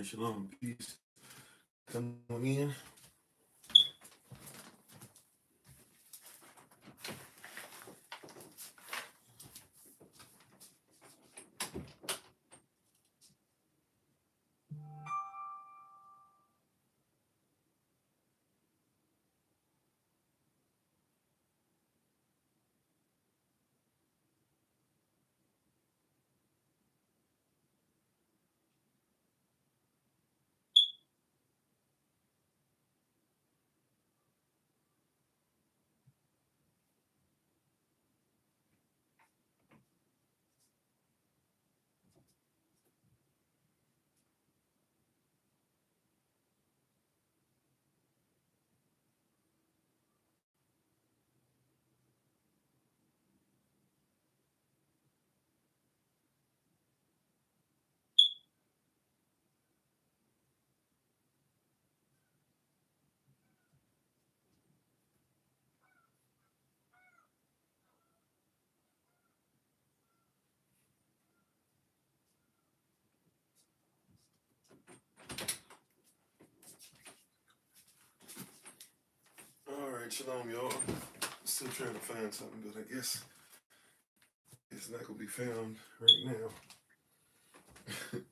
right, shalom, peace. Come on in. All right, shalom, y'all. Still trying to find something, but I guess it's not gonna be found right now.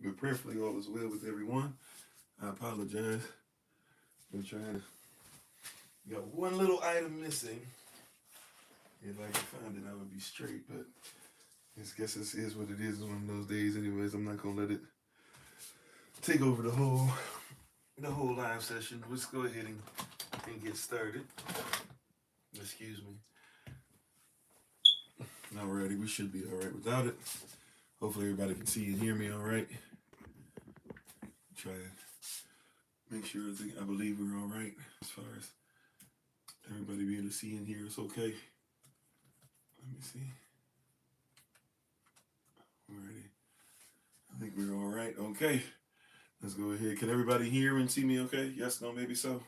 But prayerfully, all is well with everyone. I apologize. Been trying to. Got one little item missing. If I could find it, I would be straight. But I guess this is what it is. It's one of those days, anyways. I'm not gonna let it take over the whole live session. Let's go ahead and get started. Excuse me. Alrighty, we should be all right without it. Hopefully everybody can see and hear me all right. Try to make sure I believe we're all right as far as everybody being able to see and hear us okay. Let me see. Alrighty. I think we're all right. Okay. Let's go ahead. Can everybody hear and see me okay? Yes, no, maybe so.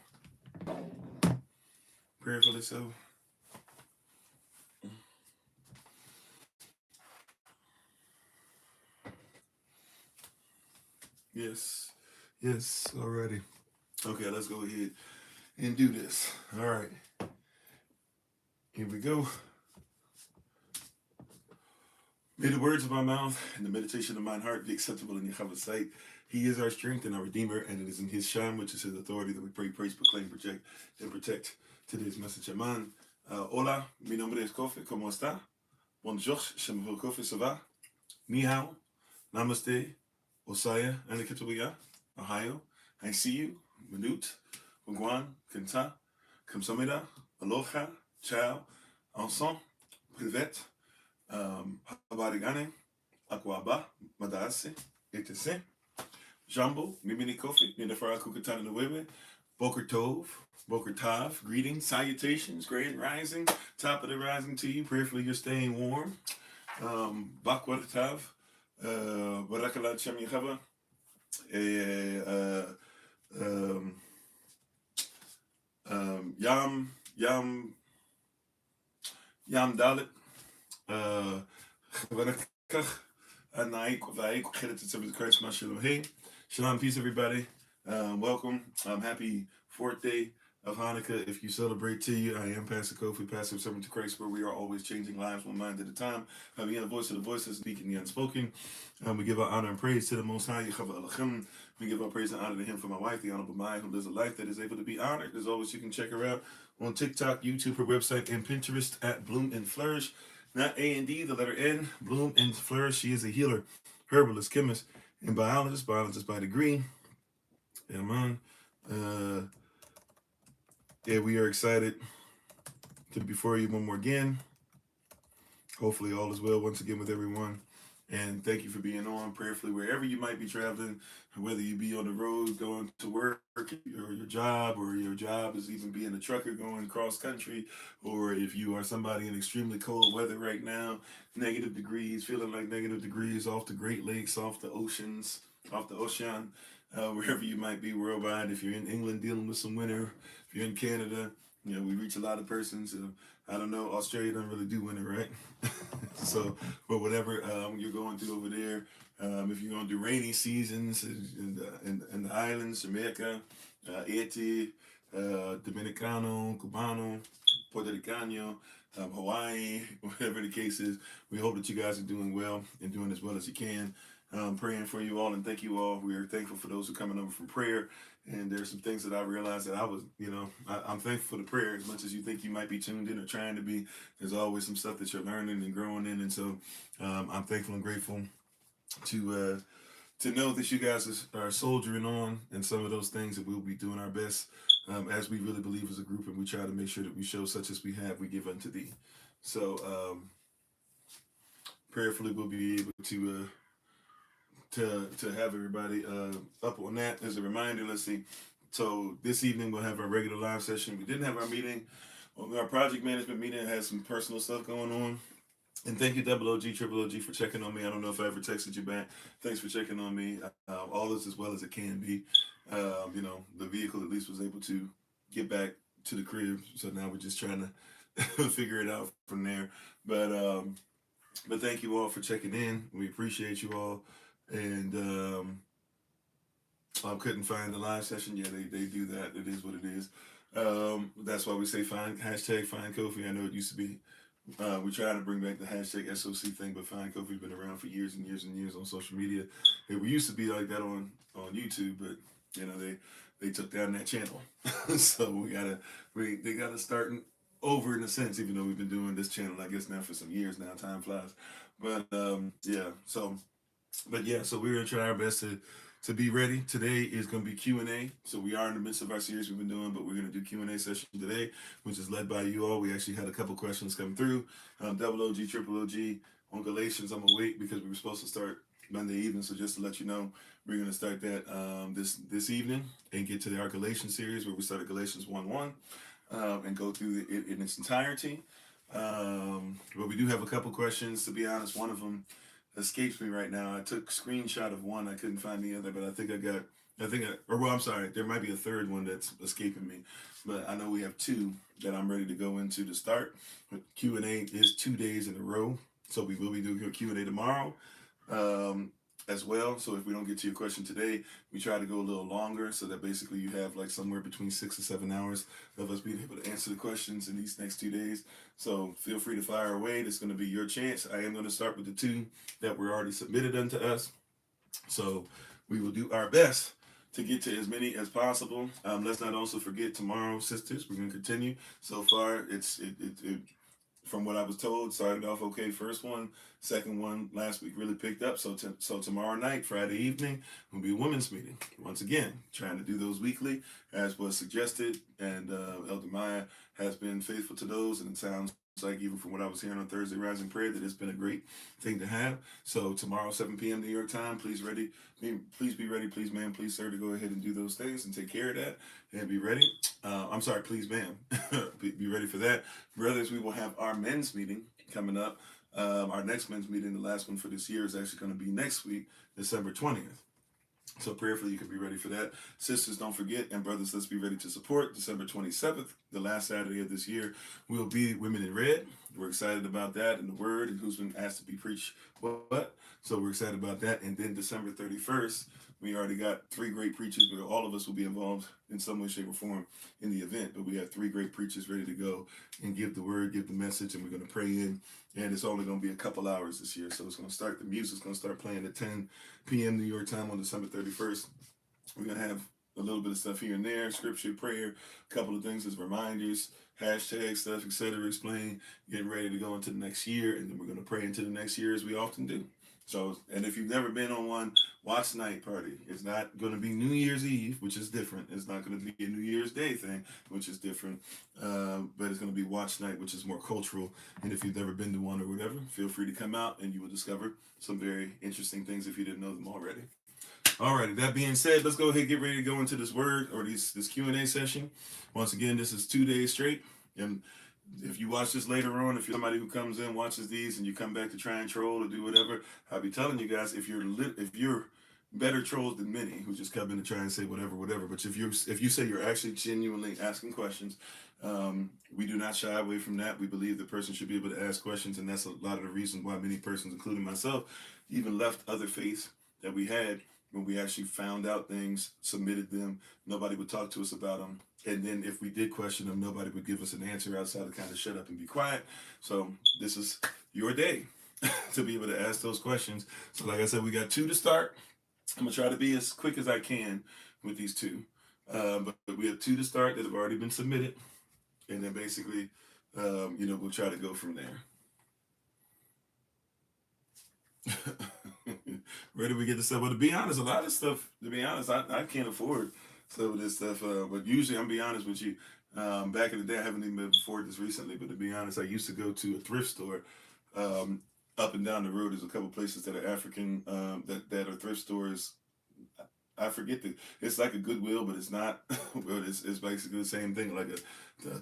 Prayerfully so. Yes. Yes. Alrighty. Okay, let's go ahead and do this. All right. Here we go. May the words of my mouth and the meditation of mine heart be acceptable in Yahweh's sight. He is our strength and our Redeemer, and it is in His shine, which is His authority, that we pray, praise, proclaim, project, and protect today's message. Amen. Hola, mi nombre es Kofi. ¿Cómo está? Bonjour, je m'appelle Kofi. Ça va? Ni hao, namaste, osaya, anikatuya, Ohio. I see you, Manut, Wagwan, Kenta, Kamsamida, Aloha, Ciao, Ensemble, Privet, Habarigane, Akwaba, Madase, Etese, Jambo, Mimini Kofi, Minafara Kukatana Nueve, Boker Tov, Boker Tav, greetings, salutations, grand rising, top of the rising to you. Prayerfully you're staying warm. Bakwat Tav, Barakala Chem Yehava, Yam Dalit, Barakach, Anaik, Vaik, Khedet of Christ, Mashalom. Hey, Shalom, peace, everybody. Welcome. Happy fourth day of Hanukkah. If you celebrate to you, I am Pastor Kofi, Pastor of Servant to Christ, where we are always changing lives one mind at a time. We have the voice of the voiceless, speaking the unspoken. We give our honor and praise to the Most High. We give our praise and honor to Him for my wife, the Honorable Maya, who lives a life that is able to be honored. As always, you can check her out on TikTok, YouTube, her website, and Pinterest at Bloom and Flourish. Not A&D, the letter N, Bloom and Flourish. She is a healer, herbalist, chemist, and biologist by degree. Amen. We are excited to be before you one more again. Hopefully all is well once again with everyone. And thank you for being on prayerfully wherever you might be traveling, whether you be on the road going to work or your job is even being a trucker going cross country, or if you are somebody in extremely cold weather right now, negative degrees, feeling like negative degrees off the Great Lakes, off the oceans, off the ocean, wherever you might be worldwide. If you're in England dealing with some winter, if you're in Canada, we reach a lot of persons. I don't know, Australia doesn't really do winter, right? So, but whatever you're going through over there, if you're going to do rainy seasons in the islands, Jamaica, Haiti, Dominicano, Cubano, Puerto Ricano, Hawaii, whatever the case is, we hope that you guys are doing well and doing as well as you can. Praying for you all and thank you all. We are thankful for those who are coming over from prayer. And there's some things that I realized that I was, I'm thankful for the prayer as much as you think you might be tuned in or trying to be. There's always some stuff that you're learning and growing in. And so I'm thankful and grateful to know that you guys are soldiering on and some of those things that we'll be doing our best as we really believe as a group, and we try to make sure that we show such as we have, we give unto thee. So prayerfully, we'll be able to have everybody up on that. As a reminder, let's see. So this evening we'll have our regular live session. We didn't have our meeting, our project management meeting. Had some personal stuff going on. And thank you, Double OG, Triple OG, for checking on me. I don't know if I ever texted you back. Thanks for checking on me. All is as well as it can be. The vehicle at least was able to get back to the crib. So now we're just trying to figure it out from there. But thank you all for checking in. We appreciate you all. And I couldn't find the live session. Yeah, they do that. It is what it is. That's why we say find Kofi. I know it used to be. We try to bring back the hashtag SOC thing, but Find Kofi's been around for years and years and years on social media. We used to be like that on YouTube, but they took down that channel. So they gotta start over in a sense, even though we've been doing this channel, I guess now for some years now. Time flies. But so we're gonna try our best to be ready. Today is going to be Q&A. So we are in the midst of our series we've been doing, but we're going to do Q&A session today, which is led by you all. We actually had a couple questions come through. Double OG, Triple OG on Galatians. I'm going to wait because we were supposed to start Monday evening. So just to let you know, we're going to start that this evening and get to our Galatians series where we started Galatians 1:1 and go through it in its entirety. But we do have a couple questions. To be honest, one of them escapes me right now. I took a screenshot of one. I couldn't find the other, but I'm sorry. There might be a third one that's escaping me, but I know we have two that I'm ready to go into to start. Q&A is 2 days in a row, so we will be doing a Q&A tomorrow as well. So if we don't get to your question today, we try to go a little longer so that basically you have like somewhere between 6 or 7 hours of us being able to answer the questions in these next 2 days. So feel free to fire away. It's going to be your chance. I am going to start with the two that were already submitted unto us. So we will do our best to get to as many as possible. Let's not also forget tomorrow, sisters. We're going to continue. So far, it from what I was told, started off okay. First one, second one last week really picked up. So tomorrow night, Friday evening, will be a women's meeting. Once again, trying to do those weekly as was suggested. And Elder Maya has been faithful to those. And it sounds like even from what I was hearing on Thursday Rising Prayer that it's been a great thing to have. So tomorrow, 7 p.m. New York time, please be ready, please ma'am, please sir, to go ahead and do those things and take care of that and be ready. I'm sorry, please ma'am, be ready for that. Brothers, we will have our men's meeting coming up. Our next men's meeting, the last one for this year, is actually going to be next week, December 20th. So prayerfully, you can be ready for that. Sisters, don't forget, and brothers, let's be ready to support. December 27th, the last Saturday of this year, will be Women in Red. We're excited about that and the word and who's been asked to be preached what. So we're excited about that. And then December 31st, we already got 3 great preachers where all of us will be involved in some way, shape, or form in the event. But we have 3 great preachers ready to go and give the word, give the message, and we're going to pray in. And it's only going to be a couple hours this year. So it's going to start, the music's going to start playing at 10 p.m. New York time on December 31st. We're going to have a little bit of stuff here and there, scripture, prayer, a couple of things as reminders, hashtag stuff, etc. Explain, getting ready to go into the next year. And then we're going to pray into the next year as we often do. So, and if you've never been on one, watch Night Party. It's not going to be New Year's Eve, which is different. It's not going to be a New Year's Day thing, which is different. But it's going to be Watch Night, which is more cultural. And if you've never been to one or whatever, feel free to come out and you will discover some very interesting things if you didn't know them already. Alrighty, that being said, let's go ahead and get ready to go into this word or this Q&A session. Once again, this is 2 days straight. And if you watch this later on, if you're somebody who comes in, watches these, and you come back to try and troll or do whatever, I'll be telling you guys, if you're better trolls than many who just come in to try and say whatever, whatever. But if you say you're actually genuinely asking questions, we do not shy away from that. We believe the person should be able to ask questions, and that's a lot of the reason why many persons, including myself, even left other faiths that we had when we actually found out things, submitted them. Nobody would talk to us about them. And then if we did question them, nobody would give us an answer outside of kind of shut up and be quiet. So this is your day to be able to ask those questions. So like I said, we got 2 to start. I'm gonna try to be as quick as I can with these 2. But we have 2 to start that have already been submitted. And then basically, we'll try to go from there. Where do we get this stuff? Well, to be honest, a lot of stuff, to be honest, I can't afford some of this stuff. But usually, I'm be honest with you. Back in the day, I haven't even been afford this recently. But to be honest, I used to go to a thrift store. Up and down the road, there's a couple places that are African that are thrift stores. I forget it's like a Goodwill, but it's not. But it's basically the same thing, like a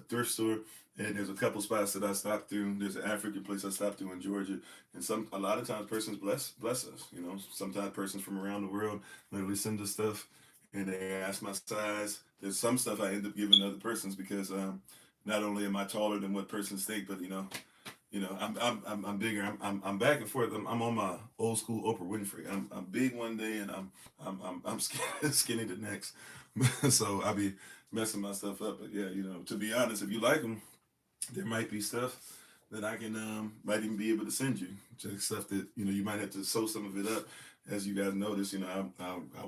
thrift store. And there's a couple spots that I stopped through. There's an African place I stopped through in Georgia, and a lot of times persons bless us. Sometimes persons from around the world literally send us stuff, and they ask my size. There's some stuff I end up giving other persons because not only am I taller than what persons think, but I'm bigger. I'm back and forth. I'm on my old school Oprah Winfrey. I'm big one day and I'm skinny the next. So I be messing my stuff up. But yeah, to be honest, if you like them, there might be stuff that I can might even be able to send you. Just stuff that you might have to sew some of it up. As you guys notice, I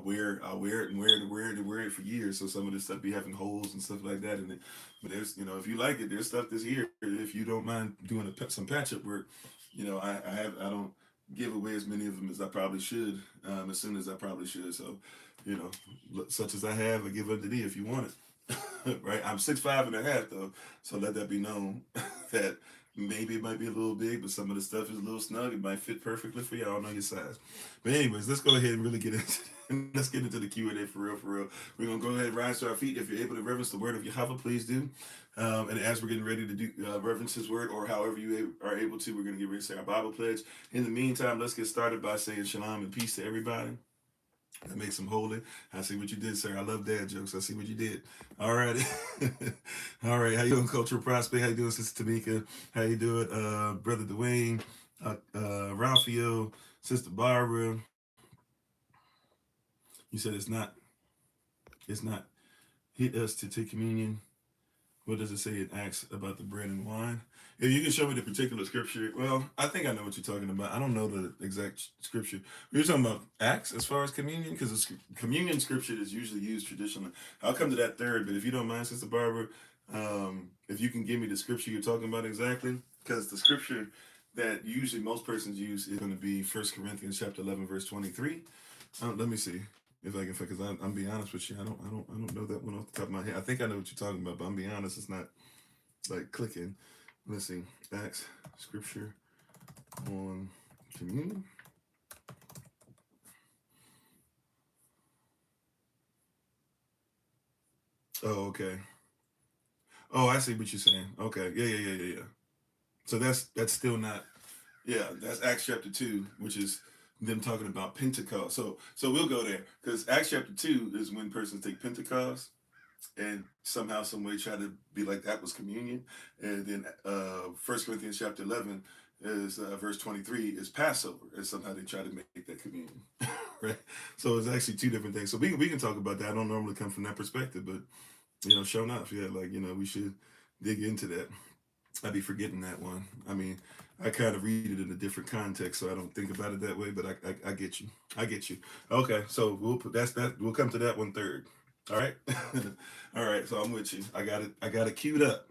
wear it and wear it for years. So some of this stuff be having holes and stuff like that in it. But there's if you like it, there's stuff that's here. If you don't mind doing some patch up work, I don't give away as many of them as I probably should, as soon as I probably should. So, such as I have, I give unto thee if you want it. Right? I'm 6'5.5" though, so let that be known that maybe it might be a little big, but some of the stuff is a little snug. It might fit perfectly for y'all. Know your size. But anyways, let's go ahead and really get into let's get into the Q&A for real, for real. We're gonna go ahead and rise to our feet. If you're able to reverence the word of Yahweh, please do. And as we're getting ready to do reverence His word, or however you are able to, we're gonna get ready to say our Bible pledge. In the meantime, let's get started by saying shalom and peace to everybody. That makes them holy. I see what you did, sir. I love dad jokes. I see what you did. All right. All right. How you doing, Cultural Prospect? How you doing, Sister Tamika? How you doing, Brother Dwayne? Ralphio, Sister Barbara. You said it's not hit us to take communion. What does it say in Acts about the bread and wine? If you can show me the particular scripture, well, I think I know what you're talking about. I don't know the exact scripture. You're talking about Acts as far as communion, because the communion scripture is usually used traditionally. I'll come to that third, but if you don't mind, Sister Barbara, if you can give me the scripture you're talking about exactly, because the scripture that usually most persons use is going to be 1 Corinthians chapter 11, verse 23. Let me see if I can, because I'm being honest with you, I don't know that one off the top of my head. I think I know what you're talking about, but I'm being honest, it's not like clicking. Let's see, Acts scripture on communion. Oh, okay. Oh, I see what you're saying. Okay, yeah. So that's still not. Yeah, that's Acts chapter 2, which is them talking about Pentecost. So we'll go there because Acts chapter 2 is when persons take Pentecost and somehow, some way, try to be like that was communion. And then 1 Corinthians chapter 11 is verse 23 is Passover, and somehow they try to make that communion, right? So it's actually 2 different things. So we can talk about that. I don't normally come from that perspective, but sure enough, yeah, like we should dig into that. I'd be forgetting that one. I mean, I kind of read it in a different context, so I don't think about it that way. But I get you. I get you. Okay, so we'll put that. We'll come to that one third. All right. All right. So I'm with you. I got it. I got it queued up.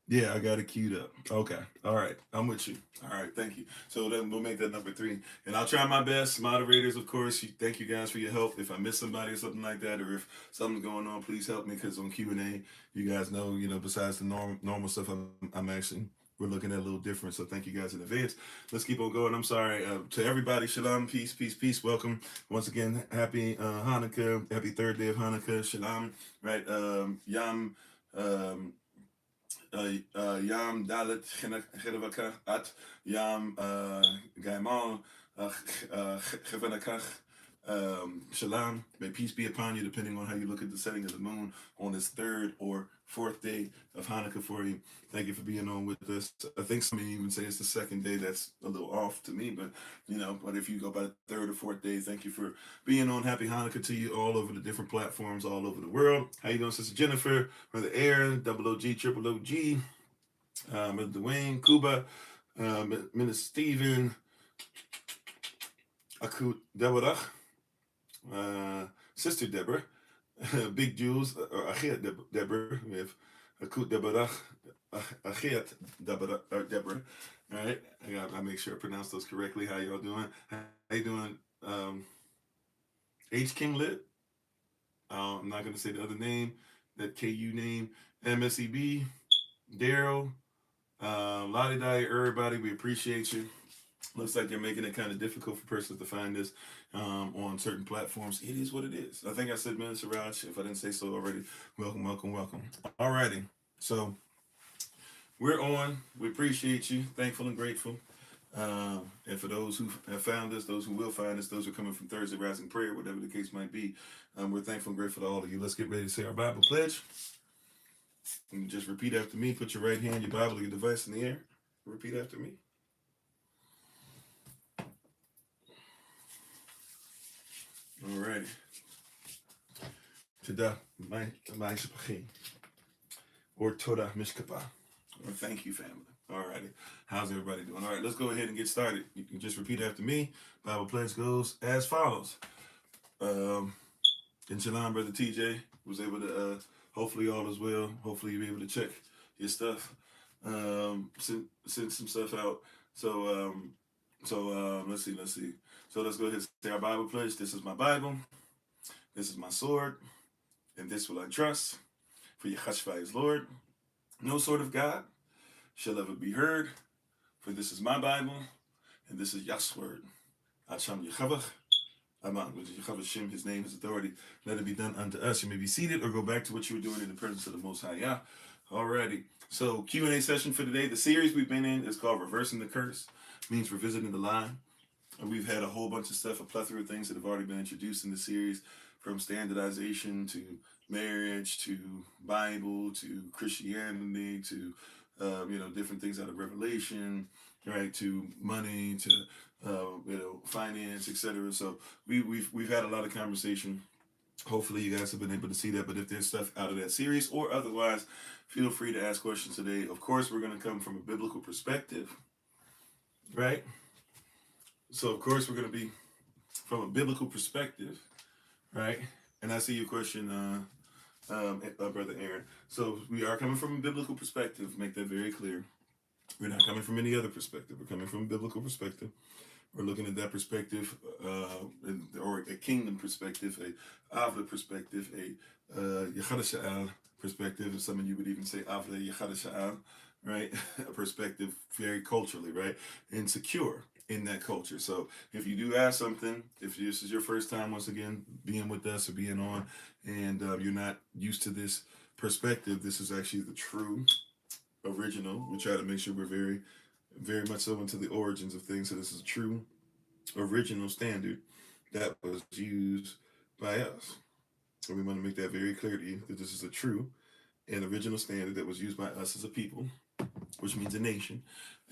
Yeah, I got it queued up. Okay. All right. I'm with you. All right. Thank you. So then we'll make that number 3. And I'll try my best. Moderators, of course, thank you guys for your help. If I miss somebody or something like that, or if something's going on, please help me, because on Q&A, you guys know, besides the normal stuff, I'm actually, we're looking at a little different. So thank you guys in advance. Let's keep on going. I'm sorry. To everybody, shalom, peace, peace, peace. Welcome. Once again, happy Hanukkah. Happy 3rd day of Hanukkah. Shalom. Right. Yam. Yam Dalit Chenevakach At Yam Gaimal Chevenakach Shalom. May peace be upon you, depending on how you look at the setting of the moon on this third or fourth day of Hanukkah for you. Thank you for being on with us. I think some even say it's the second day. That's a little off to me, but but if you go by the third or fourth day, thank you for being on. Happy Hanukkah to you all over the different platforms all over the world. How you doing, Sister Jennifer, Brother Aaron, Double OG, Triple OG, Brother Dwayne, Cuba, Minister Stephen, Akut Deborah, Sister Deborah, Big Jules, or Achet Deborah. We have Akut Deborah, Achet Deborah. All right, I make sure I pronounce those correctly. How y'all doing? How you doing? H King Lit. I'm not gonna say the other name, that KU name. MSEB, Daryl, Lottie Dottie, everybody. We appreciate you. Looks like you're making it kind of difficult for persons to find this on certain platforms. It is what it is. I think I said Minister Raj. If I didn't say so already, welcome, welcome, welcome. Alrighty. So we're on. We appreciate you. Thankful and grateful. And for those who have found us, those who will find us, those who are coming from Thursday Rising Prayer, whatever the case might be, we're thankful and grateful to all of you. Let's get ready to say our Bible pledge. And just repeat after me. Put your right hand, your Bible, your device in the air. Repeat after me. Alrighty. Toda ma'ishpachi. Or Toda mishkapa. Or thank you, family. Alrighty. How's everybody doing? All right, let's go ahead and get started. You can just repeat after me. Bible pledge goes as follows. And Shalom, Brother TJ was able to, hopefully all is well. Hopefully you'll be able to check your stuff. Send some stuff out. So let's see. So let's go ahead and say our Bible pledge. This is my Bible. This is my sword. And this will I trust. For Yechashua is Lord. No sword of God shall ever be heard. For this is my Bible. And this is Yah's word. Acham Yechavach. Aman, which is Yechavah Shem, his name, his authority. Let it be done unto us. You may be seated or go back to what you were doing in the presence of the Most High Yah. Alrighty. So Q&A session for today. The series we've been in is called Reversing the Curse. Means revisiting the lie. And we've had a whole bunch of stuff, a plethora of things that have already been introduced in the series, from standardization to marriage to Bible to Christianity to different things out of Revelation, right, to money to finance, etc. So we've had a lot of conversation. Hopefully you guys have been able to see that. But if there's stuff out of that series or otherwise, feel free to ask questions today. Of course, we're going to come from a biblical perspective, right? So of course we're going to be from a biblical perspective, right? And I see your question, Brother Aaron. So we are coming from a biblical perspective. Make that very clear. We're not coming from any other perspective. We're coming from a biblical perspective. We're looking at that perspective, or a kingdom perspective, a Avla perspective, a Yechad Sha'al perspective, and some of you would even say Avla Yechad Sha'al, right? A perspective very culturally, right? And secure in that culture. So if you do ask something, if this is your first time, once again, being with us or being on, and you're not used to this perspective, this is actually the true original. We try to make sure we're very, very much so into the origins of things. So this is a true original standard that was used by us. And we want to make that very clear to you that this is a true and original standard that was used by us as a people, which means a nation.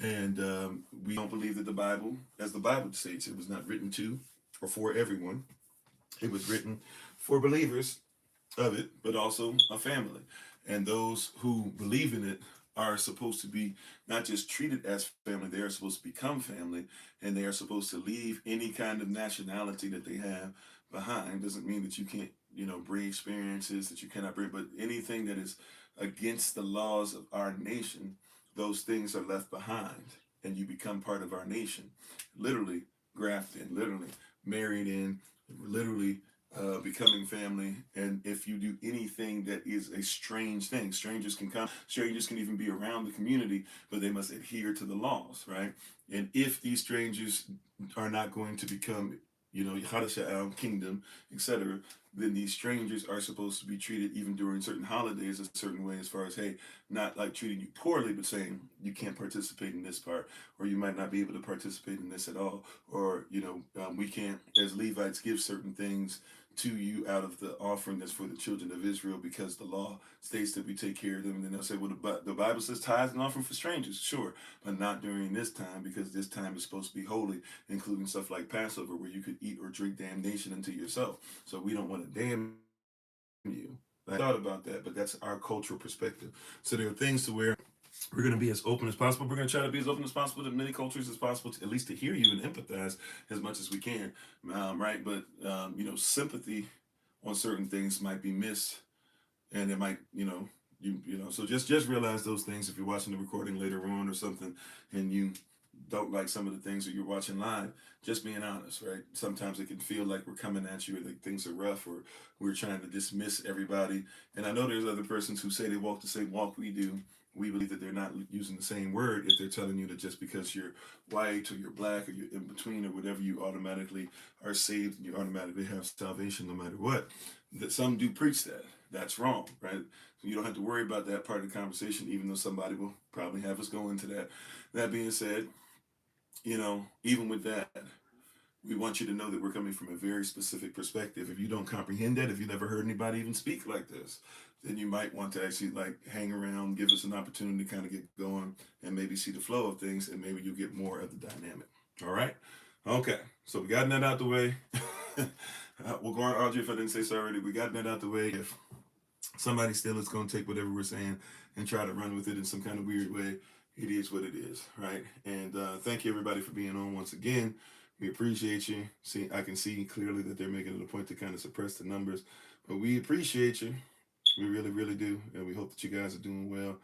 And we don't believe that the Bible, as the Bible states, it was not written to or for everyone. It was written for believers of it, but also a family. And those who believe in it are supposed to be not just treated as family, they are supposed to become family, and they are supposed to leave any kind of nationality that they have behind. Doesn't mean that you can't, bring experiences that you cannot bring, but anything that is against the laws of our nation, those things are left behind, and you become part of our nation. Literally grafted in, literally married in, literally becoming family. And if you do anything that is a strange thing, strangers can come, strangers can even be around the community, but they must adhere to the laws, right? And if these strangers are not going to become, kingdom, etc., then these strangers are supposed to be treated even during certain holidays a certain way, as far as, hey, not like treating you poorly, but saying you can't participate in this part, or you might not be able to participate in this at all, or we can't, as Levites, give certain things to you out of the offering that's for the children of Israel, because the law states that we take care of them. And then they'll say, well, the Bible says tithes and offering for strangers, sure, but not during this time, because this time is supposed to be holy, including stuff like Passover, where you could eat or drink damnation unto yourself. So we don't want to damn you. I thought about that, but that's our cultural perspective. So there are things to where we're going to be as open as possible. We're going to try to be as open as possible to many cultures as possible, at least to hear you and empathize as much as we can, right? But sympathy on certain things might be missed, and it might, So just realize those things if you're watching the recording later on or something, and you don't like some of the things that you're watching live. Just being honest, right? Sometimes it can feel like we're coming at you, or like things are rough, or we're trying to dismiss everybody. And I know there's other persons who say they walk the same walk we do. We believe that they're not using the same word if they're telling you that just because you're white, or you're black, or you're in between, or whatever, you automatically are saved and you automatically have salvation no matter what. That some do preach that. That's wrong, right? So you don't have to worry about that part of the conversation, even though somebody will probably have us go into that. That being said, even with that, we want you to know that we're coming from a very specific perspective. If you don't comprehend that, if you never heard anybody even speak like this, then you might want to actually hang around, give us an opportunity to kind of get going and maybe see the flow of things, and maybe you'll get more of the dynamic. All right? Okay. So we got that out the way. We'll go on, Audrey, if I didn't say so already. We got that out the way. If somebody still is going to take whatever we're saying and try to run with it in some kind of weird way, it is what it is, right? And thank you, everybody, for being on once again. We appreciate you. See, I can see clearly that they're making it a point to kind of suppress the numbers, but we appreciate you. We really, really do. And we hope that you guys are doing well.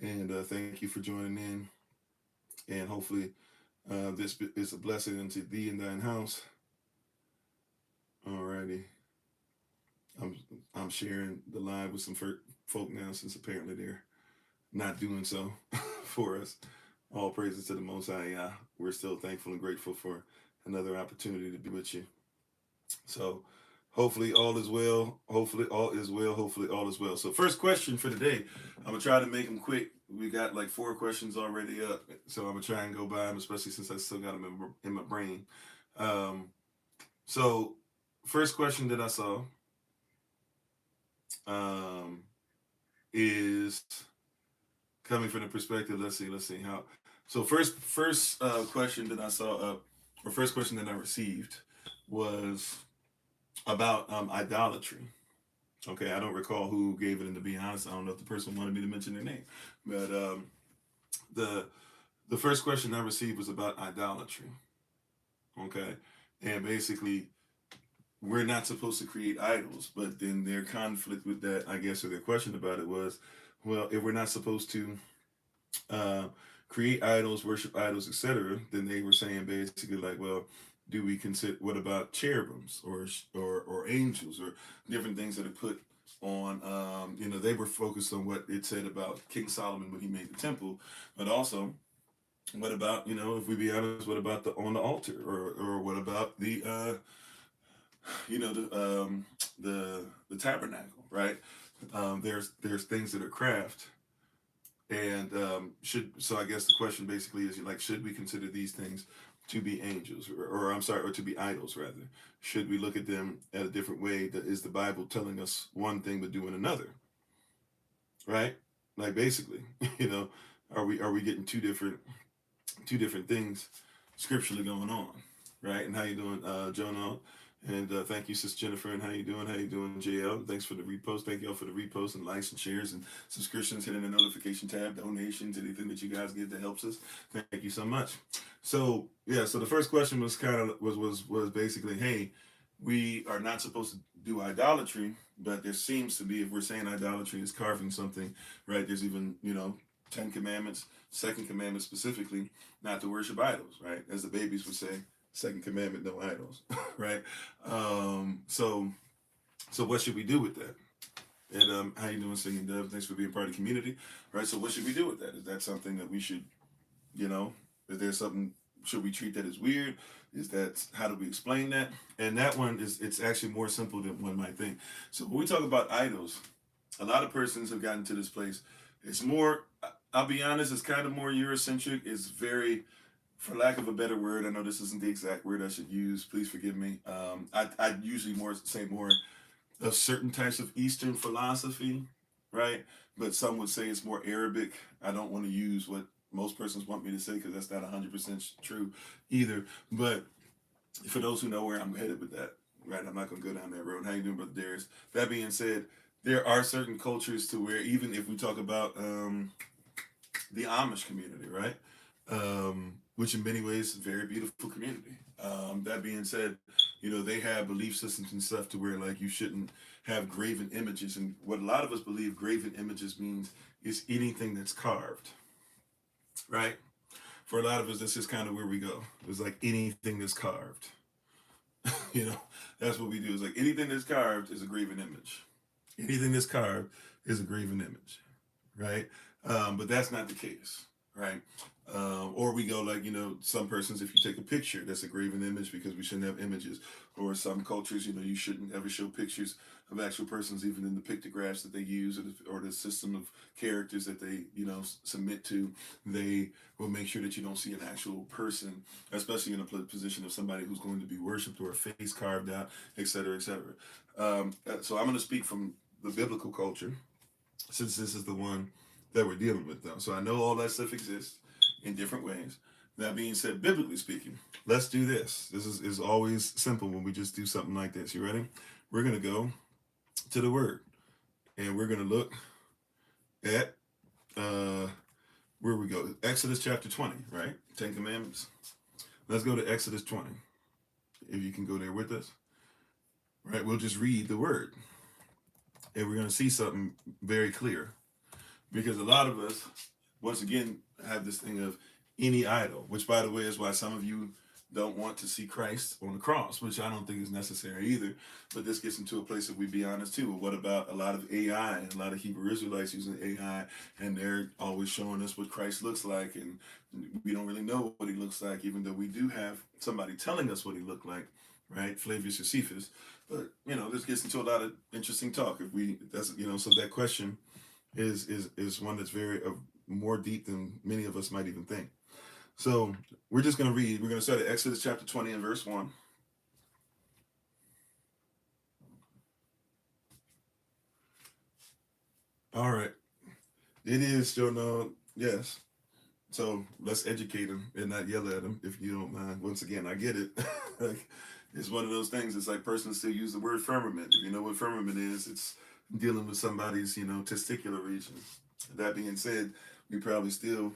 And thank you for joining in. And hopefully this is a blessing unto thee and thine house. Alrighty. I'm sharing the live with some folk now, since apparently they're not doing so for us. All praises to the Most High. We're still thankful and grateful for another opportunity to be with you. So hopefully all is well. Hopefully all is well. Hopefully all is well. So first question for today, I'm going to try to make them quick. We got 4 questions already up. So I'm going to try and go by them, especially since I still got them in my brain. So first question that I saw is coming from the perspective. Let's see how. So first question that I saw up, or first question that I received, was about idolatry. Okay, I don't recall who gave it, and to be honest, I don't know if the person wanted me to mention their name. But the first question I received was about idolatry. Okay, and basically, we're not supposed to create idols, but then their conflict with that, I guess, or their question about it was, well, if we're not supposed to create idols, worship idols, etc., then they were saying basically well, do we consider, what about cherubims or angels or different things that are put on? They were focused on what it said about King Solomon when he made the temple, but also, what about, if we be honest, what about on the altar, or what about the the tabernacle, right? There's things that are craft. And so I guess the question basically is should we consider these things to be angels, or to be idols rather? Should we look at them at a different way? Is the Bible telling us one thing but doing another? Right? Basically, are we getting two different things scripturally going on? Right? And how you doing, Jonah? And thank you, Sister Jennifer. And how you doing? JL? Thanks for the repost. Thank y'all for the repost and likes and shares and subscriptions, hitting the notification tab, donations, anything that you guys give that helps us. Thank you so much. So yeah, so the first question was was basically, hey, we are not supposed to do idolatry, but there seems to be, if we're saying idolatry is carving something, right? There's even 10 commandments, second commandment specifically, not to worship idols, right? As the babies would say. Second commandment, no idols, right? So what should we do with that? And how you doing, Singing Dove? Thanks for being part of the community, right? So what should we do with that? Is that something that we should, is there something should we treat that as weird? Is that, how do we explain that? And that one is, it's actually more simple than one might think. So when we talk about idols, a lot of persons have gotten to this place. It's more, I'll be honest, it's kind of more Eurocentric. It's very, for lack of a better word, I know this isn't the exact word I should use. Please forgive me. I usually more say more of certain types of Eastern philosophy, right? But some would say it's more Arabic. I don't want to use what most persons want me to say because that's not 100% true either. But for those who know where I'm headed with that, right? I'm not going to go down that road. How you doing, Brother Darius? That being said, there are certain cultures to where, even if we talk about the Amish community, right? Which in many ways is a very beautiful community. That being said, they have belief systems and stuff to where like you shouldn't have graven images. And what a lot of us believe graven images means is anything that's carved, right? For a lot of us, that's just kind of where we go. It's like anything that's carved. you know, that's what we do. It's like anything that's carved is a graven image. Anything that's carved is a graven image, right? But that's not the case, right? Or we go like, some persons, if you take a picture, that's a graven image because we shouldn't have images. Or some cultures, you shouldn't ever show pictures of actual persons, even in the pictographs that they use or the system of characters that they, submit to. They will make sure that you don't see an actual person, especially in a position of somebody who's going to be worshipped or a face carved out, et cetera, et cetera. So I'm going to speak from the biblical culture, since this is the one that we're dealing with, though. So I know all that stuff exists in different ways. That being said, biblically speaking, let's do this. This is always simple when we just do something like this. You ready? We're going to go to the Word, and we're going to look at, where we go? Exodus chapter 20, right? 10 Commandments. Let's go to Exodus 20. If you can go there with us. Right? We'll just read the Word, and we're going to see something very clear. Because a lot of us, once again, have this thing of any idol, which, by the way, is why some of you don't want to see Christ on the cross, which I don't think is necessary either. But this gets into a place that we be honest too. What about a lot of AI and a lot of Hebrew Israelites using AI, and they're always showing us what Christ looks like, and we don't really know what he looks like, even though we do have somebody telling us what he looked like, right? Flavius Josephus. But this gets into a lot of interesting talk. So that question is one that's very more deep than many of us might even think. So we're just going to read. We're going to start at Exodus chapter 20 and verse 1. All right. It is still yes. So let's educate him and not yell at him, if you don't mind. Once again, I get it. It's one of those things. It's like persons still use the word firmament. If you know what firmament is, it's dealing with somebody's, testicular region. That being said, we probably still,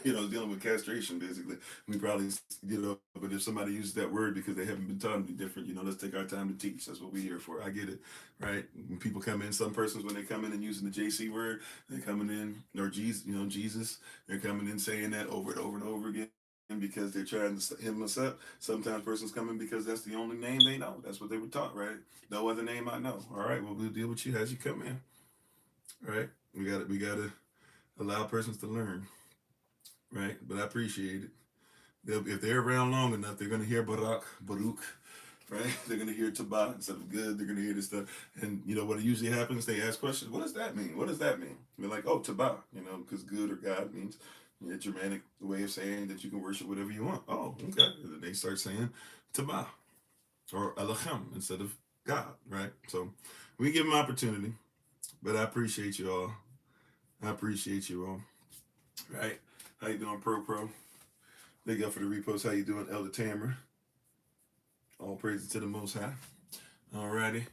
dealing with castration, basically. We probably, but if somebody uses that word because they haven't been taught to be different, let's take our time to teach. That's what we're here for. I get it, right? When people come in, some persons, when they come in and using the JC word, they're coming in, or Jesus, they're coming in saying that over and over and over again because they're trying to him us up. Sometimes persons come in because that's the only name they know. That's what they were taught, right? No other name I know. All right, well, we'll deal with you as you come in, right? We got to allow persons to learn, right? But I appreciate it. If they're around long enough, they're going to hear Baruch, right? They're going to hear Tabah instead of good. They're going to hear this stuff. And what usually happens, they ask questions. What does that mean? What does that mean? And they're like, oh, Tabah, because good or God means a Germanic way of saying that you can worship whatever you want. Oh, okay. And then they start saying Tabah or Elohim instead of God, right? So we give them opportunity, but I appreciate you all. I appreciate you all. Right? How you doing, Pro? Thank y'all for the repost. How you doing, Elder Tamara? All praises to the Most High. Alrighty.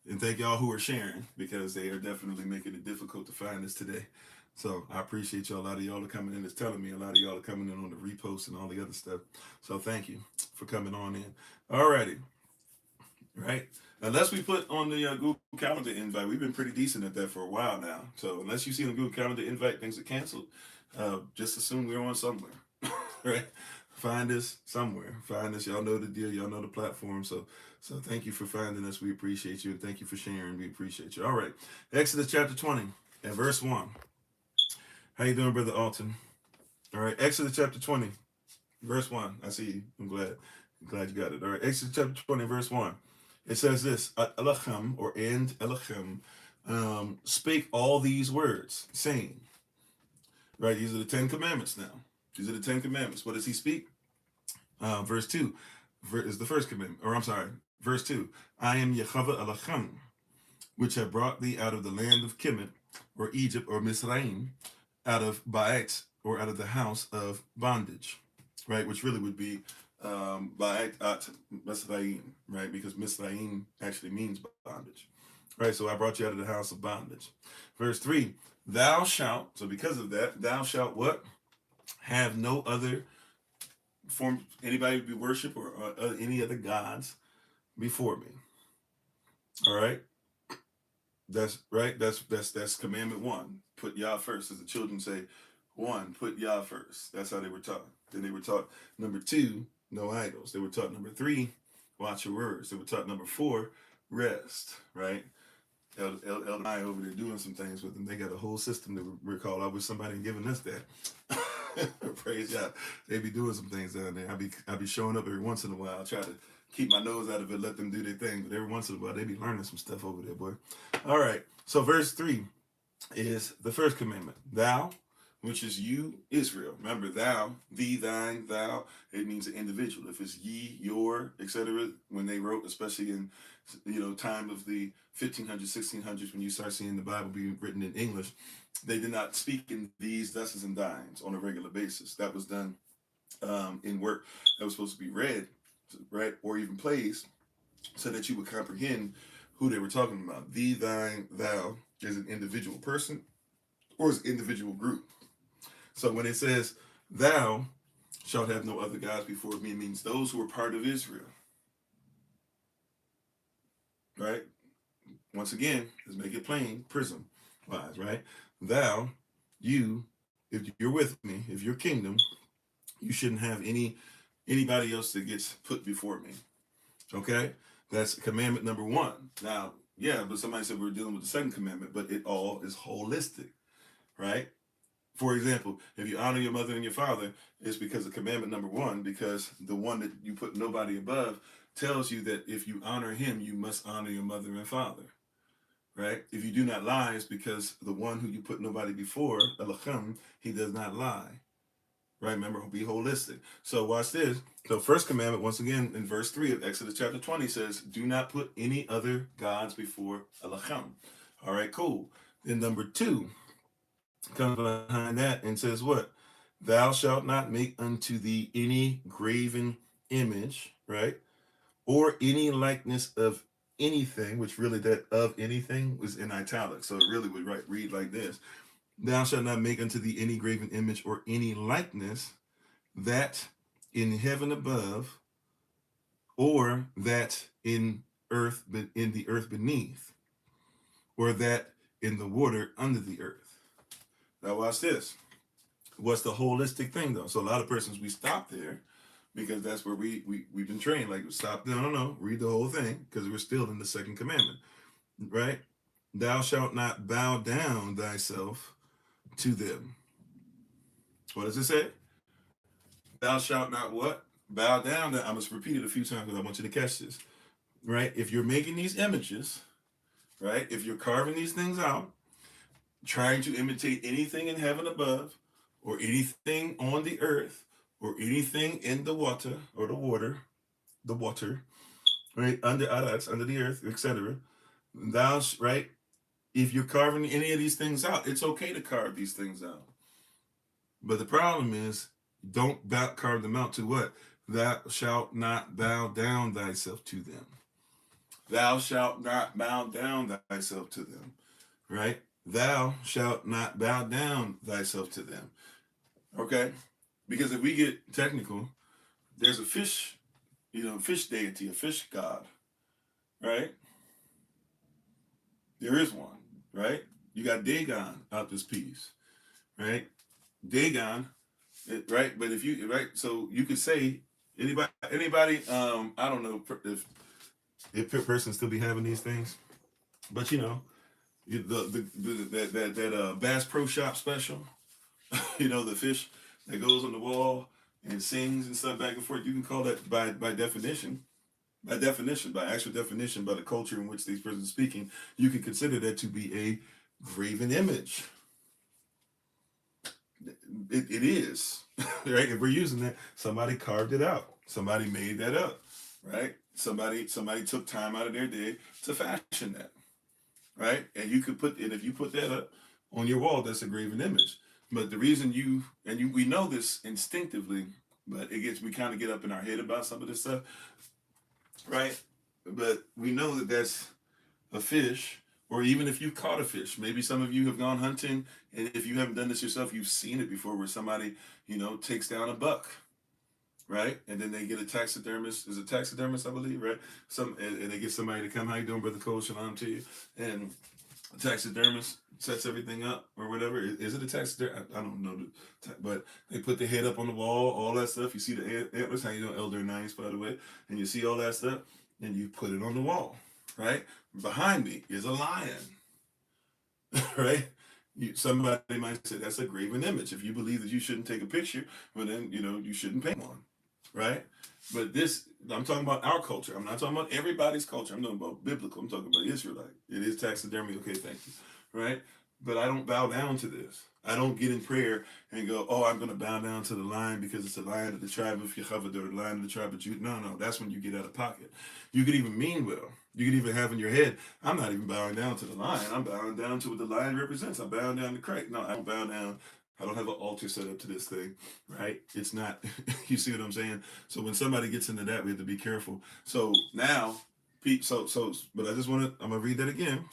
And thank y'all who are sharing, because they are definitely making it difficult to find us today. So I appreciate y'all. A lot of y'all are coming in. It's telling me a lot of y'all are coming in on the reposts and all the other stuff. So thank you for coming on in. Alrighty. Right? Unless we put on the Google Calendar invite, we've been pretty decent at that for a while now. So unless you see the Google Calendar invite, things are canceled. Just assume we're on somewhere, right? Find us somewhere. Find us. Y'all know the deal. Y'all know the platform. So thank you for finding us. We appreciate you. And thank you for sharing. We appreciate you. All right. Exodus chapter 20 and verse 1. How you doing, Brother Alton? All right. Exodus chapter 20 verse 1. I see you. I'm glad you got it. All right, Exodus chapter 20, verse 1. It says this, Elohim, or and Elohim, spake all these words, saying, right, these are the Ten Commandments now. These are the Ten Commandments. What does he speak? Verse 2 is the first commandment, or I'm sorry, verse 2. I am Yahweh Elohim, which have brought thee out of the land of Kemet, or Egypt, or Mizraim, out of Ba'at, or out of the house of bondage, right? Which really would be Ba'at at Mizraim, right? Because Mizraim actually means bondage, right? So I brought you out of the house of bondage. Verse 3, thou shalt, so because of that, thou shalt what? Have no other form, anybody be worship or any other gods before me. All right? That's right. That's commandment 1. Put Yah first. As the children say, 1, put Yah first. That's how they were taught. Then they were taught number 2, no idols. They were taught number 3, watch your words. They were taught number 4, rest. Right. El and I over there doing some things with them. They got a whole system to recall. I wish somebody had given us that. Praise God. They be doing some things down there. I be showing up every once in a while. I try to keep my nose out of it, let them do their thing. But every once in a while, they be learning some stuff over there, boy. All right. So verse 3 is the first commandment. Thou, which is you, Israel. Remember, thou, thee, thine, thou. It means an individual. If it's ye, your, etc. When they wrote, especially in time of the 1500s, 1600s, when you start seeing the Bible being written in English, they did not speak in these, thuses, and thines on a regular basis. That was done in work that was supposed to be read, right, or even plays, so that you would comprehend who they were talking about. Thee, thine, thou is an individual person or is an individual group. So when it says, thou shalt have no other gods before me, it means those who are part of Israel. Right? Once again, let's make it plain, prism wise, right? Thou, you, if you're with me, if you're kingdom, you shouldn't have anybody else that gets put before me. Okay? That's commandment number 1. Now, yeah, but somebody said we're dealing with the second commandment, but it all is holistic, right? For example, if you honor your mother and your father, it's because of commandment number 1, because the one that you put nobody above tells you that if you honor him, you must honor your mother and father, right? If you do not lie, it's because the one who you put nobody before, Elohim, he does not lie, right? Remember, be holistic. So watch this. So first commandment, once again, in verse 3 of Exodus chapter 20 says, do not put any other gods before Elohim. All right, cool. Then number 2 comes behind that and says what? Thou shalt not make unto thee any graven image, right? Or any likeness of anything, which really that of anything was in italics. So it really would read like this. Thou shalt not make unto thee any graven image or any likeness that in heaven above, or that in the earth beneath, or that in the water under the earth. Now watch this. What's the holistic thing though? So a lot of persons, we stop there because that's where we've been trained. Like, stop, no, read the whole thing, because we're still in the second commandment, right? Thou shalt not bow down thyself to them. What does it say? Thou shalt not what? Bow down. I'm going to repeat it a few times because I want you to catch this, right? If you're making these images, right? If you're carving these things out, trying to imitate anything in heaven above, or anything on the earth, or anything in the water, or the water, right? Under the earth, etc. Thou, right? If you're carving any of these things out, it's okay to carve these things out. But the problem is, don't carve them out to what? Thou shalt not bow down thyself to them. Thou shalt not bow down thyself to them, right? Thou shalt not bow down thyself to them. Okay? Because if we get technical, there's a fish, fish deity, a fish god, right? There is one, right? You got Dagon out this piece, right? Dagon, right? But if you, right, so you could say, anybody, I don't know if a person still be having these things, but that Bass Pro Shop special, the fish that goes on the wall, and sings and stuff back and forth, you can call that by definition, by actual definition, by the culture in which these persons are speaking, you can consider that to be a graven image. It is, right? If we're using that, somebody carved it out. Somebody made that up, right? Somebody took time out of their day to fashion that, right? And you could put, and if you put that up on your wall, that's a graven image. But the reason we know this instinctively, but we kind of get up in our head about some of this stuff, right? But we know that that's a fish, or even if you caught a fish, maybe some of you have gone hunting, and if you haven't done this yourself, you've seen it before, where somebody, takes down a buck, right? And then they get a taxidermist, is a taxidermist, I believe, right? And they get somebody to come, how you doing, Brother Cole, shalom to you, and a taxidermist sets everything up or whatever. Is it a taxidermist? I don't know, but they put the head up on the wall, all that stuff. You see the antlers, how you doing, Elder Nice, by the way, and you see all that stuff, and you put it on the wall, right? Behind me is a lion, right? Somebody might say that's a graven image. If you believe that you shouldn't take a picture, well then you shouldn't paint one, right? But I'm talking about our culture. I'm not talking about everybody's culture. I'm talking about biblical. I'm talking about Israelite. It is taxidermy. Okay, thank you, right? But I don't bow down to this. I don't get in prayer and go, oh, I'm going to bow down to the lion because it's the lion of the tribe of Yehovah or the lion of the tribe of Judah. No, that's when you get out of pocket. You could even mean well. You could even have in your head, I'm not even bowing down to the lion. I'm bowing down to what the lion represents. I'm bowing down to Christ. No, I don't bow down. I don't have an altar set up to this thing, right? It's not, you see what I'm saying? So when somebody gets into that, we have to be careful. So now, but I just I'm going to read that again,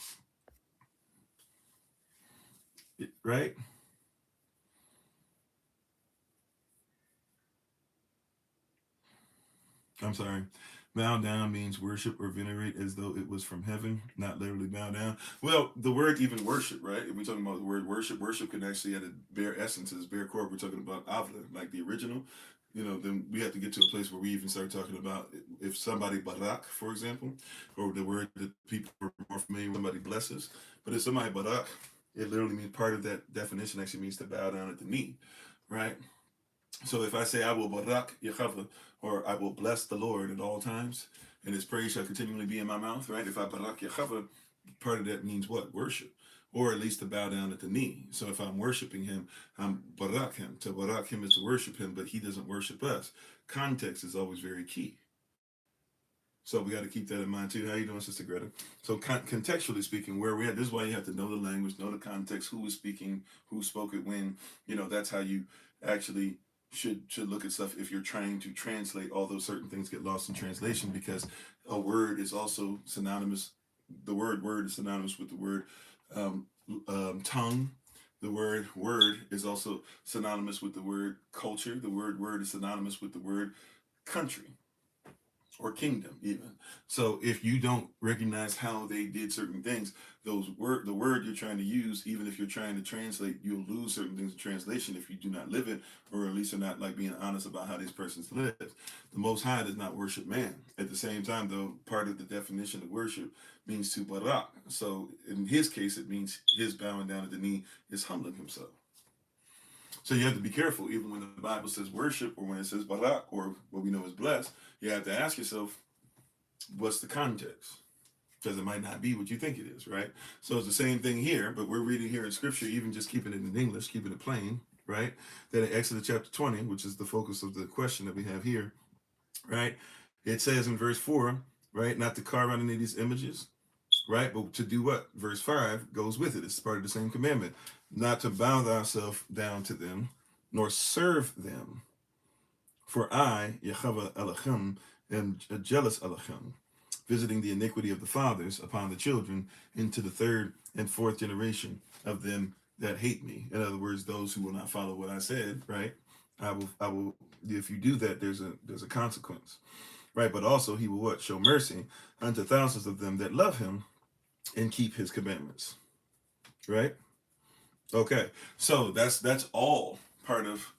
right? I'm sorry. Bow down means worship or venerate as though it was from heaven, not literally bow down. Well, the word even worship, right? If we're talking about the word worship can actually have a bare essences, bare core. We're talking about Avla, like the original. Then we have to get to a place where we even start talking about if somebody barak, for example, or the word that people are more familiar with, somebody blesses. But if somebody barak, it literally means part of that definition actually means to bow down at the knee, right? So if I say I will barak Yehovah, or I will bless the Lord at all times, and his praise shall continually be in my mouth, right? If I barak Yehovah, part of that means what? Worship, or at least to bow down at the knee. So if I'm worshiping him, I'm barak him. To barak him is to worship him, but he doesn't worship us. Context is always very key. So we got to keep that in mind too. How you doing, Sister Greta? So contextually speaking, where we're at, this is why you have to know the language, know the context, who is speaking, who spoke it when. That's how you actually should look at stuff if you're trying to translate. Although certain things get lost in translation because a word is also synonymous. The word is synonymous with the word tongue. The word is also synonymous with the word culture. The word is synonymous with the word country or kingdom even. So if you don't recognize how they did certain things, the word you're trying to use, even if you're trying to translate, you'll lose certain things in translation if you do not live it, or at least are not like being honest about how these persons live. The Most High does not worship man. At the same time, though, part of the definition of worship means to barak. So in his case, it means his bowing down at the knee is humbling himself. So you have to be careful, even when the Bible says worship or when it says barak or what we know is blessed, you have to ask yourself, what's the context? Because it might not be what you think it is, right? So it's the same thing here, but we're reading here in Scripture, even just keeping it in English, keeping it plain, right? That in Exodus chapter 20, which is the focus of the question that we have here, right? It says in verse 4, right, not to carve out any of these images, right? But to do what? Verse 5 goes with it. It's part of the same commandment. Not to bow thyself down to them, nor serve them. For I, Yehovah Elohim, am a jealous Elohim, visiting the iniquity of the fathers upon the children into the third and fourth generation of them that hate me. In other words, those who will not follow what I said, right? I will, if you do that, there's a consequence, right? But also he will what? Show mercy unto thousands of them that love him and keep his commandments, right? Okay, so that's all part of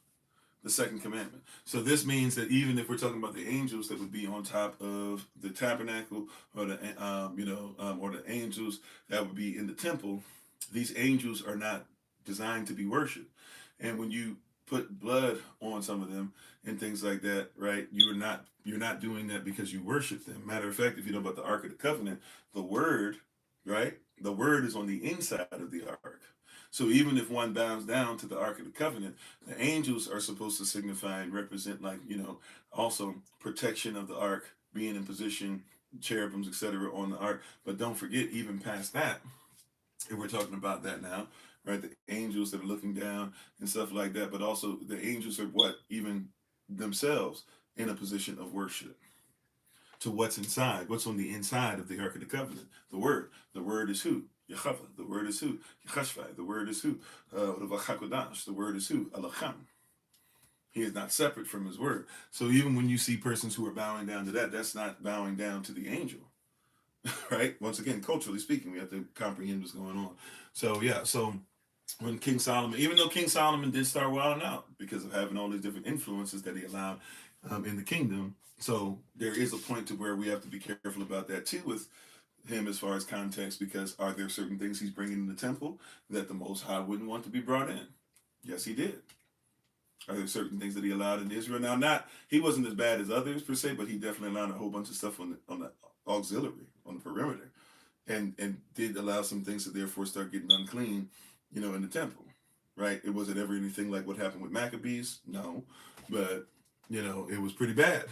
the second commandment. So this means that even if we're talking about the angels that would be on top of the tabernacle, or or the angels that would be in the temple, these angels are not designed to be worshipped. And when you put blood on some of them and things like that, right? You're not doing that because you worship them. Matter of fact, if you know about the Ark of the Covenant, the word, right? The word is on the inside of the ark. So even if one bows down to the Ark of the Covenant, the angels are supposed to signify and represent, like, also protection of the ark, being in position, cherubims, etc., on the ark. But don't forget, even past that, if we're talking about that now, right? The angels that are looking down and stuff like that, but also the angels are what? Even themselves in a position of worship to what's inside, what's on the inside of the Ark of the Covenant. The Word. The Word is who? Yehava. The Word is who? Yechashvai. The Word is who? Ravachakodash. The Word is who? Alacham. He is not separate from his Word. So even when you see persons who are bowing down to that, that's not bowing down to the angel. Right? Once again, culturally speaking, we have to comprehend what's going on. So yeah, so when King Solomon, even though King Solomon did start wilding out because of having all these different influences that he allowed in the kingdom, so there is a point to where we have to be careful about that too with him as far as context, because are there certain things he's bringing in the temple that the Most High wouldn't want to be brought in? Yes, he did. Are there certain things that he allowed in Israel? Now, not he wasn't as bad as others per se, but he definitely allowed a whole bunch of stuff on the auxiliary, on the perimeter, and did allow some things to therefore start getting unclean, in the temple, right? It wasn't ever anything like what happened with Maccabees, no, but it was pretty bad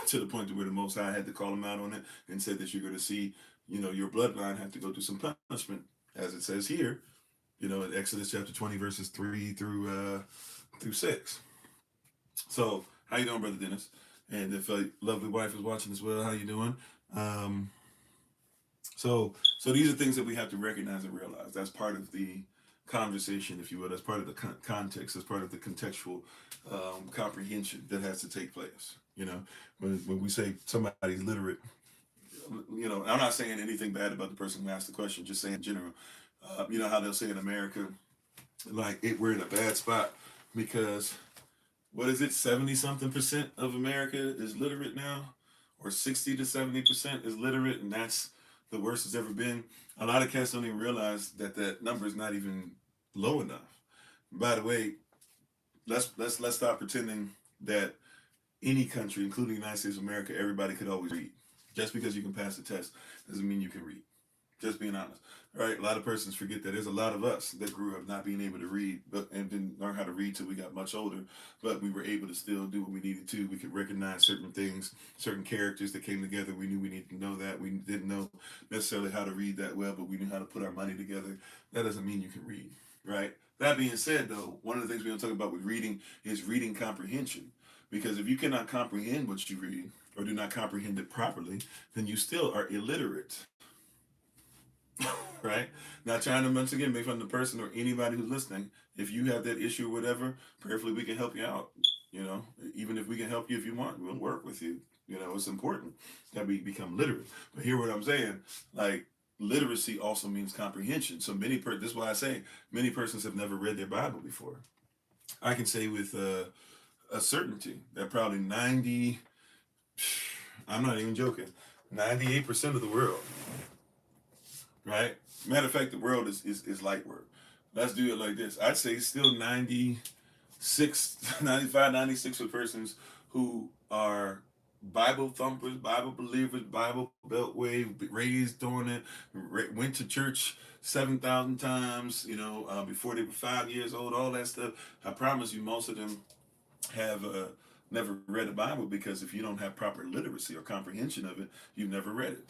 to the point to where the Most High had to call him out on it and said that you're going to see, your bloodline have to go through some punishment, as it says here, in Exodus chapter 20 verses 3 through 6. So, how you doing, Brother Dennis? And if a lovely wife is watching as well, how you doing? Um, so these are things that we have to recognize and realize. That's part of the conversation, if you will. That's part of the context. That's part of the contextual comprehension that has to take place. When we say somebody's literate, I'm not saying anything bad about the person who asked the question. Just saying in general. You know how they'll say in America, like we're in a bad spot because what is it, 70 something percent of America is literate now, or 60 to 70% is literate, and that's the worst it's ever been. A lot of cats don't even realize that that number is not even low enough. By the way, let's stop pretending that any country, including the United States of America, everybody could always read. Just because you can pass the test doesn't mean you can read. Just being honest, right? A lot of persons forget that there's a lot of us that grew up not being able to read, but and didn't learn how to read till we got much older. But we were able to still do what we needed to. We could recognize certain things, certain characters that came together. We knew we needed to know that. We didn't know necessarily how to read that well, but we knew how to put our money together. That doesn't mean you can read, right? That being said, though, one of the things we're going to talk about with reading is reading comprehension. Because if you cannot comprehend what you read or do not comprehend it properly, then you still are illiterate. Right? Not trying to once again make fun of the person or anybody who's listening. If you have that issue or whatever, prayerfully we can help you out. Even if we can help you if you want, we'll work with you. It's important that we become literate. But hear what I'm saying, like literacy also means comprehension. So this is why I say many persons have never read their Bible before. I can say with a certainty that probably I'm not even joking, 98% of the world, right? Matter of fact, the world is light work. Let's do it like this. I'd say still 96, 95, 96 for persons who are Bible thumpers, Bible believers, Bible beltway, raised on it, went to church 7,000 times, before they were 5 years old, all that stuff. I promise you, most of them have never read the Bible, because if you don't have proper literacy or comprehension of it, you've never read it.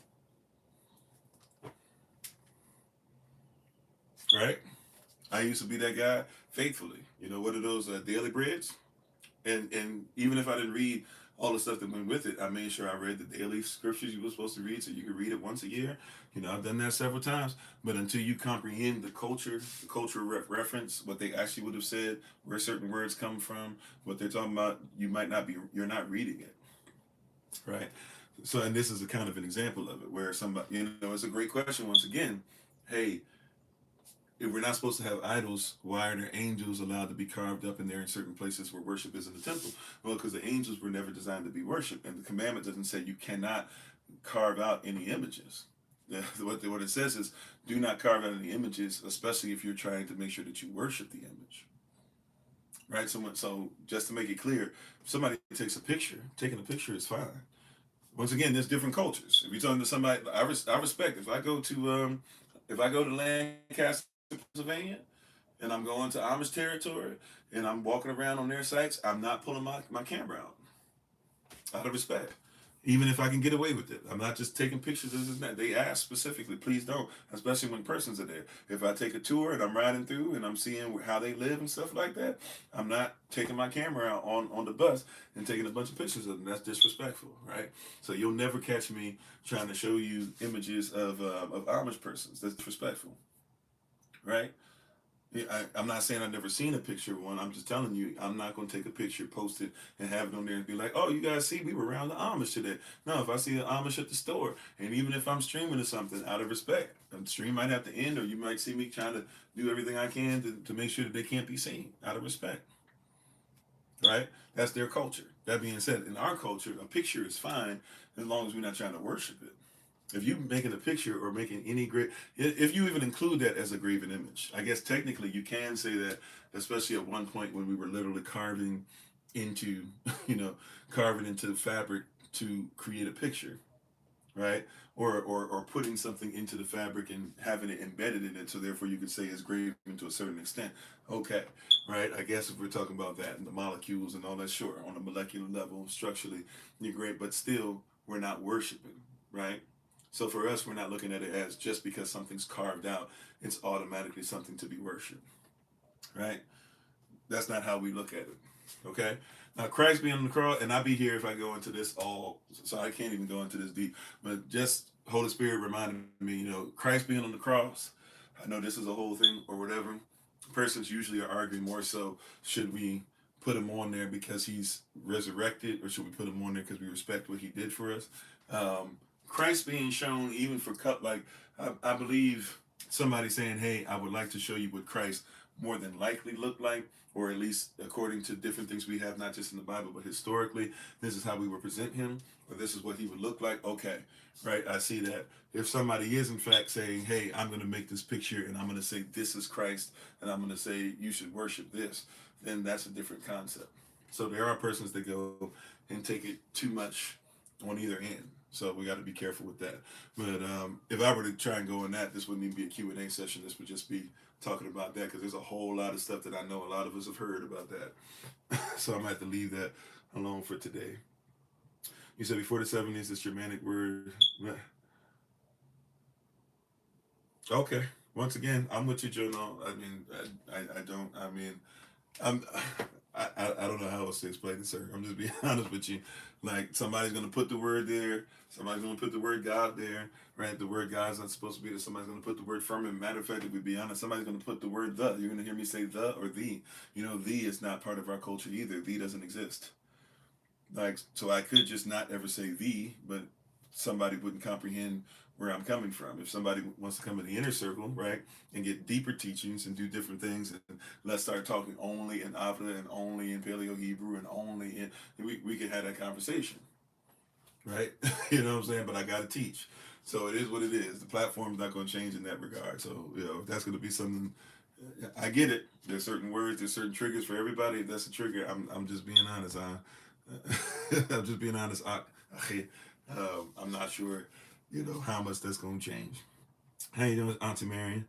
Right? I used to be that guy faithfully. What are those daily breads? And even if I didn't read all the stuff that went with it, I made sure I read the daily scriptures you were supposed to read, so you could read it once a year. I've done that several times. But until you comprehend the cultural reference, what they actually would have said, where certain words come from, what they're talking about, you're not reading it, right? So, and this is a kind of an example of it, where somebody, it's a great question once again. Hey, if we're not supposed to have idols, why are there angels allowed to be carved up in there in certain places where worship is in the temple? Well, because the angels were never designed to be worshipped, and the commandment doesn't say you cannot carve out any images. What it says is, do not carve out any images, especially if you're trying to make sure that you worship the image. right? So just to make it clear, if somebody takes a picture, taking a picture is fine. Once again, there's different cultures. If you're talking to somebody, I respect. If I go to Lancaster, Pennsylvania, and I'm going to Amish territory, and I'm walking around on their sites, I'm not pulling my camera out of respect. Even if I can get away with it, I'm not just taking pictures. This and that. They ask specifically, please don't, especially when persons are there. If I take a tour and I'm riding through and I'm seeing how they live and stuff like that, I'm not taking my camera out on the bus and taking a bunch of pictures of them. That's disrespectful, right? So you'll never catch me trying to show you images of Amish persons. That's disrespectful, right? Yeah, I'm not saying I've never seen a picture of one. I'm just telling you, I'm not going to take a picture, post it, and have it on there and be like, oh, you guys see, we were around the Amish today. No, if I see an Amish at the store, and even if I'm streaming or something, out of respect, the stream might have to end, or you might see me trying to do everything I can to make sure that they can't be seen, out of respect, right? That's their culture. That being said, in our culture, a picture is fine as long as we're not trying to worship it. If you making a picture or making any great, if you even include that as a graven image, I guess technically you can say that, especially at one point when we were literally carving into, carving into the fabric to create a picture, right? Or putting something into the fabric and having it embedded in it, so therefore you could say it's graven to a certain extent. Okay, right? I guess if we're talking about that and the molecules and all that, sure, on a molecular level, structurally, you're great, but still, we're not worshiping, right? So for us, we're not looking at it as just because something's carved out, it's automatically something to be worshipped, right? That's not how we look at it. Okay? Now, Christ being on the cross, and I'll be here if I go into this all, so I can't even go into this deep, but just Holy Spirit reminded me, Christ being on the cross, I know this is a whole thing or whatever. Persons usually are arguing more so, should we put him on there because he's resurrected, or should we put him on there because we respect what he did for us? Christ being shown, even for I believe somebody saying, hey, I would like to show you what Christ more than likely looked like, or at least according to different things we have, not just in the Bible, but historically, this is how we would present him, or this is what he would look like. Okay, right, I see that. If somebody is in fact saying, hey, I'm going to make this picture and I'm going to say this is Christ, and I'm going to say you should worship this, then that's a different concept. So there are persons that go and take it too much on either end. So we got to be careful with that. But if I were to try and go in that, this wouldn't even be a Q&A session. This would just be talking about that, because there's a whole lot of stuff that I know a lot of us have heard about that. So I'm going to have to leave that alone for today. You said before the 70s, this Germanic word. Okay. Once again, I'm with you, Jono. I mean, I don't, I mean, I'm, I don't know how else to explain it, sir. I'm just being honest with you. Like, somebody's going to put the word there. Somebody's going to put the word God there, right? The word God's not supposed to be there. Somebody's going to put the word firmament. Matter of fact, if we be honest, somebody's going to put the word the. You're going to hear me say the or the. The is not part of our culture either. The doesn't exist. Like, so I could just not ever say the, but somebody wouldn't comprehend where I'm coming from. If somebody wants to come in the inner circle, right, and get deeper teachings and do different things, and let's start talking only in Avda and only in Paleo Hebrew and only in, we could have that conversation, right? You know what I'm saying? But I got to teach. So it is what it is. The platform's not going to change in that regard. So, if that's going to be something, I get it. There's certain words, there's certain triggers for everybody. If that's a trigger, I'm just being honest. I'm just being honest. I'm not sure, how much that's going to change. How you doing, Auntie Marion?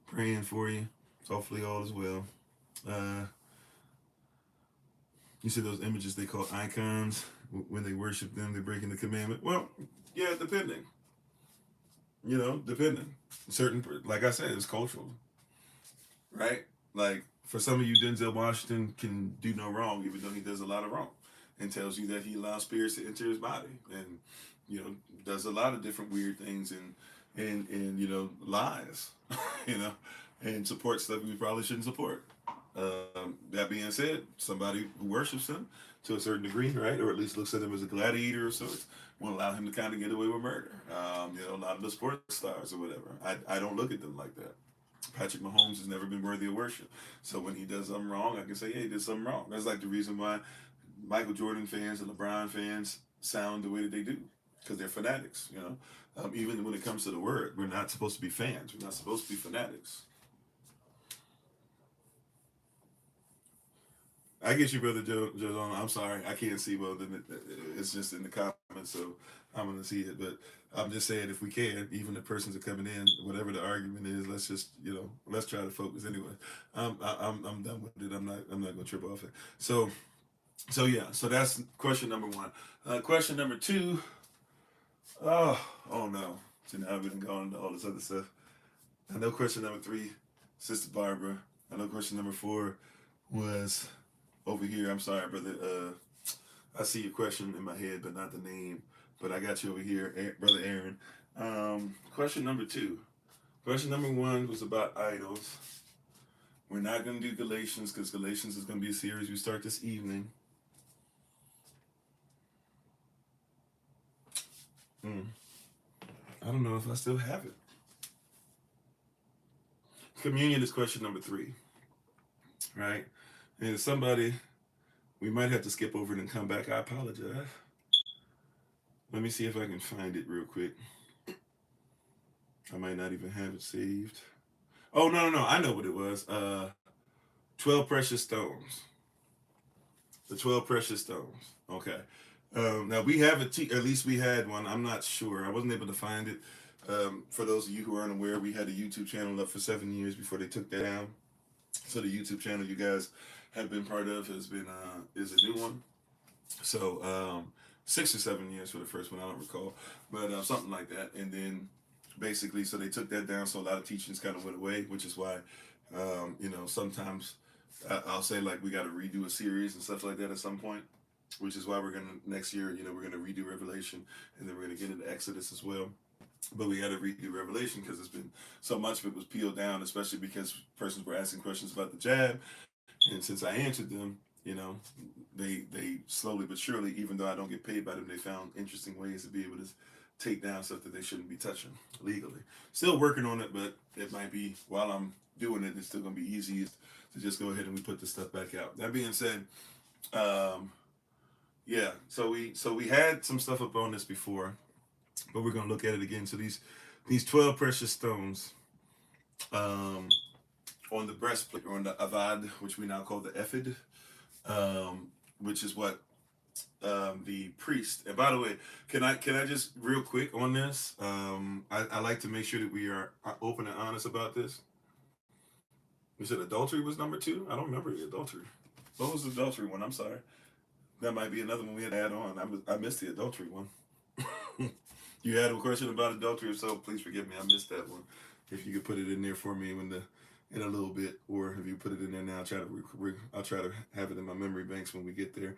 Praying for you. Hopefully all is well. Uh, you see those images they call icons. When they worship them, they're breaking the commandment. Well, yeah, depending. Depending. Certain, like I said, it's cultural, right? Like, for some of you, Denzel Washington can do no wrong, even though he does a lot of wrong, and tells you that he allows spirits to enter his body, and does a lot of different weird things, and lies, and supports stuff we probably shouldn't support. That being said, somebody who worships him to a certain degree, right, or at least looks at him as a gladiator of sorts, won't allow him to kind of get away with murder. A lot of the sports stars or whatever. I don't look at them like that. Patrick Mahomes has never been worthy of worship. So when he does something wrong, I can say, yeah, he did something wrong. That's like the reason why Michael Jordan fans and LeBron fans sound the way that they do, because they're fanatics. Even when it comes to the word, we're not supposed to be fans. We're not supposed to be fanatics. I get you, brother Joe. I'm sorry, I can't see well. Then it's just in the comments, so I'm gonna see it. But I'm just saying, if we can, even the persons that are coming in, whatever the argument is, let's just let's try to focus anyway. I'm done with it. I'm not gonna trip off it. So yeah. So that's question number one. Question number two. Oh no. So now I've been going into all this other stuff. I know question number three, Sister Barbara. I know question number four was over here. I'm sorry, brother. I see your question in my head, but not the name. But I got you over here, brother Aaron. Question number two. Question number one was about idols. We're not going to do Galatians because Galatians is going to be a series we start this evening. I don't know if I still have it. Communion is question number three, right? And somebody, we might have to skip over it and come back. I apologize. Let me see if I can find it real quick. I might not even have it saved. Oh, no. I know what it was. 12 Precious Stones. The 12 Precious Stones. Okay. Now, we have at least we had one. I'm not sure. I wasn't able to find it. For those of you who aren't aware, we had a YouTube channel up for 7 years before they took that down. So the YouTube channel you guys have been part of is a new one. So 6 or 7 years for the first one, I don't recall, but something like that. And then basically, so they took that down. So a lot of teachings kind of went away, which is why sometimes I'll say like we got to redo a series and stuff like that at some point. Which is why we're gonna next year, we're gonna redo Revelation, and then we're gonna get into Exodus as well. But we had to redo Revelation because it's been so much of it was peeled down, especially because persons were asking questions about the jab, and since I answered them, they slowly but surely, even though I don't get paid by them, they found interesting ways to be able to take down stuff that they shouldn't be touching legally. Still working on it, but it might be while I'm doing it, it's still gonna be easiest to just go ahead and we put this stuff back out. That being said, yeah, so we had some stuff up on this before, but we're gonna look at it again. So these 12 precious stones on the breastplate, or on the avad, which we now call the ephod, which is what the priest. And by the way, can I just real quick on this? I like to make sure that we are open and honest about this. You said adultery was number two? I don't remember the adultery. What was the adultery one? I'm sorry. That might be another one we had to add on. I missed the adultery one. You had a question about adultery, if so, please forgive me. I missed that one. If you could put it in there for me in a little bit, or if you put it in there now, I'll try to have it in my memory banks when we get there.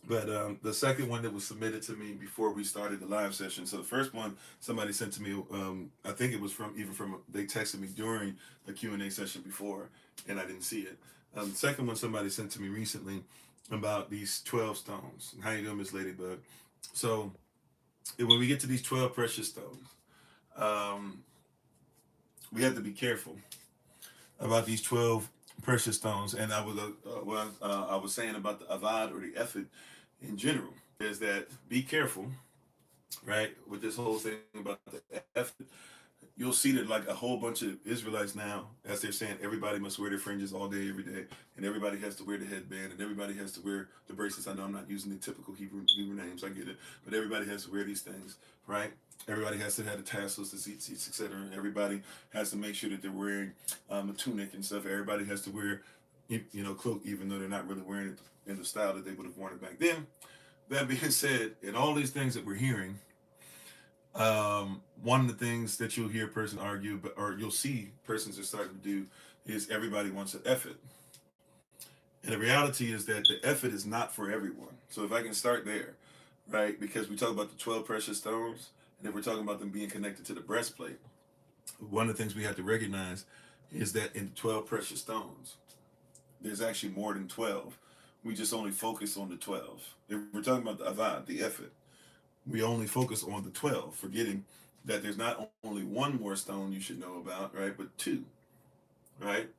But the second one that was submitted to me before we started the live session. So the first one somebody sent to me, I think it was from they texted me during the Q&A session before, and I didn't see it. The second one somebody sent to me recently about these 12 stones. How you doing, Miss Ladybug? So when we get to these 12 precious stones, we have to be careful about these 12 precious stones. And I was saying about the avad, or the ephod in general, is that be careful, right, with this whole thing about the ephod. You'll see that like a whole bunch of Israelites now, as they're saying, everybody must wear their fringes all day, every day, and everybody has to wear the headband, and everybody has to wear the bracelets. I know I'm not using the typical Hebrew names, I get it, but everybody has to wear these things, right? Everybody has to have the tassels, the tzitzits, etc. Everybody has to make sure that they're wearing a tunic and stuff. Everybody has to wear, cloak, even though they're not really wearing it in the style that they would have worn it back then. That being said, in all these things that we're hearing, one of the things that you'll hear a person argue, or you'll see persons are starting to do, is everybody wants an ephod. And the reality is that the ephod is not for everyone. So if I can start there, right? Because we talk about the 12 precious stones, and if we're talking about them being connected to the breastplate, one of the things we have to recognize is that in the 12 precious stones, there's actually more than 12. We just only focus on the 12. If we're talking about the avad, the ephod, we only focus on the 12, forgetting that there's not only one more stone you should know about, right, but two, right?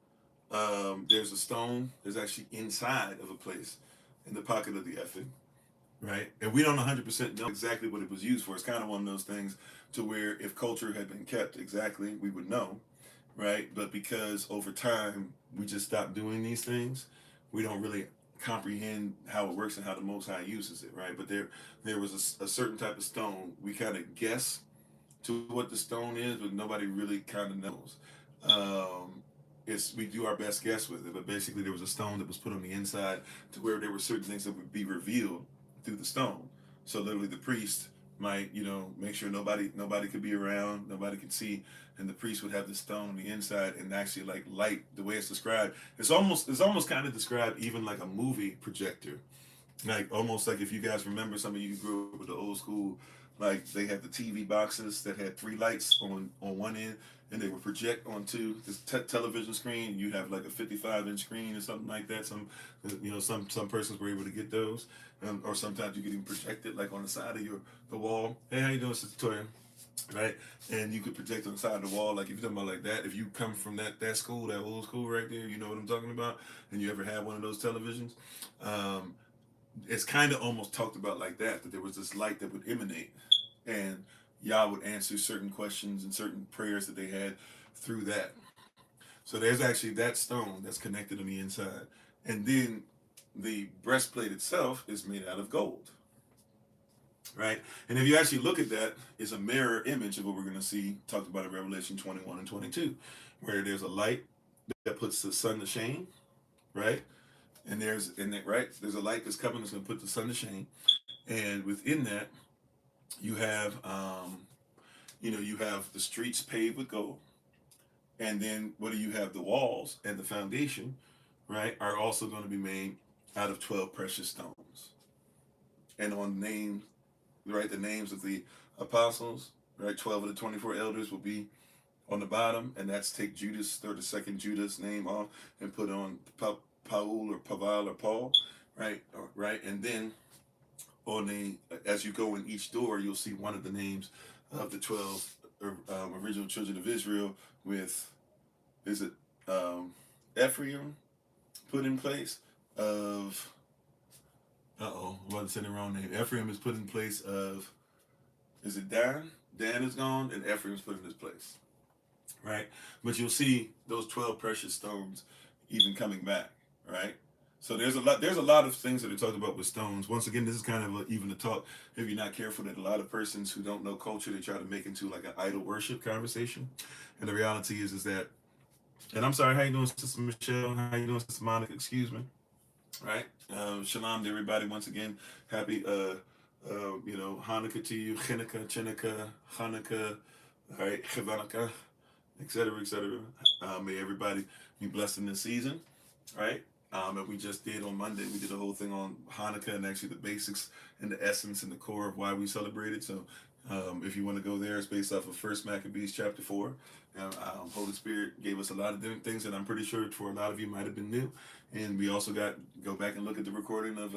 There's a stone that's actually inside of a place in the pocket of the ephod, right? And we don't 100% know exactly what it was used for. It's kind of one of those things to where if culture had been kept exactly, we would know, right? But because over time we just stopped doing these things, we don't really comprehend how it works and how the Most High uses it, right? But there was a certain type of stone. We kind of guess to what the stone is, but nobody really kind of knows. Um, it's we do our best guess with it, but basically there was a stone that was put on the inside to where there were certain things that would be revealed through the stone. So literally, the priest might, make sure nobody could be around, nobody could see, and the priest would have the stone on the inside and actually like light the way it's described. It's almost kind of described even like a movie projector, like almost like if you guys remember, some of you grew up with the old school, like they had the TV boxes that had three lights on one end, and they would project onto this television screen. You have like a 55-inch screen or something like that. Some persons were able to get those, or sometimes you could even project it like on the side of the wall. Hey, how you doing, Sister Toya? Right, and you could project on the side of the wall, like if you're talking about like that. If you come from that school, that old school right there, you know what I'm talking about, and you ever had one of those televisions. Um, it's kind of almost talked about like that there was this light that would emanate, and Yah would answer certain questions and certain prayers that they had through that. So there's actually that stone that's connected on the inside, and then the breastplate itself is made out of gold, right? And if you actually look at that, it's a mirror image of what we're going to see talked about in Revelation 21 and 22, where there's a light that puts the sun to shame, right? And there's a light that's coming that's going to put the sun to shame, and within that you have you have the streets paved with gold, and then what do you have? The walls and the foundation, right, are also going to be made out of 12 precious stones, and on names, right, the names of the apostles, right, 12 of the 24 elders will be on the bottom, and that's take Judas or the second Judas name off and put on Paul or Paval or Paul, right, right, and then on the as you go in each door, you'll see one of the names of the 12 original children of Israel with, is it Ephraim, put in place of, I wasn't saying the wrong name. Ephraim is put in place of, is it Dan? Dan is gone, and Ephraim's put in his place, right? But you'll see those 12 precious stones even coming back, right? So there's a lot of things that are talked about with stones. Once again, this is kind of even a talk, if you're not careful, that a lot of persons who don't know culture, they try to make into like an idol worship conversation. And the reality is that, and I'm sorry, how you doing, Sister Michelle? How you doing, Sister Monica? Excuse me. Right? Shalom to everybody once again. Happy Hanukkah to you, Chanukah, Hanukkah, all right, Chavanukah, etc., etc. May everybody be blessed in this season, right? And we just did on Monday, we did a whole thing on Hanukkah and actually the basics and the essence and the core of why we celebrate it. So if you want to go there, it's based off of First Maccabees chapter 4. Holy Spirit gave us a lot of different things that I'm pretty sure for a lot of you might have been new. And we also go back and look at the recording of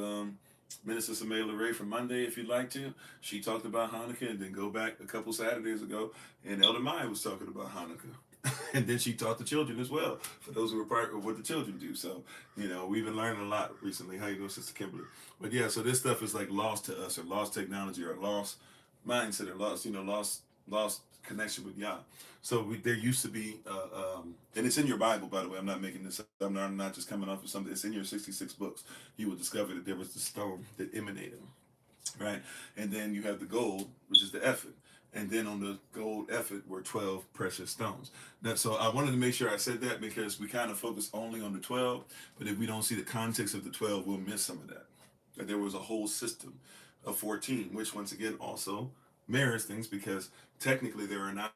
Minister Samela Ray from Monday if you'd like to. She talked about Hanukkah, and then go back a couple Saturdays ago, and Elder Maya was talking about Hanukkah. And then she taught the children as well, for those who were part of what the children do. So, we've been learning a lot recently. How you doing, Sister Kimberly? But yeah, so this stuff is like lost to us, or lost technology, or lost mindset, or lost connection with Yah. So there used to be, and it's in your Bible, by the way. I'm not making this up. I'm not just coming off of something. It's in your 66 books. You will discover that there was the stone that emanated, right? And then you have the gold, which is the ephod. And then on the gold ephod were 12 precious stones. So I wanted to make sure I said that, because we kind of focus only on the 12, but if we don't see the context of the 12, we'll miss some of that. That there was a whole system of 14, which once again also mirrors things, because technically there are not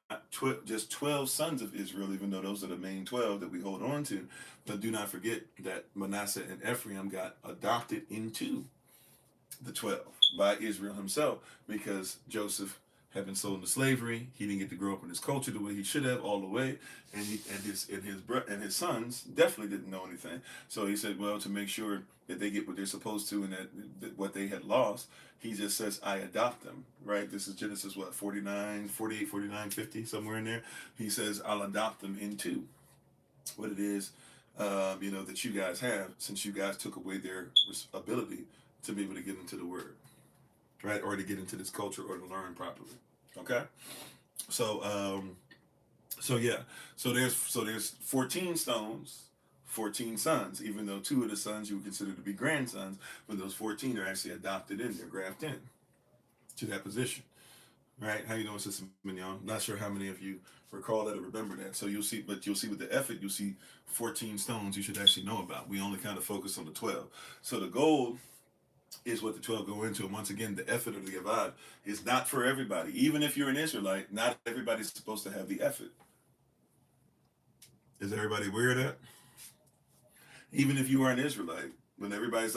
just 12 sons of Israel, even though those are the main 12 that we hold on to. But do not forget that Manasseh and Ephraim got adopted into the 12 by Israel himself, because Joseph had been sold into slavery. He didn't get to grow up in his culture the way he should have all the way, and his sons definitely didn't know anything. So he said, well, to make sure that they get what they're supposed to, and that what they had lost, he just says, I adopt them, right? This is Genesis 49, 48, 49, 50, somewhere in there. He says, I'll adopt them into what it is, that you guys have, since you guys took away their ability to be able to get into the word, right? Or to get into this culture, or to learn properly. Okay? So yeah. So there's 14 stones, 14 sons, even though 2 of the sons you would consider to be grandsons, but those 14 are actually adopted in, they're grafted in to that position. Right? How you doing, Sister Mignon? Not sure how many of you recall that or remember that. So you'll see, but you'll see with the effort, you'll see 14 stones you should actually know about. We only kind of focus on the 12. So the goal is what the 12 go into. And once again, the effort of the Avad is not for everybody. Even if you're an Israelite, not everybody's supposed to have the effort. Is everybody aware of that? Even if you are an Israelite, when everybody's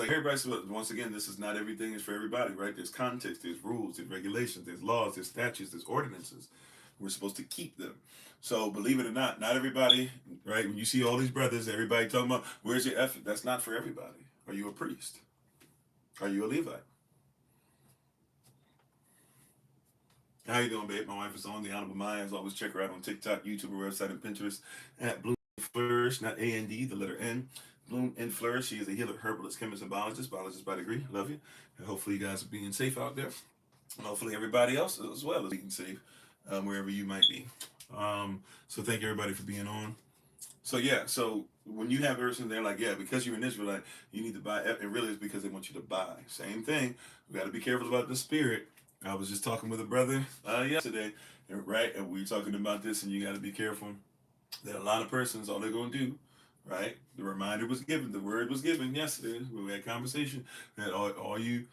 once again, this is not everything is for everybody, right? There's context, there's rules, there's regulations, there's laws, there's statutes, there's ordinances. We're supposed to keep them. So believe it or not everybody, right? When you see all these brothers, everybody talking about where's your effort? That's not for everybody. Are you a priest? Are you a Levite? How you doing, babe? My wife is on the Honorable Mayans. Always check her out on TikTok, YouTube, her website, and Pinterest at Bloom Flourish, not A-N-D, the letter N. Bloom and Flourish. She is a healer, herbalist, chemist, and biologist by degree. Love you. And hopefully you guys are being safe out there. And hopefully everybody else as well is being safe wherever you might be. So thank you everybody for being on. So yeah, so when you have a person, they're like, yeah, because you're an Israelite, you need to buy. It really is because they want you to buy. Same thing. We got to be careful about the spirit. I was just talking with a brother yesterday, right? And we were talking about this, and you got to be careful that a lot of persons, all they're going to do, right? The reminder was given, the word was given yesterday. We had a conversation that all you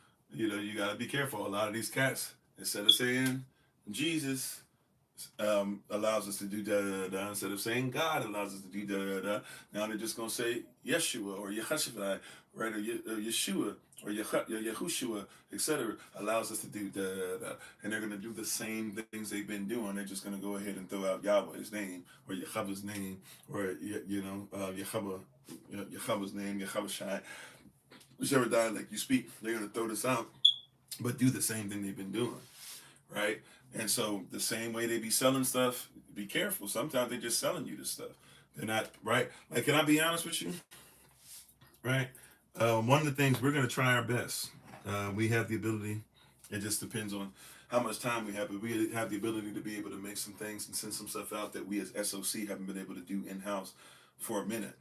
got to be careful. A lot of these cats, instead of saying Jesus, allows us to do da da da. Instead of saying God allows us to do da da da. Now they're just gonna say Yeshua or Yehashua, right? Or Yeshua or Yehushua, etc. Allows us to do da da da. And they're gonna do the same things they've been doing. They're just gonna go ahead and throw out Yahweh's name or Yahweh's name or Yahweh's name, Yahweh Shai, whichever dialect you speak. They're gonna throw this out, but do the same thing they've been doing. Right? And so the same way they be selling stuff, be careful. Sometimes they're just selling you this stuff. They're not, right? Like, can I be honest with you? Right? One of the things we're going to try our best. We have the ability. It just depends on how much time we have, but we have the ability to be able to make some things and send some stuff out that we as SOC haven't been able to do in-house for a minute.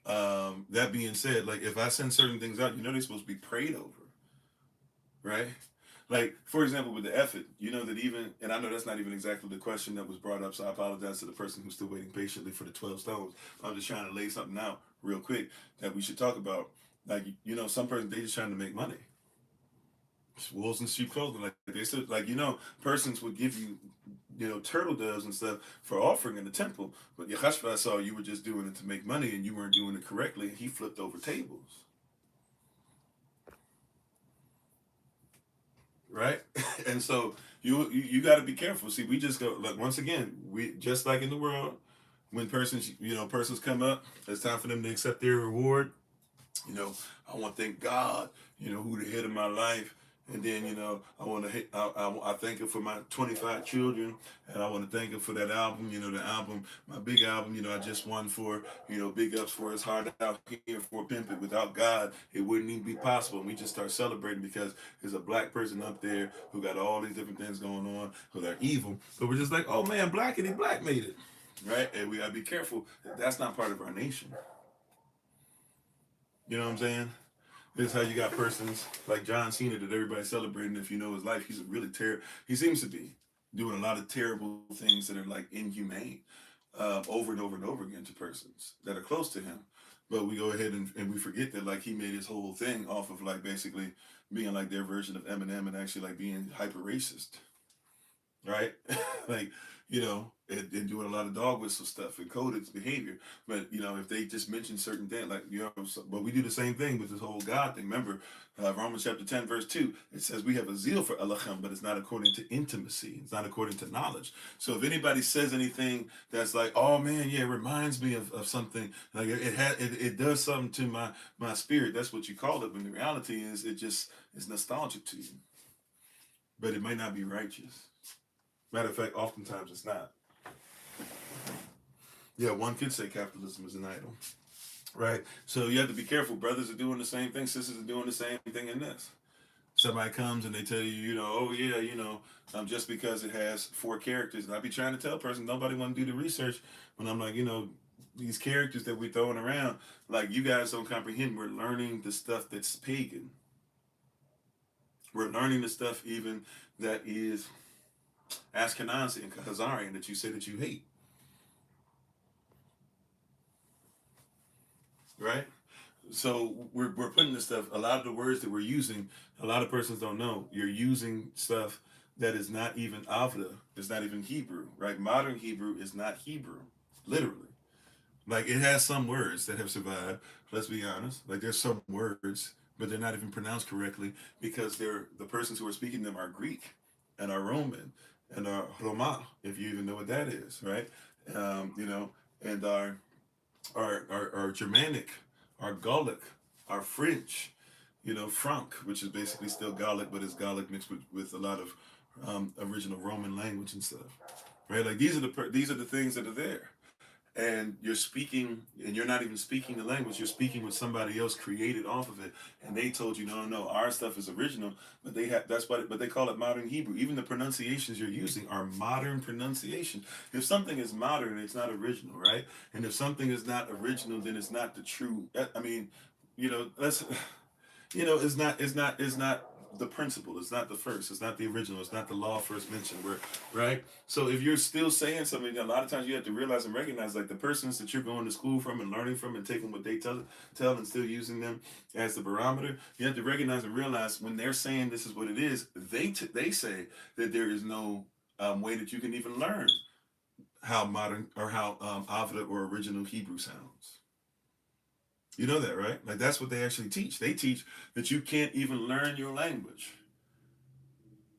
That being said, like if I send certain things out, they're supposed to be prayed over, right? Like, for example, with the effort, that even, and I know that's not even exactly the question that was brought up, so I apologize to the person who's still waiting patiently for the 12 stones. I'm just trying to lay something out real quick that we should talk about. Like, some person, they just trying to make money. It's wolves in sheep clothing. Like, they said, like, persons would give you, turtle doves and stuff for offering in the temple. But Yahashua saw you were just doing it to make money and you weren't doing it correctly, and he flipped over tables. Right? And so you got to be careful. See, we just go, like, once again, we just like in the world, when persons come up, it's time for them to accept their reward. I want to thank God, who the head of my life. And then, I want to I thank him for my 25 children, and I want to thank him for that album, the album, my big album, I just won for, big ups for his heart out here for Pimp It. Without God, it wouldn't even be possible. And we just start celebrating because there's a black person up there who got all these different things going on, who they're evil. But we're just like, oh man, black made it, right? And we got to be careful. That's not part of our nation. You know what I'm saying? This is how you got persons like John Cena that everybody's celebrating. If you know his life, he's a really he seems to be doing a lot of terrible things that are like inhumane over and over and over again to persons that are close to him. But we go ahead and we forget that like he made his whole thing off of like basically being like their version of Eminem and actually like being hyper racist. Right? Like, and doing a lot of dog whistle stuff and coded behavior. But, if they just mention certain things, like, but we do the same thing with this whole God thing. Remember, Romans chapter 10, verse 2, it says we have a zeal for Elohim, but it's not according to intimacy. It's not according to knowledge. So if anybody says anything that's like, oh man, yeah, it reminds me of something, like it does something to my spirit, that's what you call it. When the reality is, it just is nostalgic to you. But it might not be righteous. Matter of fact, oftentimes it's not. Yeah, one could say capitalism is an idol. Right? So you have to be careful. Brothers are doing the same thing. Sisters are doing the same thing in this. Somebody comes and they tell you, oh yeah, just because it has 4 characters. And I be trying to tell a person, nobody want to do the research. When I'm like, these characters that we're throwing around, like you guys don't comprehend. We're learning the stuff that's pagan. We're learning the stuff even that is Ashkenazi and Khazarian that you say that you hate, right? So we're putting this stuff. A lot of the words that we're using, a lot of persons don't know. You're using stuff that is not even Avda. It's not even Hebrew, right? Modern Hebrew is not Hebrew, literally. Like it has some words that have survived. Let's be honest. Like there's some words, but they're not even pronounced correctly because they're the persons who are speaking them are Greek and are Roman and are Roma, if you even know what that is, right? You know, and are Germanic, are Gallic, are French, you know, Franc, which is basically still Gallic, but it's Gallic mixed with a lot of original Roman language and stuff, right? Like these are the things that are there, and you're speaking, and you're not even speaking the language. You're speaking with somebody else created off of it, and they told you, no, no, no, our stuff is original, but they have that's what, but they call it modern Hebrew. Even the pronunciations you're using are modern pronunciation. If something is modern, it's not original, right? And if something is not original, then it's not the true. I mean, you know, that's it's not the principle. It's not the first. It's not the original. It's not the law first mentioned. Where right. So if you're still saying something, a lot of times you have to realize and recognize, like the persons that you're going to school from and learning from and taking what they tell and still using them as the barometer. You have to recognize and realize when they're saying this is what it is. They say that there is no way that you can even learn how modern or how Avda or original Hebrew sounds. You know that, right? Like that's what they actually teach. They teach that you can't even learn your language.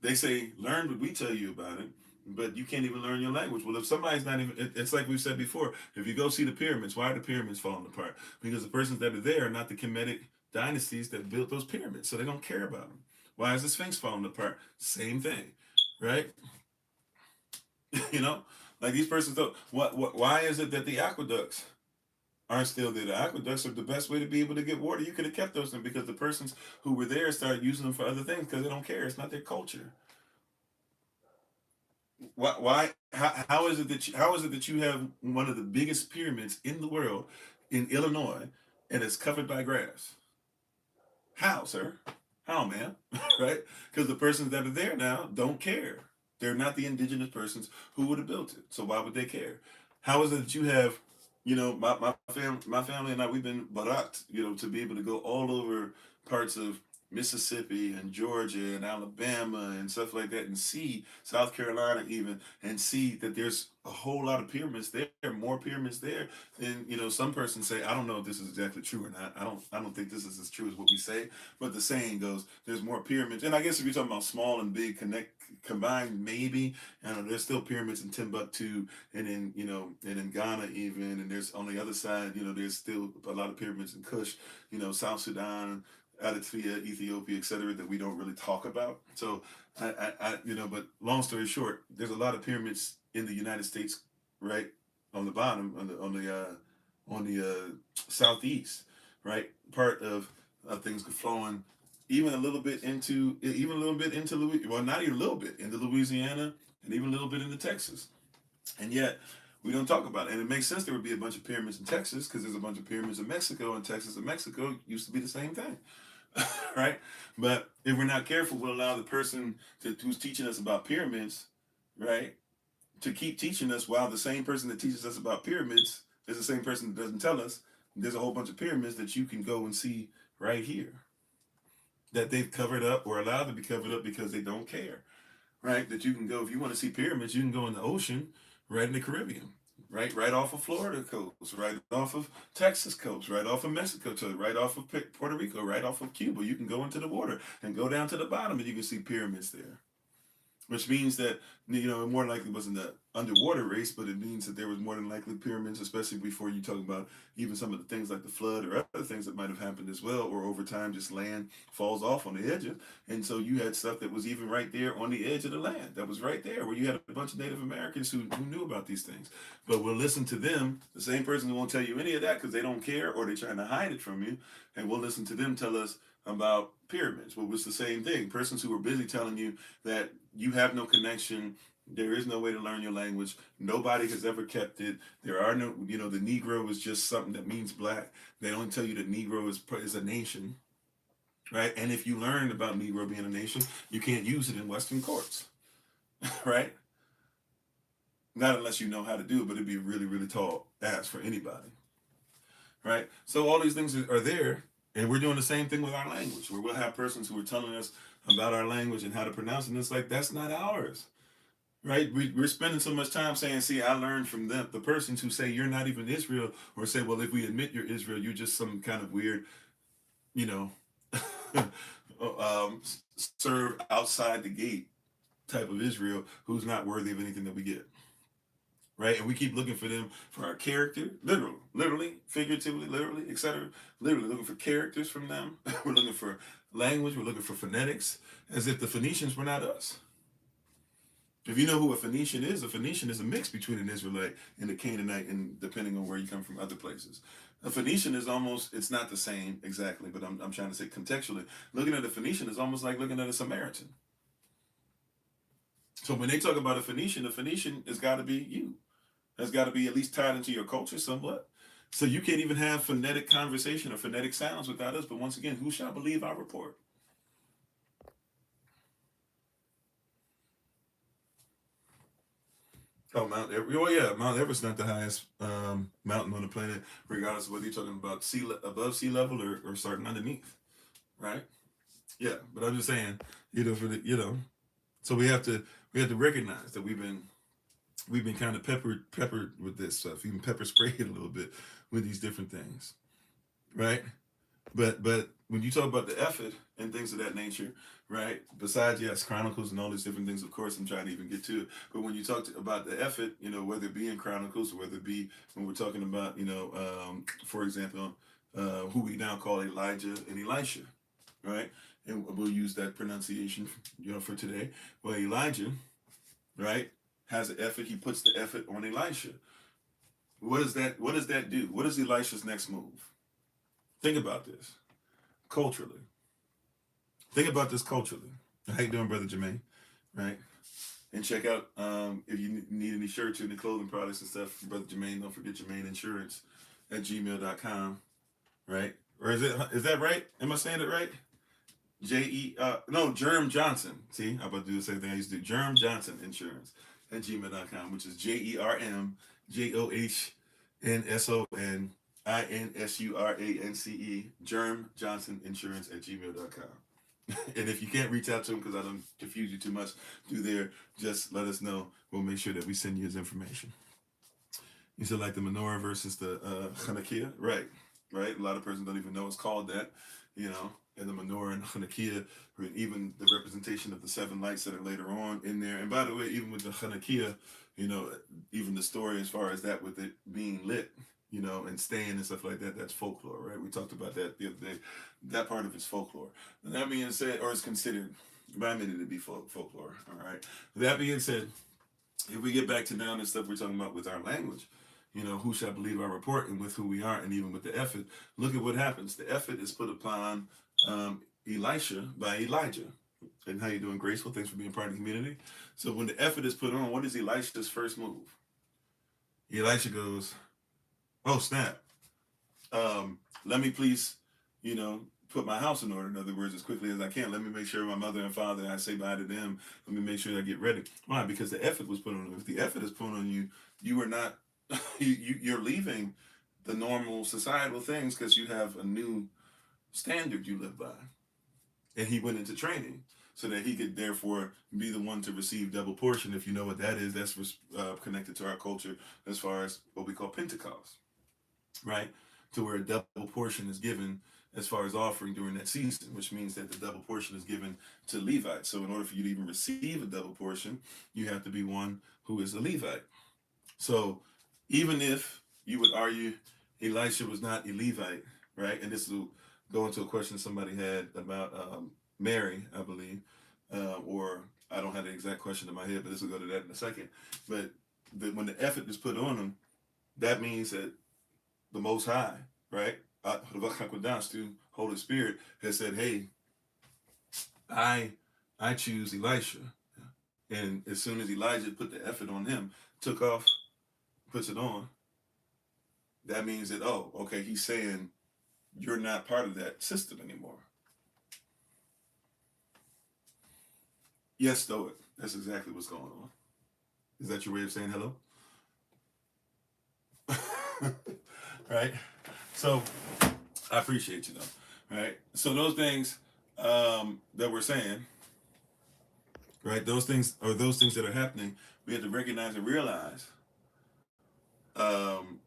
They say learn what we tell you about it, but you can't even learn your language. Well, if somebody's not even, it's like we've said before. If you go see the pyramids, why are the pyramids falling apart? Because the persons that are there are not the Kemetic dynasties that built those pyramids, so they don't care about them. Why is the Sphinx falling apart? Same thing, right? You know, like these persons don't. What? Why is it that the aqueducts aren't still there? The aqueducts are the best way to be able to get water. You could have kept those things because the persons who were there started using them for other things because they don't care. It's not their culture. Why how is it that how is it that you have one of the biggest pyramids in the world in Illinois and it's covered by grass? How, sir? How, man? Right? Because the persons that are there now don't care. They're not the indigenous persons who would have built it. So why would they care? How is it that you have, you know, my family and I, we've been barat, you know, to be able to go all over parts of Mississippi and Georgia and Alabama and stuff like that and see South Carolina even and see that there's a whole lot of pyramids there, more pyramids there. And you know, some persons say, I don't know if this is exactly true or not. I don't think this is as true as what we say, but the saying goes, there's more pyramids. And I guess if you're talking about small and big combined, maybe. I don't know, there's still pyramids in Timbuktu and in, you know, and in Ghana even, and there's on the other side, you know, there's still a lot of pyramids in Kush, you know, South Sudan, Eritrea, Ethiopia, etc., that we don't really talk about. So you know, but long story short, there's a lot of pyramids in the United States, right on the bottom, on the southeast, right part of things flowing, even a little bit into Louis, well, not even a little bit into Louisiana, and even a little bit into Texas, and yet we don't talk about it. And it makes sense there would be a bunch of pyramids in Texas because there's a bunch of pyramids in Mexico, and Texas and Mexico used to be the same thing. Right? But if we're not careful, we'll allow the person who's teaching us about pyramids, right, to keep teaching us while the same person that teaches us about pyramids is the same person that doesn't tell us there's a whole bunch of pyramids that you can go and see right here that they've covered up or allowed to be covered up because they don't care, right? That you can go, if you want to see pyramids, you can go in the ocean, right in the Caribbean, right off of Florida coast, right off of Texas coast, right off of Mexico to right off of Puerto Rico, right off of Cuba. You can go into the water and go down to the bottom and you can see pyramids there, which means that, you know, it more likely wasn't the underwater race, but it means that there was more than likely pyramids, especially before you talk about even some of the things like the flood or other things that might have happened as well, or over time just land falls off on the edges. And so you had stuff that was even right there on the edge of the land that was right there where you had a bunch of Native Americans who knew about these things. But we'll listen to them, the same person who won't tell you any of that because they don't care or they're trying to hide it from you, and we'll listen to them tell us about pyramids. Well, it was the same thing. Persons who were busy telling you that you have no connection There is no way to learn your language. Nobody has ever kept it. There are no, the Negro is just something that means black. They only tell you that Negro is a nation, right? And if you learn about Negro being a nation, you can't use it in Western courts, right? Not unless you know how to do it, but it'd be a really, really tall ask for anybody, right? So all these things are there, and we're doing the same thing with our language, where we'll have persons who are telling us about our language and how to pronounce it, and it's like, that's not ours, right? We're spending so much time saying, see, I learned from them, the persons who say you're not even Israel, or say, well, if we admit you're Israel, you're just some kind of weird, you know, serve outside the gate type of Israel who's not worthy of anything that we get. Right? And we keep looking for them for our character, literally, figuratively, literally, etc. Literally looking for characters from them. We're looking for language. We're looking for phonetics, as if the Phoenicians were not us. If you know who a Phoenician is a mix between an Israelite and a Canaanite, and depending on where you come from, other places. A Phoenician is almost, it's not the same exactly, but I'm trying to say contextually, looking at a Phoenician is almost like looking at a Samaritan. So when they talk about a Phoenician has got to be you. Has got to be at least tied into your culture somewhat. So you can't even have phonetic conversation or phonetic sounds without us. But once again, who shall believe our report? Oh, Mount Everest. Oh, yeah, Mount Everest is not the highest mountain on the planet, regardless of whether you're talking about above sea level or starting underneath, right? Yeah, but I'm just saying, for the, so we have to recognize that we've been kind of peppered with this stuff, even pepper sprayed a little bit with these different things, right? But when you talk about the effort and things of that nature, right? Besides, yes, Chronicles and all these different things, of course, I'm trying to even get to it. But when you talk about the effort, whether it be in Chronicles or whether it be when we're talking about, for example, who we now call Elijah and Elisha, right? And we'll use that pronunciation, for today. Well, Elijah, right, has an effort. He puts the effort on Elisha. What does that? What does that do? What is Elisha's next move? Think about this culturally. Think about this culturally. How you doing, Brother Jermaine? Right? And check out if you need any shirts or any clothing products and stuff from Brother Jermaine. Don't forget Jermaine Insurance at gmail.com. Right? Or is that right? Am I saying it right? Germ Johnson. See, I'm about to do the same thing I used to do. Germ Johnson Insurance at gmail.com, which is JermJohnsonInsurance, Germ Johnson Insurance at gmail.com. And if you can't reach out to him because I don't confuse you too much through there, just let us know. We'll make sure that we send you his information. You said like the menorah versus the Hanukkah, right? Right. A lot of persons don't even know it's called that, and the menorah and Hanukkah, or even the representation of the seven lights that are later on in there. And by the way, even with the Hanukkah, even the story as far as that with it being lit, and staying and stuff like that, that's folklore, right? We talked about that the other day. That part of it's folklore. And that being said, or it's considered by many to be folklore, all right? That being said, if we get back to now and stuff we're talking about with our language, who shall believe our report, and with who we are, and even with the effort, look at what happens. The effort is put upon Elisha by Elijah. And how you doing, Graceful? Thanks for being part of the community. So when the effort is put on, what is Elisha's first move? Elisha goes, oh, snap. Let me please, put my house in order. In other words, as quickly as I can. Let me make sure my mother and father, I say bye to them. Let me make sure I get ready. Why? Because the effort was put on them. If the effort is put on you, you are not, you're leaving the normal societal things because you have a new standard you live by. And he went into training so that he could therefore be the one to receive double portion. If you know what that is, that's connected to our culture as far as what we call Pentecost, right? To where a double portion is given as far as offering during that season, which means that the double portion is given to Levites. So in order for you to even receive a double portion, you have to be one who is a Levite. So even if you would argue Elisha was not a Levite, right? And this will go into a question somebody had about Mary, I believe, or I don't have the exact question in my head, but this will go to that in a second. But when the effort is put on them, that means that the Most High, right, through Holy Spirit, has said, hey, I choose Elisha. And as soon as Elijah put the effort on him, took off, puts it on, that means that, oh, okay, he's saying you're not part of that system anymore. Yes, stoic. That's exactly what's going on. Is that your way of saying hello? Right? So I appreciate you though. Right? So those things that we're saying, right? Those things that are happening, we have to recognize and realize um,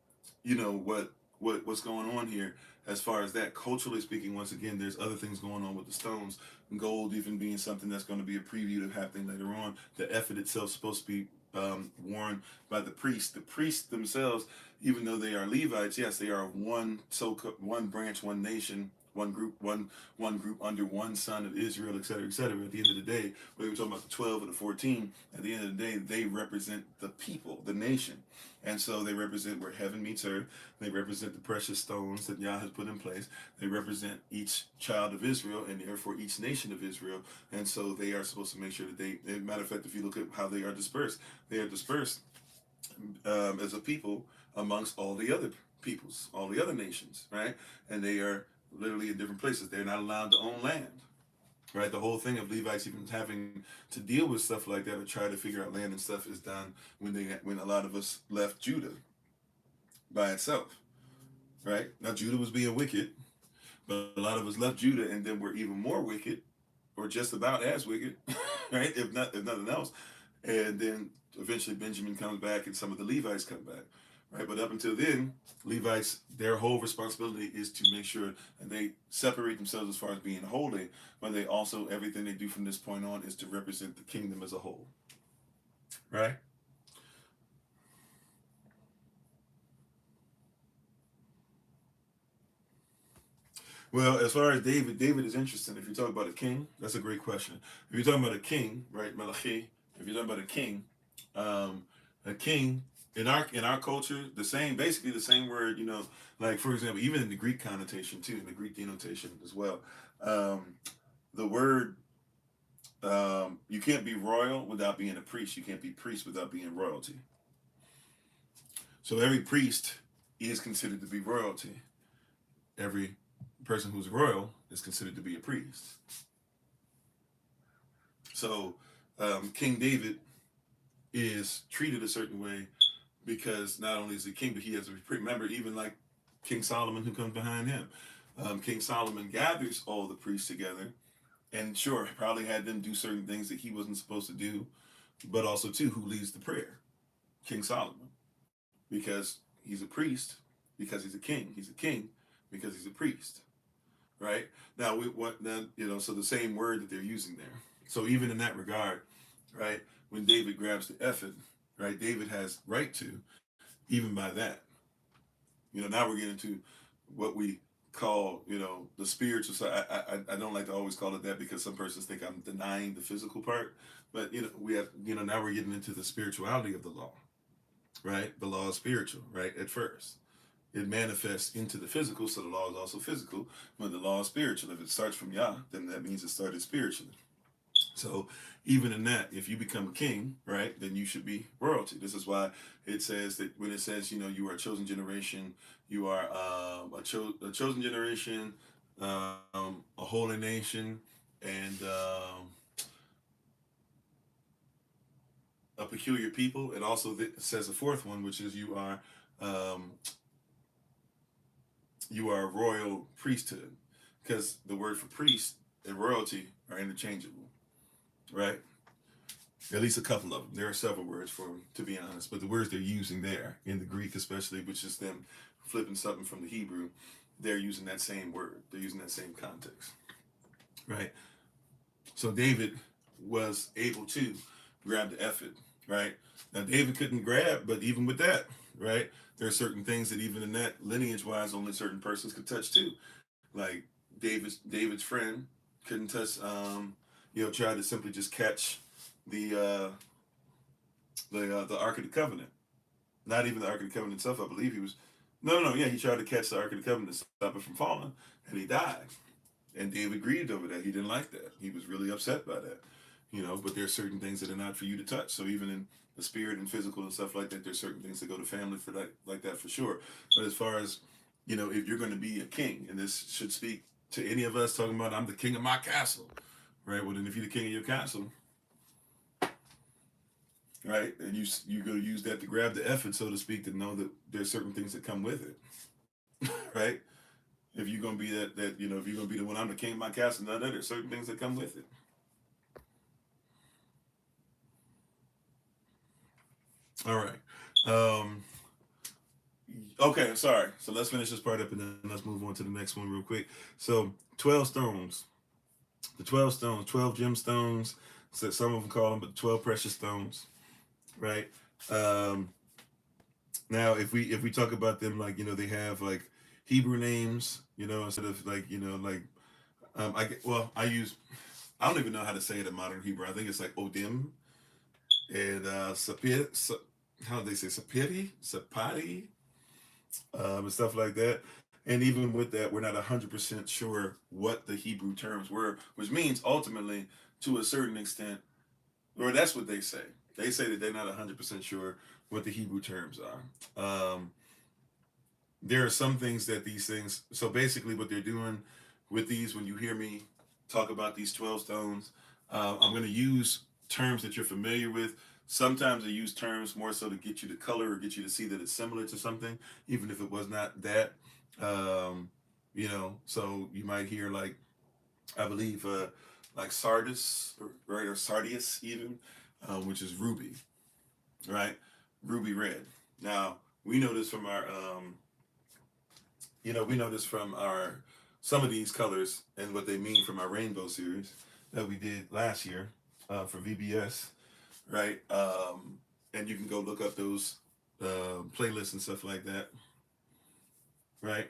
what's going on here as far as that culturally speaking. Once again, there's other things going on with the stones, gold even being something that's going to be a preview of happening later on. The effort itself is supposed to be worn by the priests. The priests themselves, even though they are Levites, yes, they are one branch, one nation, one group under one son of Israel, etc., etc. At the end of the day, whether we're talking about the 12 or the 14, at the end of the day, they represent the people, the nation. And so they represent where heaven meets earth. They represent the precious stones that Yah has put in place. They represent each child of Israel and therefore each nation of Israel. And so they are supposed to make sure that as a matter of fact, if you look at how they are dispersed as a people amongst all the other peoples, all the other nations, right? And they are literally in different places. They're not allowed to own land, right? The whole thing of Levites even having to deal with stuff like that or try to figure out land and stuff is done when a lot of us left Judah by itself, right? Now Judah was being wicked, but a lot of us left Judah and then we're even more wicked, or just about as wicked, right? If nothing else, and then eventually Benjamin comes back and some of the Levites come back, right? But up until then, Levites, their whole responsibility is to make sure that they separate themselves as far as being holy, but they also, everything they do from this point on is to represent the kingdom as a whole, right? Well, as far as David is interesting. If you talk about a king, that's a great question. If you're talking about a king, right, Malachi, if you're talking about um, a king in our culture, basically the same word, like for example, even in the Greek connotation too, in the Greek denotation as well, um, the word you can't be royal without being a priest. You can't be priest without being royalty. So every priest is considered to be royalty. Every person who's royal is considered to be a priest. So King David is treated a certain way because not only is he king, but he has a remember even like King Solomon who comes behind him. King Solomon gathers all the priests together, and sure, probably had them do certain things that he wasn't supposed to do, but also too, who leads the prayer? King Solomon, because he's a priest, because he's a king. He's a king because he's a priest, right? Now we what then so the same word that they're using there. So even in that regard, right, when David grabs the ephod, right, David has right to, even by that, now we're getting to what we call, the spiritual side. I don't like to always call it that because some persons think I'm denying the physical part, but we have, now we're getting into the spirituality of the law, right? The law is spiritual, right? At first, it manifests into the physical, so the law is also physical. But the law is spiritual. If it starts from Yah, then that means it started spiritually. So even in that, if you become a king, right, then you should be royalty. This is why it says that when it says, you are a chosen generation, you are a chosen generation, a holy nation, and a peculiar people. It also says a fourth one, which is um, you are a royal priesthood, because the word for priest and royalty are interchangeable, right? At least a couple of them. There are several words for them, to be honest, but the words they're using there in the Greek, especially, which is them flipping something from the Hebrew, they're using that same word. They're using that same context, right? So David was able to grab the ephod, right? Now David couldn't grab, but even with that, right, there are certain things that even in that lineage-wise, only certain persons could touch too. Like David's friend couldn't touch. Tried to simply just catch the the Ark of the Covenant. Not even the Ark of the Covenant itself. I believe he was. No. Yeah, he tried to catch the Ark of the Covenant to stop it from falling, and he died. And David grieved over that. He didn't like that. He was really upset by that. but there's certain things that are not for you to touch. So even in the spirit and physical and stuff like that, there's certain things that go to family for that, like that for sure. But as far as, if you're going to be a king, and this should speak to any of us talking about, I'm the king of my castle, right? Well, then if you're the king of your castle, right, and you're going to use that to grab the effort, so to speak, to know that there's certain things that come with it, right? If you're going to be if you're going to be the one, I'm the king of my castle, none of that, there's certain things that come with it. All right. Okay, sorry. So let's finish this part up and then let's move on to the next one real quick. So 12 stones. The 12 stones, 12 gemstones. So some of them call them, but 12 precious stones, right? Um, Now, if we talk about them, like, they have like Hebrew names, instead of like, I don't even know how to say it in modern Hebrew. I think it's like Odim and how do they say Sapati, and stuff like that. And even with that, we're not 100% sure what the Hebrew terms were, which means ultimately, to a certain extent, or that's what they say. They say that they're not 100% sure what the Hebrew terms are. There are some things that these things, so basically what they're doing with these, when you hear me talk about these 12 stones, I'm going to use terms that you're familiar with. Sometimes I use terms more so to get you to color or get you to see that it's similar to something, even if it was not that. So you might hear like, I believe, like Sardis, right, or Sardius even, which is ruby, right? Ruby red. Now, we know this from our, some of these colors and what they mean from our rainbow series that we did last year for VBS, right? And you can go look up those playlists and stuff like that, right?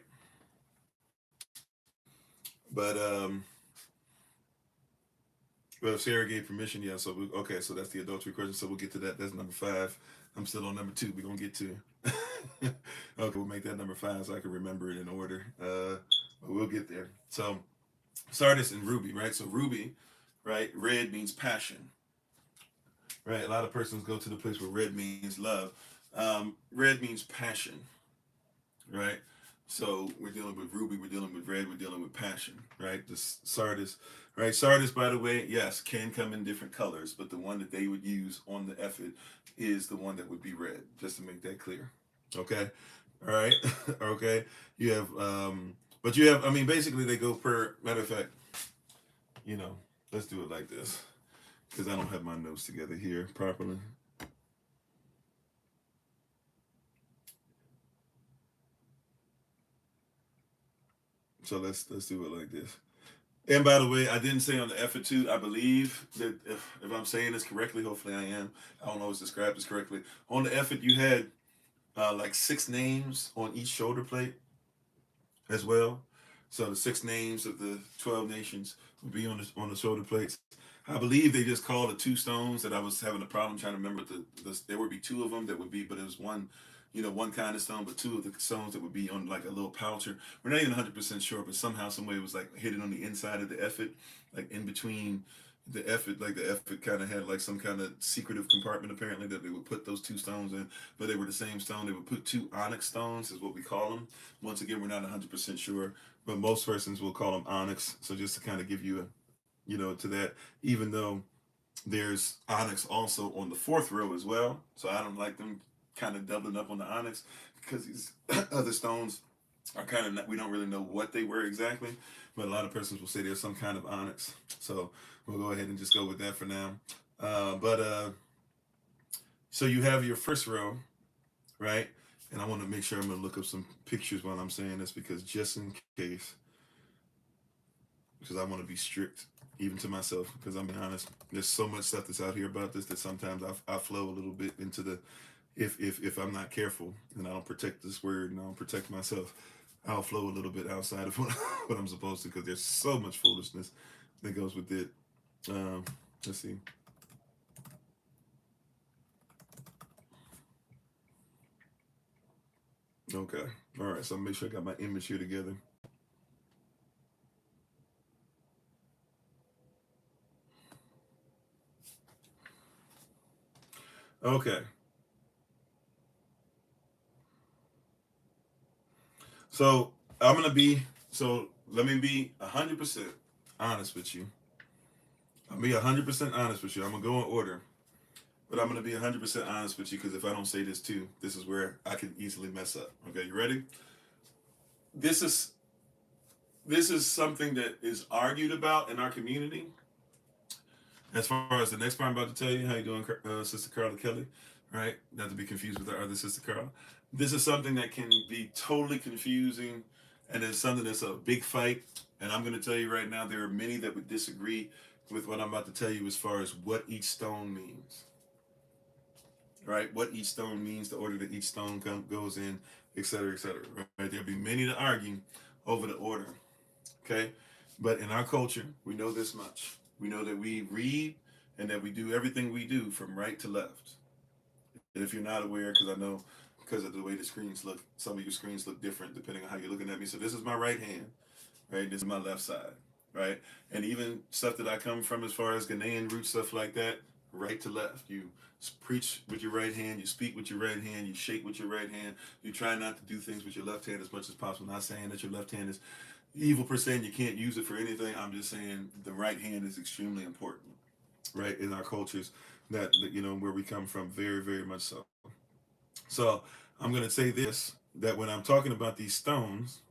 But well, if Sarah gave permission, yeah. So okay, so that's the adultery question. So we'll get to that. That's number 5. I'm still on number 2. We're gonna get to. Okay, we'll make that number 5 so I can remember it in order. But we'll get there. So Sardis and ruby, right? So ruby, right? Red means passion, right? A lot of persons go to the place where red means love. Red means passion, right? So we're dealing with ruby, we're dealing with red, we're dealing with passion, right? This Sardis, right? Sardis, by the way, yes, can come in different colors, but the one that they would use on the effort is the one that would be red, just to make that clear. Okay? All right? Okay? You have, but you have, I mean, basically they go per, matter of fact, let's do it like this, because I don't have my notes together here properly. So let's do it like this. And by the way, I didn't say on the effort too. I believe that if I'm saying this correctly, hopefully I am. I don't always describe this correctly. On the effort, you had like 6 names on each shoulder plate as well. So the 6 names of the 12 nations would be on the shoulder plates. I believe they just called the 2 stones that I was having a problem trying to remember. There would be 2 of them that would be, but it was one, one kind of stone, but 2 of the stones that would be on like a little poucher. We're not even 100% sure, but somehow, some way, it was like hidden on the inside of the effort, like in between the effort. Like the effort kind of had like some kind of secretive compartment apparently that they would put those 2 stones in, but they were the same stone. They would put 2 onyx stones, is what we call them. Once again, we're not 100% sure, but most persons will call them onyx. So just to kind of give you a, to that, even though there's onyx also on the 4th row as well. So I don't like them kind of doubling up on the onyx, because these other stones are kind of, we don't really know what they were exactly, but a lot of persons will say there's some kind of onyx. So we'll go ahead and just go with that for now. So you have your first row, right? And I want to make sure I'm going to look up some pictures while I'm saying this, because just in case, because I want to be strict even to myself, because I'm being honest, there's so much stuff that's out here about this that sometimes I flow a little bit into the, if I'm not careful and I don't protect this word and I don't protect myself, I'll flow a little bit outside of what I'm supposed to, because there's so much foolishness that goes with it. Let's see. Okay. All right. So make sure I got my image here together. Okay. So I'm gonna be so let me be 100% honest with you. I'll be 100% honest with you. I'm gonna go in order, but I'm gonna be 100% honest with you because if I don't say this too, this is where I can easily mess up. Okay, you ready? This is this is something that is argued about in our community. As far as the next part I'm about to tell you, how you doing, Sister Carla Kelly? Right, not to be confused with our other sister Carla. This is something that can be totally confusing, and it's something that's a big fight. And I'm going to tell you right now, there are many that would disagree with what I'm about to tell you as far as what each stone means. Right, what each stone means, the order that each stone goes in, etc., etc. Right, there'll be many to argue over the order. Okay, but in our culture, we know this much. We know that we read and that we do everything we do from right to left. And if you're not aware, because I know because of the way the screens look, some of your screens look different depending on how you're looking at me. So this is my right hand, right? This is my left side, right? And even stuff that I come from as far as Ghanaian root stuff like that, right to left. You preach with your right hand, you speak with your right hand, you shake with your right hand. You try not to do things with your left hand as much as possible. Not saying that your left hand is evil per se and you can't use it for anything. I'm just saying the right hand is extremely important, right, in our cultures that where we come from, very very much so. So I'm going to say this, that when I'm talking about these stones,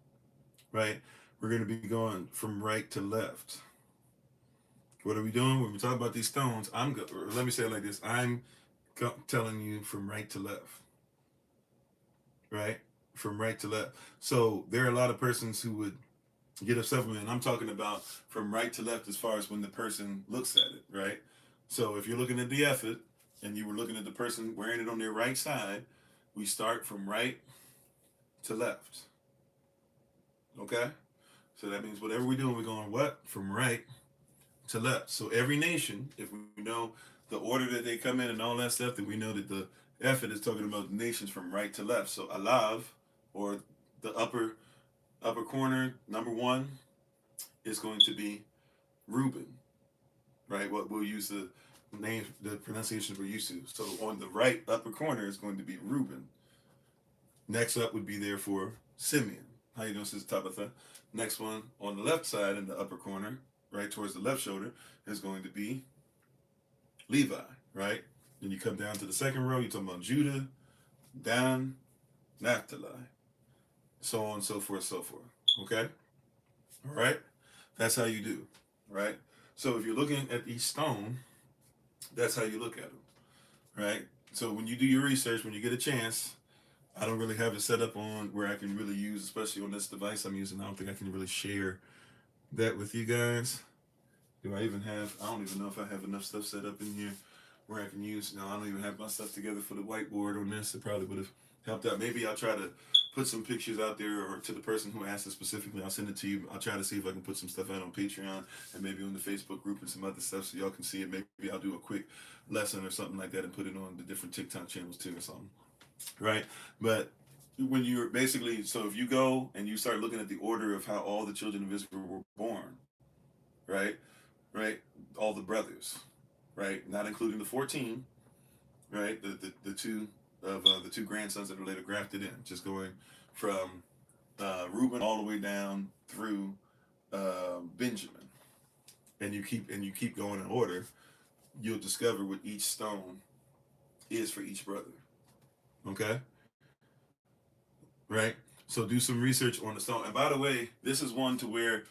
right, we're going to be going from right to left. What are we doing when we talk about these stones? Or let me say it like this, I'm telling you from right to left, right, from right to left. So there are a lot of persons who would get upset with me, and I'm talking about from right to left as far as when the person looks at it, right? So if you're looking at the effort and you were looking at the person wearing it on their right side, we start from right to left. Okay? So that means whatever we're doing, we're going what? From right to left. So every nation, if we know the order that they come in and all that stuff, then we know that the effort is talking about nations from right to left. So Alav, or the upper corner, number one, is going to be Reuben, right? What we'll use the name, the pronunciation we're used to. So on the right upper corner is going to be Reuben. Next up would be therefore Simeon. How you doing, Sister Tabitha? Next one on the left side in the upper corner, right towards the left shoulder, is going to be Levi, right? Then you come down to the second row, you're talking about Judah, Dan, Naphtali, so on, so forth, so forth. Okay? All right? That's how you do, right? So if you're looking at each stone, that's how you look at them, right? So when you do your research, when you get a chance, I don't really have it set up on where I can really use, especially on this device I'm using. I don't think I can really share that with you guys. Do I even have? I don't even know if I have enough stuff set up in here where I can use. No, I don't even have my stuff together for the whiteboard on this. It probably would have helped out. Maybe I'll try to put some pictures out there, or to the person who asked it specifically, I'll send it to you. I'll try to see if I can put some stuff out on Patreon and maybe on the Facebook group and some other stuff so y'all can see it. Maybe I'll do a quick lesson or something like that and put it on the different TikTok channels too or something, right? But when you're basically, so if you go and you start looking at the order of how all the children of Israel were born, right? Right? All the brothers, right? Not including the 14, right? The two of the two grandsons that are later grafted in, just going from Reuben all the way down through Benjamin, and you keep going in order. You'll discover what each stone is for each brother. Okay, right? So do some research on the stone. And by the way, this is one to where,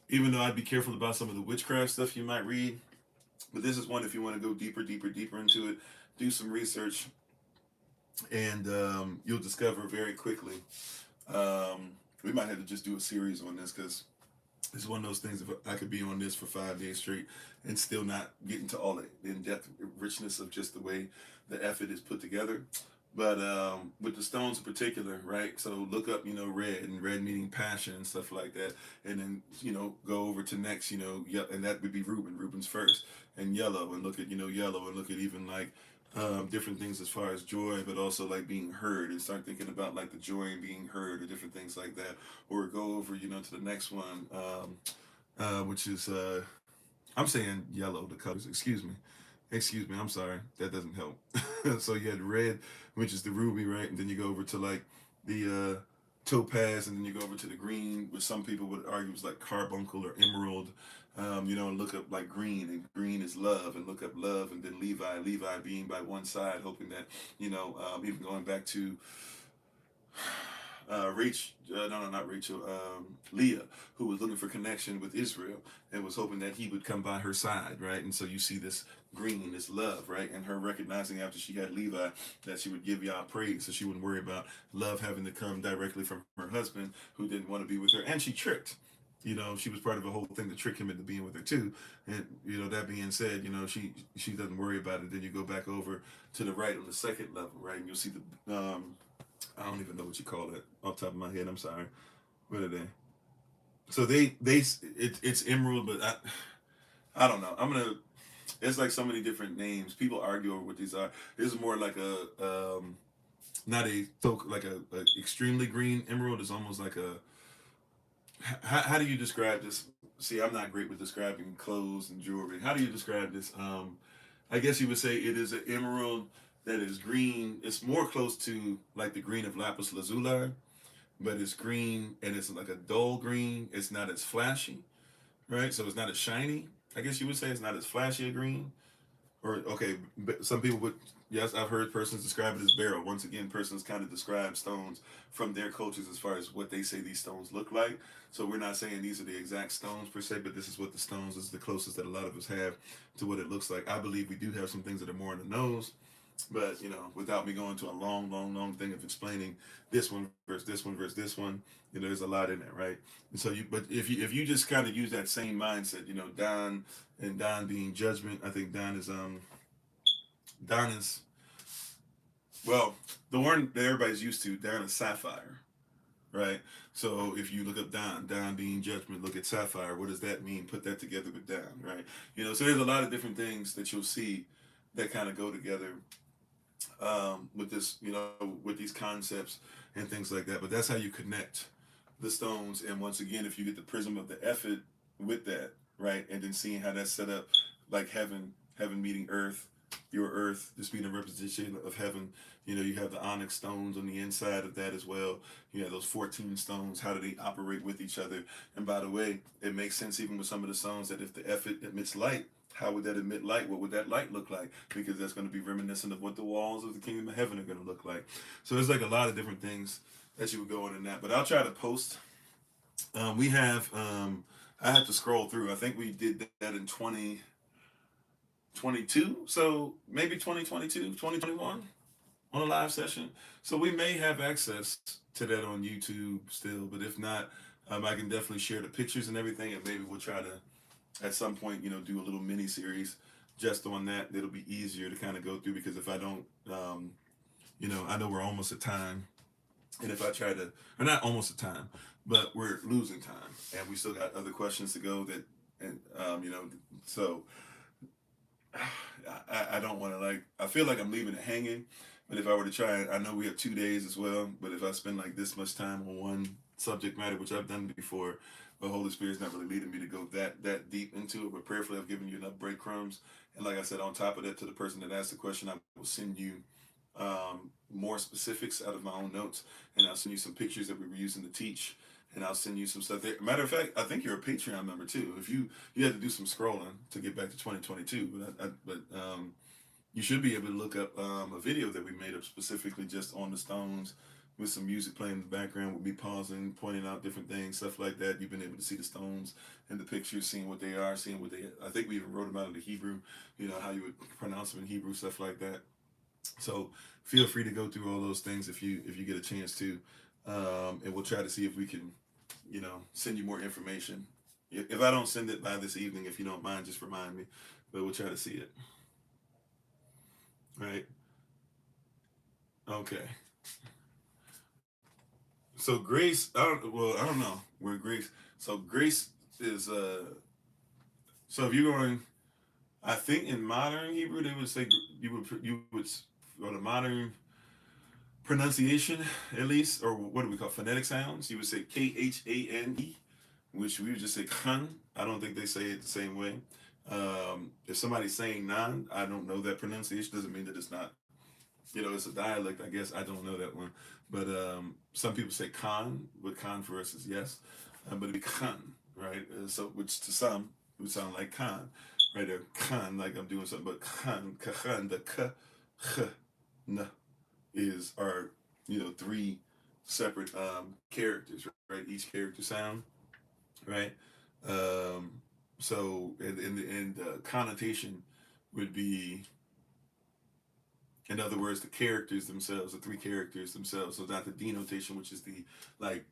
even though I'd be careful about some of the witchcraft stuff you might read, but this is one if you want to go deeper, deeper, deeper into it, do some research, and you'll discover very quickly. We might have to just do a series on this because it's one of those things. If I could be on this for 5 days straight and still not get into all the in-depth richness of just the way the effort is put together. But with the stones in particular, right? So look up, red, and red meaning passion and stuff like that, and then go over to next, and that would be Reuben. Reuben's first, and yellow, and look at yellow, and look at even like different things as far as joy, but also like being heard, and start thinking about like the joy and being heard, or different things like that, or go over, to the next one, which is I'm saying yellow, the colors, excuse me, Excuse me, I'm sorry. That doesn't help. So you had red, which is the ruby, right? And then you go over to like the topaz, and then you go over to the green, which some people would argue is like carbuncle or emerald. And look up like green, and green is love, and look up love, and then Levi, Levi being by one side, hoping that, even going back to Rachel, no, not Rachel, Leah, who was looking for connection with Israel and was hoping that he would come by her side, right? And so you see this green, this love, right? And her recognizing after she had Levi that she would give Yah praise, so she wouldn't worry about love having to come directly from her husband who didn't want to be with her. And she tricked. She was part of a whole thing to trick him into being with her too. And that being said, she doesn't worry about it. Then you go back over to the right on the second level, right? And you'll see the I don't even know what you call it off the top of my head. I'm sorry. What are they? So it's emerald, but I don't know. It's like so many different names. People argue over what these are. This is more like not a so like a extremely green emerald. It's almost like a how do you describe this? See, I'm not great with describing clothes and jewelry. How do you describe this? I guess you would say it is an emerald that is green. It's more close to like the green of lapis lazuli, but it's green and it's like a dull green. It's not as flashy, right? So it's not as shiny. I guess you would say it's not as flashy a green. Or okay, but some people would. Yes, I've heard persons describe it as beryl. Once again, persons kind of describe stones from their cultures as far as what they say these stones look like. So we're not saying these are the exact stones per se, but this is what the stones is the closest that a lot of us have to what it looks like. I believe we do have some things that are more on the nose, but without me going to a long, long, long thing of explaining this one versus this one versus this one, there's a lot in there, right? And so but if you just kind of use that same mindset, Don and Don being judgment, I think Don is well, the one that everybody's used to, Don is sapphire, right? So if you look up Don being judgment, look at sapphire. What does that mean? Put that together with Don, right? So there's a lot of different things that you'll see that kind of go together with this, with these concepts and things like that. But that's how you connect the stones. And once again, if you get the prism of the effort with that, right, and then seeing how that's set up, like heaven meeting earth, your earth, this being a representation of heaven. You have the onyx stones on the inside of that as well. You have those 14 stones. How do they operate with each other? And by the way, it makes sense even with some of the stones that if the effort emits light, how would that emit light? What would that light look like? Because that's going to be reminiscent of what the walls of the kingdom of heaven are going to look like. So there's like a lot of different things that you would go on in that. But I'll try to post. We have, I have to scroll through. I think we did that in 2022. So maybe 2022, 2021 on a live session. So we may have access to that on YouTube still. But if not, I can definitely share the pictures and everything. And maybe we'll try to at some point, do a little mini series just on that. It'll be easier to kind of go through because if I don't, I know we're almost at time. And if I try to, or not almost at time, but we're losing time and we still got other questions to go and, so I don't want to I feel like I'm leaving it hanging, but if I were to try it, I know we have 2 days as well, but if I spend like this much time on one subject matter, which I've done before, the Holy Spirit's not really leading me to go that deep into it, but prayerfully I've given you enough breadcrumbs. And like I said, on top of that, to the person that asked the question, I will send you more specifics out of my own notes, and I'll send you some pictures that we were using to teach, and I'll send you some stuff there. Matter of fact, I think you're a Patreon member too. If you had to do some scrolling to get back to 2022, but you should be able to look up a video that we made up specifically just on the stones with some music playing in the background with me pausing, pointing out different things, stuff like that. You've been able to see the stones in the pictures, seeing what they are, seeing what they. I think we even wrote about it in Hebrew. How you would pronounce them in Hebrew, stuff like that. So feel free to go through all those things if you get a chance to, and we'll try to see if we can, send you more information. If I don't send it by this evening, if you don't mind, just remind me. But we'll try to see it. Right. Okay. So Grace, I don't know where Grace. So Grace is So if you're going, I think in modern Hebrew they would say you would or the modern pronunciation at least, or what do we call phonetic sounds? You would say Khane, which we would just say khan. I don't think they say it the same way. If somebody's saying non, I don't know that pronunciation. Doesn't mean that it's not. It's a dialect. I guess I don't know that one. But some people say con, but con for us is yes. But it'd be con, right? So which to some would sound like con, right? Or con, like I'm doing something. But con, khan, the k, h, n is are three separate characters, right? Each character sound, right? Um, so and the connotation would be, in other words, the characters themselves, the three characters themselves. So not the denotation, which is the like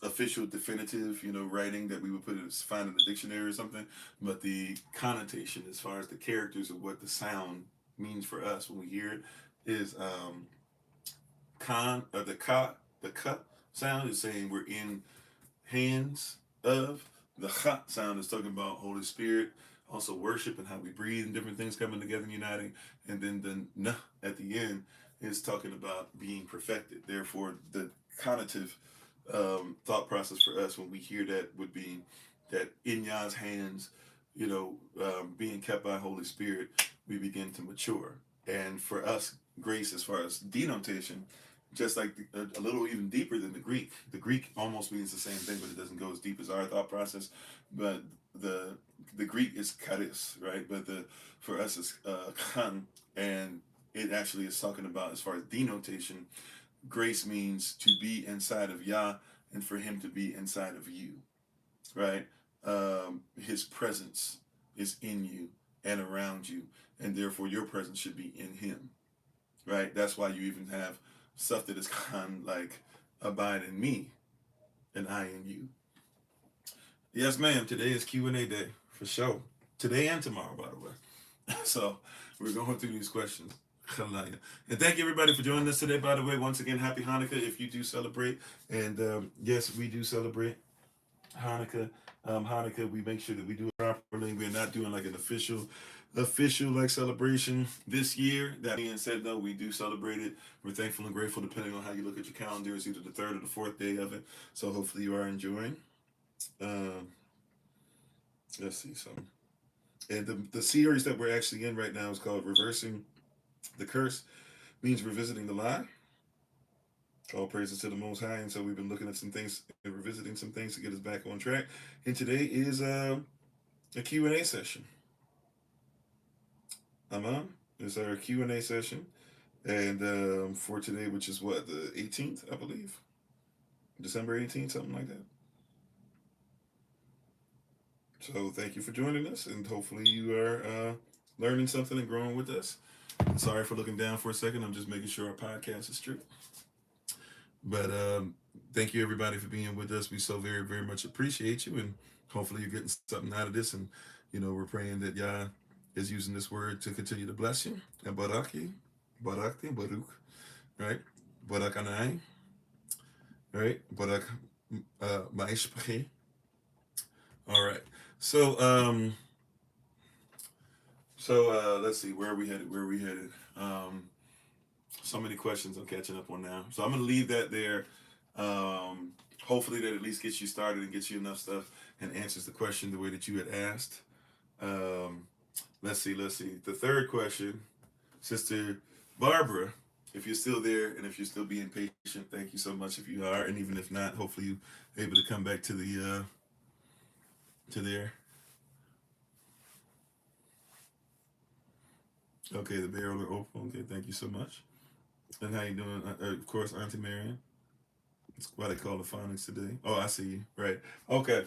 official definitive, writing that we would find in the dictionary or something, but the connotation as far as the characters of what the sound means for us when we hear it is con or the ka sound is saying we're in hands of. The ha sound is talking about Holy Spirit, also worship and how we breathe and different things coming together and uniting. And then the na at the end is talking about being perfected. Therefore, the connotative thought process for us when we hear that would be that in Yah's hands, being kept by Holy Spirit, we begin to mature. And for us, grace, as far as denotation, just like a little even deeper than the Greek. The Greek almost means the same thing, but it doesn't go as deep as our thought process. But the Greek is charis, right? But the for us it's khan, and it actually is talking about, as far as denotation, grace means to be inside of Yah and for Him to be inside of you, right? His presence is in you and around you, and therefore your presence should be in Him, right? That's why you even have stuff that is kind of like abide in me and I in you. Yes, ma'am. Today is Q&A day for sure. Today and tomorrow, by the way. So we're going through these questions. And thank you everybody for joining us today. By the way, once again, happy Hanukkah if you do celebrate. And yes, we do celebrate Hanukkah. Hanukkah, we make sure that we do it properly. We're not doing like an official like celebration this year. That being said, though, we do celebrate it. We're thankful and grateful, depending on how you look at your calendar. It's either the third or the fourth day of it. So hopefully you are enjoying. Um, let's see some. And the series that we're actually in right now is called Reversing the Curse. Means revisiting the lie. All praises to the Most High. And so we've been looking at some things and revisiting some things to get us back on track. And today is a Q&A session. It's our Q&A session. And for today, which is what, the 18th, I believe? December 18th, something like that. So thank you for joining us, and hopefully you are learning something and growing with us. Sorry for looking down for a second. I'm just making sure our podcast is true. But thank you, everybody, for being with us. We so very, very much appreciate you, and hopefully you're getting something out of this. And, we're praying that Yah is using this word to continue to bless you. And Baruch, right? Baruch Anai, right? Baruch Ma'ishpachi. All right. So let's see, where are we headed? So many questions I'm catching up on now. So I'm gonna leave that there. Hopefully that at least gets you started and gets you enough stuff and answers the question the way that you had asked. Let's see. The third question, Sister Barbara, if you're still there and if you're still being patient, thank you so much if you are. And even if not, hopefully you're able to come back to the to there. Okay, the barrel are open. Okay, thank you so much. And how you doing? Of course, Auntie Marion. That's why they call the phonics today. Oh, I see you. Right. Okay.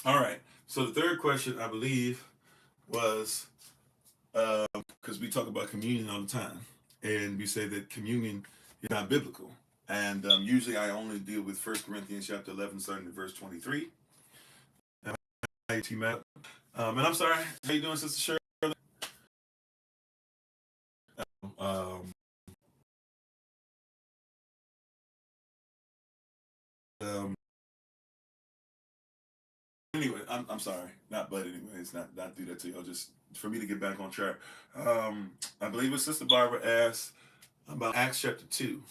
All right. So the third question, I believe, was because we talk about communion all the time, and we say that communion is not biblical. And usually, I only deal with 1 Corinthians chapter 11, starting at verse 23. And I'm sorry. How you doing, Sister Shirley? Um, um, anyway, I'm sorry. Not but anyways, not do that to y'all. Just for me to get back on track. I believe what Sister Barbara asked about Acts chapter 2.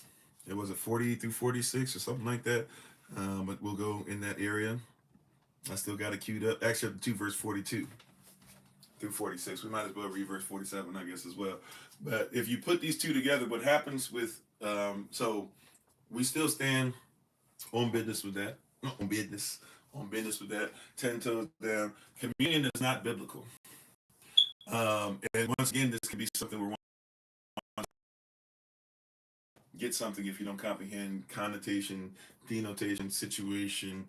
It was a 40 through 46 or something like that. But we'll go in that area. I still got it queued up. Acts chapter 2, verse 42. through 46. We might as well read verse 47, I guess, as well. But if you put these two together, what happens with, so we still stand on business with that, on business with that, 10 toes down. Communion is not biblical. And once again, this can be something we're get something if you don't comprehend connotation, denotation, situation,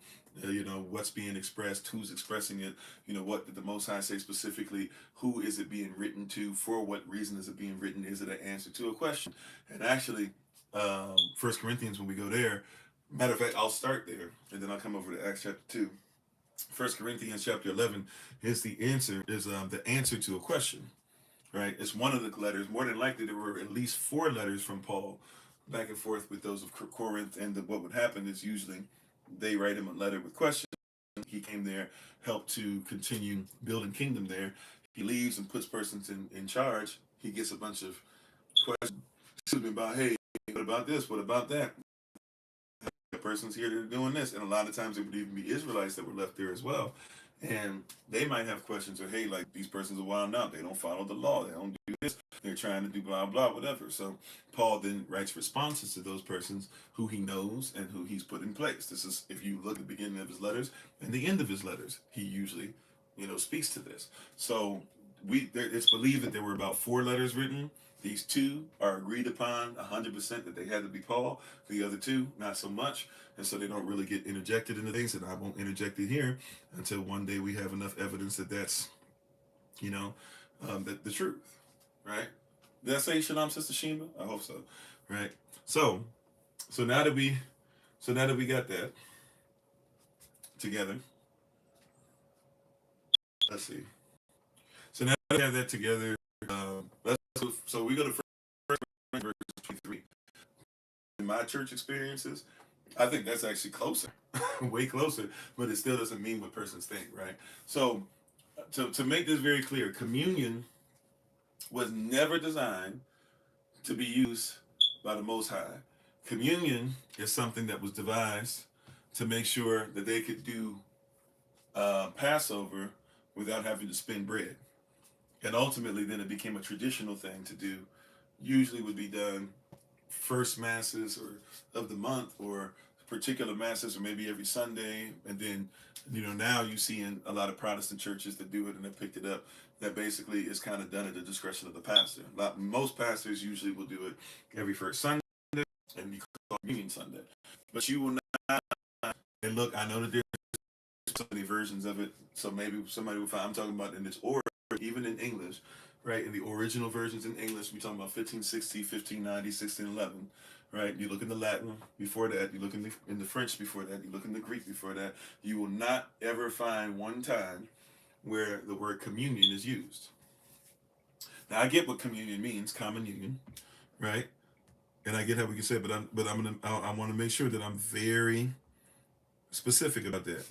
what's being expressed, who's expressing it, what did the Most High say specifically, who is it being written to, for what reason is it being written, is it an answer to a question? And actually, 1 Corinthians, when we go there, matter of fact, I'll start there, and then I'll come over to Acts chapter 2. 1 Corinthians chapter 11 is the answer to a question, right? It's one of the letters. More than likely, there were at least 4 letters from Paul back and forth with those of Corinth, and what would happen is usually they write him a letter with questions. He came there, helped to continue building kingdom there. He leaves and puts persons in charge. He gets a bunch of questions about, hey, what about this? What about that? The person's here, they're doing this. And a lot of times it would even be Israelites that were left there as well. And they might have questions or, hey, like, these persons are wild out. They don't follow the law. They don't do this. They're trying to do blah, blah, whatever. So Paul then writes responses to those persons who he knows and who he's put in place. This is, if you look at the beginning of his letters and the end of his letters, he usually, speaks to this. So it's believed that there were about 4 letters written. These 2 are agreed upon 100% that they had to be Paul. The other 2, not so much. And so they don't really get interjected into things, and I won't interject it here until one day we have enough evidence that that's, the truth, right? Did I say shalom, Sister Shima? I hope so, right? So now that we got that together, let's see. So now that we have that together, so we go to verse 23. In my church experiences, I think that's actually closer, way closer, but it still doesn't mean what persons think, right? So to make this very clear, communion was never designed to be used by the Most High. Communion is something that was devised to make sure that they could do Passover without having to spend bread. And ultimately, then it became a traditional thing to do. Usually would be done first masses or of the month, or particular masses, or maybe every Sunday. And then, now you see in a lot of Protestant churches that do it and have picked it up, that basically is kind of done at the discretion of the pastor. Most pastors usually will do it every first Sunday, and you call it Communion Sunday. But you will not, and look, I know that there's so many versions of it, so maybe somebody will find, I'm talking about in this order, even in English, right? In the original versions in English, we're talking about 1560, 1590, 1611, right? You look in the Latin before that, you look in the French before that, you look in the Greek before that, you will not ever find one time where the word communion is used. Now, I get what communion means, common union, right? And I get how we can say it, but I want to make sure that I'm very specific about that,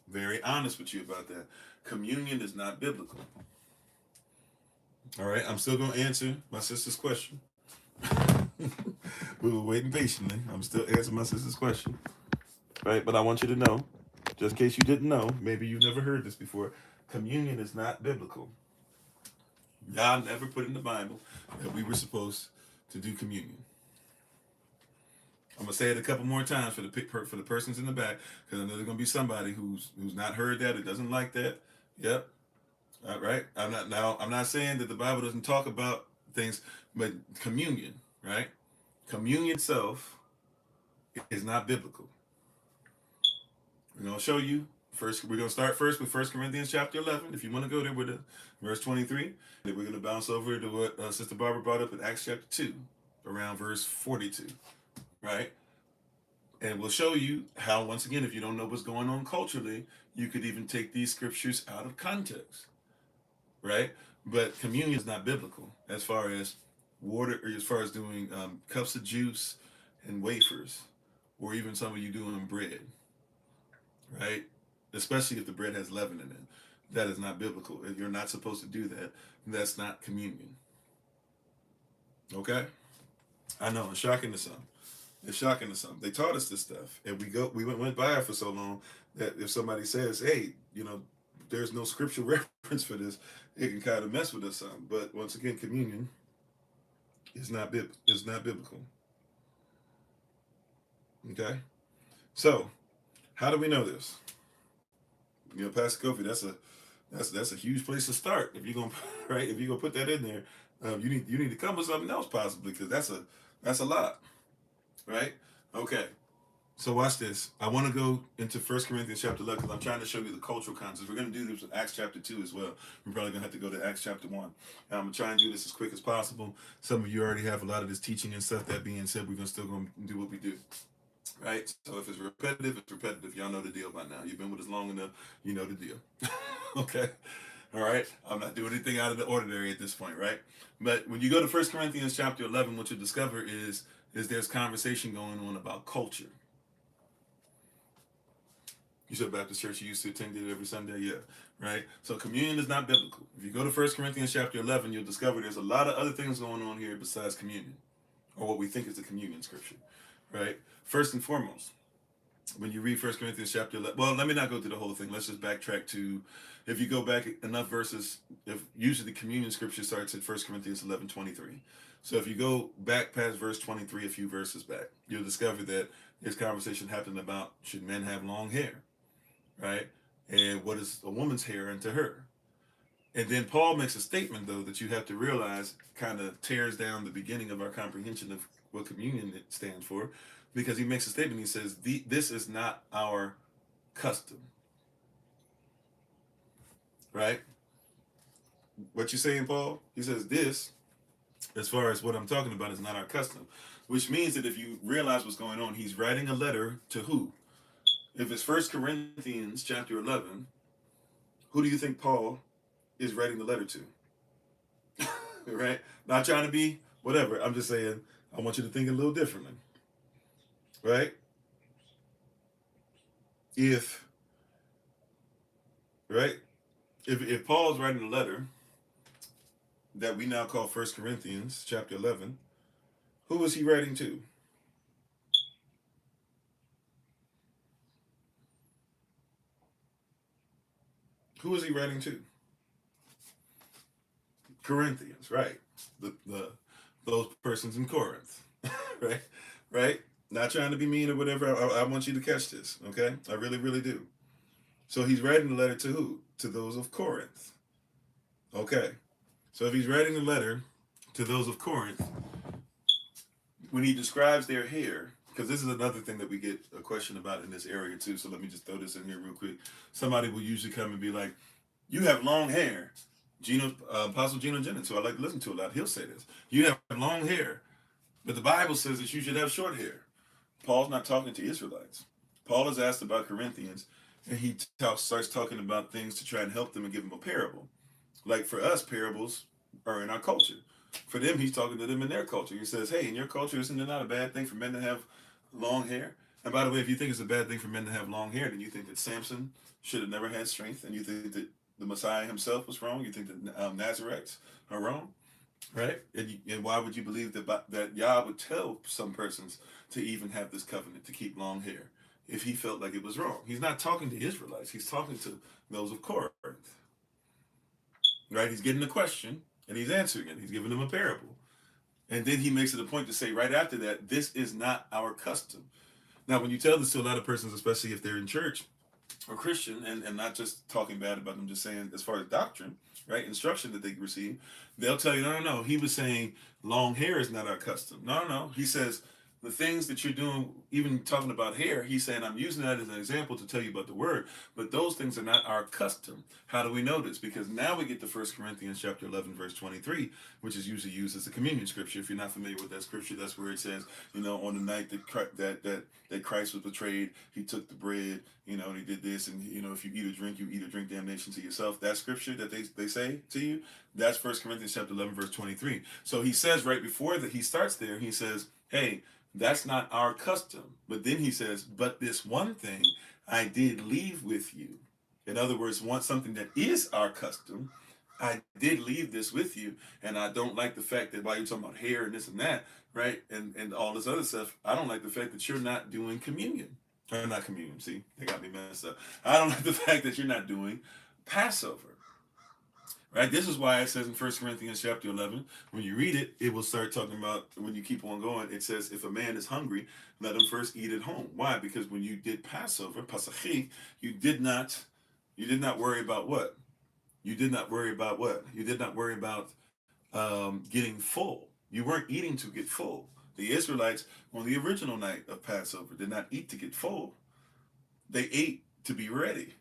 very honest with you about that. Communion is not biblical. All right, I'm still going to answer my sister's question. We were waiting patiently. I'm still answering my sister's question. Right, but I want you to know, just in case you didn't know, maybe you've never heard this before, communion is not biblical. God never put in the Bible that we were supposed to do communion. I'm gonna say it a couple more times for the persons in the back, because I know there's gonna be somebody who's not heard that, or doesn't like that. Yep. All right. I'm not saying that the Bible doesn't talk about things, but communion, right? Communion itself is not biblical. We're gonna show you first. We're gonna start first with 1 Corinthians chapter 11. If you want to go there with it, verse 23. Then we're gonna bounce over to what Sister Barbara brought up in Acts chapter 2, around verse 42, right? And we'll show you how, once again, if you don't know what's going on culturally, you could even take these scriptures out of context, right? But communion is not biblical as far as water, or as far as doing cups of juice and wafers, or even some of you doing bread, right? Especially if the bread has leaven in it. That is not biblical. You're not supposed to do that. That's not communion. Okay? I know, it's shocking to some. It's shocking to some. They taught us this stuff, and we went by it for so long that if somebody says, "Hey, there's no scriptural reference for this, it can kind of mess with us some. But once again, communion is not biblical. Okay, so how do we know this? Pastor Kofi, that's a huge place to start. If you're gonna right, if you're gonna put that in there, you need to come with something else possibly because that's a lot, right? Okay, so watch this. I want to go into 1 Corinthians chapter 11 because I'm trying to show you the cultural context. We're going to do this with Acts chapter 2 as well. We're probably going to have to go to Acts chapter 1. And I'm going to try and do this as quick as possible. Some of you already have a lot of this teaching and stuff. That being said, we're still going to do what we do. Right? So if it's repetitive, it's repetitive. Y'all know the deal by now. You've been with us long enough. You know the deal. Okay? All right? I'm not doing anything out of the ordinary at this point, right? But when you go to 1 Corinthians chapter 11, what you discover is there's conversation going on about culture. You said Baptist church you used to attend it every Sunday, yeah, right? So communion is not biblical. If you go to 1 Corinthians chapter 11, you'll discover there's a lot of other things going on here besides communion, or what we think is the communion scripture, right? First and foremost, when you read 1 Corinthians chapter 11, well, let me not go through the whole thing. Let's just backtrack to, if you go back enough verses, if usually the communion scripture starts at 1 Corinthians 11:23. So if you go back past verse 23, a few verses back, you'll discover that this conversation happened about should men have long hair, right? And what is a woman's hair unto her? And then Paul makes a statement, though, that you have to realize kind of tears down the beginning of our comprehension of what communion stands for, because he makes a statement. He says, this is not our custom, right? What you saying, Paul? He says this, as far as what I'm talking about, is not our custom, which means that if you realize what's going on, he's writing a letter to who? If it's 1 Corinthians chapter 11, who do you think Paul is writing the letter to? Right? Not trying to be whatever. I'm just saying, I want you to think a little differently. Right? If Paul's writing a letter that we now call 1 Corinthians chapter 11, who is he writing to? Who is he writing to? Corinthians, right? The those persons in Corinth, right? Right? Not trying to be mean or whatever. I want you to catch this, okay? I really, really do. So he's writing the letter to who? To those of Corinth. Okay. So if he's writing a letter to those of Corinth, when he describes their hair, because this is another thing that we get a question about in this area too. So let me just throw this in here real quick. Somebody will usually come and be like, "You have long hair." Apostle Gino Jennings, who I like to listen to a lot, he'll say this. You have long hair, but the Bible says that you should have short hair. Paul's not talking to Israelites. Paul is asked about Corinthians, and he starts talking about things to try and help them and give them a parable. Like for us, parables are in our culture. For them, he's talking to them in their culture. He says, hey, in your culture, isn't it not a bad thing for men to have long hair? And by the way, if you think it's a bad thing for men to have long hair, then you think that Samson should have never had strength, and you think that the Messiah himself was wrong. You think that Nazarites are wrong, right? And why would you believe that Yah would tell some persons to even have this covenant to keep long hair if he felt like it was wrong? He's not talking to Israelites. He's talking to those of Corinth, right? He's getting a question and he's answering it. He's giving them a parable. And then he makes it a point to say right after that, this is not our custom. Now, when you tell this to a lot of persons, especially if they're in church or Christian, and not just talking bad about them, just saying as far as doctrine, right, instruction that they receive, they'll tell you, no, he was saying long hair is not our custom. No, he says the things that you're doing, even talking about hair, he's saying I'm using that as an example to tell you about the word, but those things are not our custom. How do we know this? Because now we get to 1 Corinthians chapter 11, verse 23, which is usually used as a communion scripture. If you're not familiar with that scripture, that's where it says, on the night that Christ was betrayed, he took the bread, and he did this, and if you eat or drink damnation to yourself. That scripture that they say to you, that's 1 Corinthians chapter 11, verse 23. So he says right before that, he starts there, he says, hey, that's not our custom. But then he says, but this one thing I did leave with you. In other words, something that is our custom, I did leave this with you, and I don't like the fact that while you're talking about hair and this and that, right, and all this other stuff, I don't like the fact that you're not doing communion. Or not communion, see, they got me messed up. I don't like the fact that you're not doing Passover. Right? This is why it says in 1 Corinthians chapter 11, when you read it, it will start talking about, when you keep on going, it says, if a man is hungry, let him first eat at home. Why? Because when you did Passover, Pasachim, you did not worry about what? You did not worry about what? You did not worry about getting full. You weren't eating to get full. The Israelites, on the original night of Passover, did not eat to get full. They ate to be ready.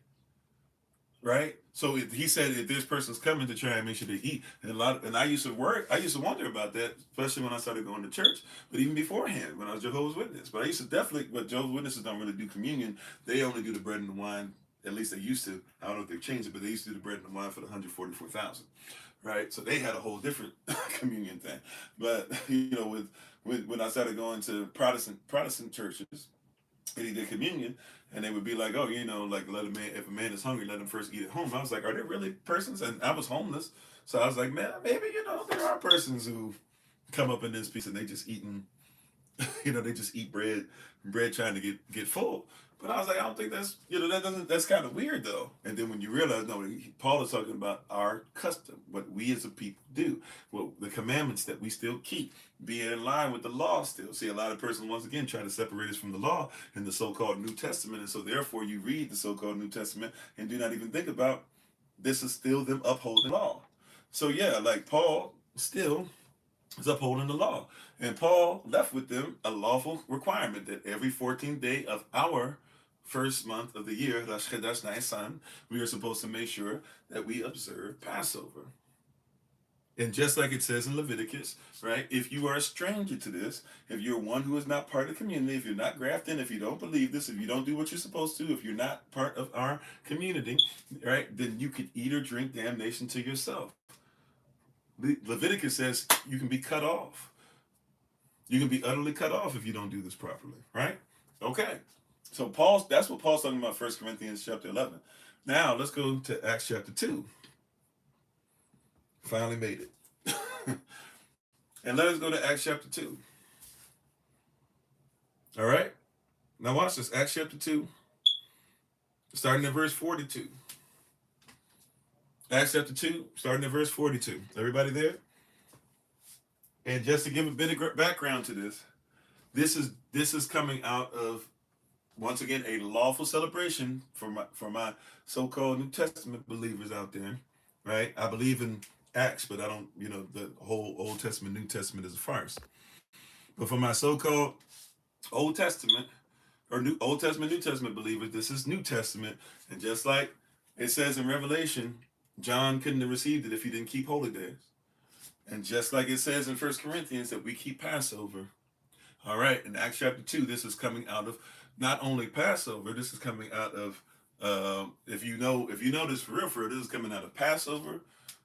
Right? So he said if this person's coming to try and make sure they eat, and I used to wonder about that, especially when I started going to church, but even beforehand when I was Jehovah's Witness. But I used to definitely, but Jehovah's Witnesses don't really do communion. They only do the bread and the wine. At least they used to. I don't know if they've changed it, but they used to do the bread and the wine for the 144,000. Right? So they had a whole different communion thing. But with when I started going to Protestant churches, and he did communion, and they would be like, "Oh, like let a man, if a man is hungry, let him first eat at home." I was like, "Are there really persons?" And I was homeless, so I was like, "Man, maybe there are persons who come up in this piece and they just eating, they just eat bread trying to get full." But I was like, I don't think that's kind of weird though. And then when you realize, no, Paul is talking about our custom, what we as a people do, well, the commandments that we still keep, being in line with the law still. See, a lot of persons once again try to separate us from the law in the so-called New Testament, and so therefore you read the so-called New Testament and do not even think about this is still them upholding the law. So yeah, like Paul still is upholding the law. And Paul left with them a lawful requirement that every 14th day of our first month of the year, Rosh Chodesh Nisan, we are supposed to make sure that we observe Passover. And just like it says in Leviticus, right? If you are a stranger to this, if you're one who is not part of the community, if you're not grafted in, if you don't believe this, if you don't do what you're supposed to, if you're not part of our community, right, then you could eat or drink damnation to yourself. Leviticus says you can be cut off. You can be utterly cut off if you don't do this properly, right? Okay. So that's what Paul's talking about 1 Corinthians chapter 11. Now let's go to Acts chapter 2. Finally made it. And let us go to Acts chapter 2. All right? Now watch this. Acts chapter 2, starting at verse 42. Acts chapter 2, starting at verse 42. Everybody there? And just to give a bit of background to this is coming out of, once again, a lawful celebration for my so-called New Testament believers out there, right? I believe in Acts, but I don't, the whole Old Testament, New Testament is a farce. But for my so-called Old Testament, or Old Testament, New Testament believers, this is New Testament. And just like it says in Revelation, John couldn't have received it if he didn't keep holy days. And just like it says in 1 Corinthians that we keep Passover. All right, in Acts chapter 2, this is coming out of not only Passover, this is coming out of, if you know this for real, this is coming out of Passover,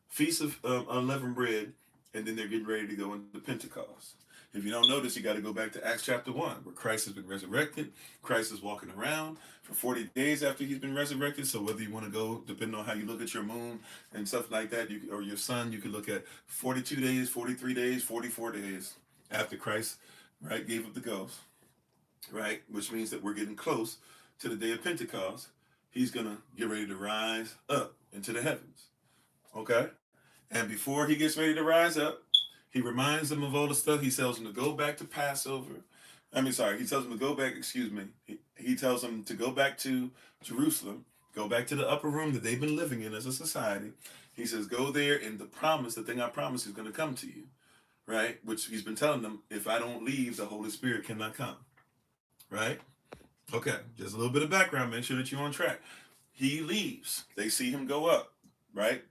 Feast of Unleavened Bread, and then they're getting ready to go into Pentecost. If you don't know this, you got to go back to Acts chapter 1, where Christ has been resurrected. Christ is walking around for 40 days after he's been resurrected. So whether you want to go, depending on how you look at your moon and stuff like that, or your sun, you could look at 42 days, 43 days, 44 days after Christ, right, gave up the ghost, right, which means that we're getting close to the day of Pentecost. He's going to get ready to rise up into the heavens, okay? And before he gets ready to rise up, he reminds them of all the stuff. He tells them to go back to Passover. He tells them to go back, he tells them to go back to Jerusalem, go back to the upper room that they've been living in as a society. He says, go there, and the thing I promise is going to come to you, right? Which he's been telling them, if I don't leave, the Holy Spirit cannot come, right? Okay, just a little bit of background, make sure that you're on track. He leaves. They see him go up, right?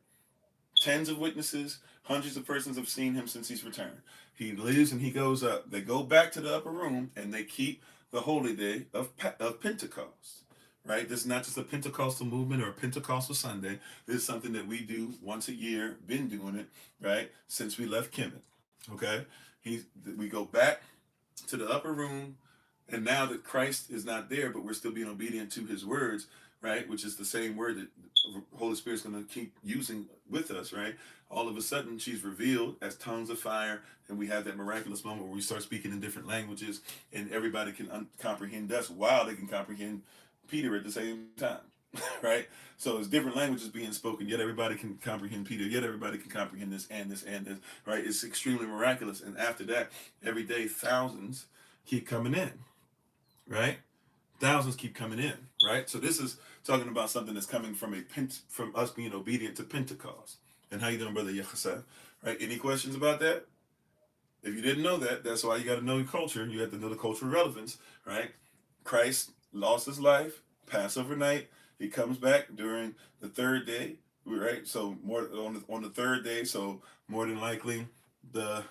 Tens of witnesses, hundreds of persons have seen him since he's returned. He leaves and he goes up. They go back to the upper room and they keep the holy day of Pentecost, right? This is not just a Pentecostal movement or a Pentecostal Sunday. This is something that we do once a year, been doing it, right, since we left Kemet, okay? We go back to the upper room, and now that Christ is not there, but we're still being obedient to his words, right, which is the same word that the Holy Spirit's going to keep using with us, right? All of a sudden, she's revealed as tongues of fire, and we have that miraculous moment where we start speaking in different languages, and everybody can comprehend us while they can comprehend Peter at the same time. right? So it's different languages being spoken, yet everybody can comprehend Peter, yet everybody can comprehend this and this and this, right? It's extremely miraculous. And after that, every day, thousands keep coming in, right? Thousands keep coming in, right? So this is talking about something that's coming from from us being obedient to Pentecost. And how you doing, brother Yechasah? Right? Any questions about that? If you didn't know that, that's why you got to know your culture. You have to know the cultural relevance, right? Christ lost his life, Passover night. He comes back during the third day, right? So more on the third day. So more than likely, the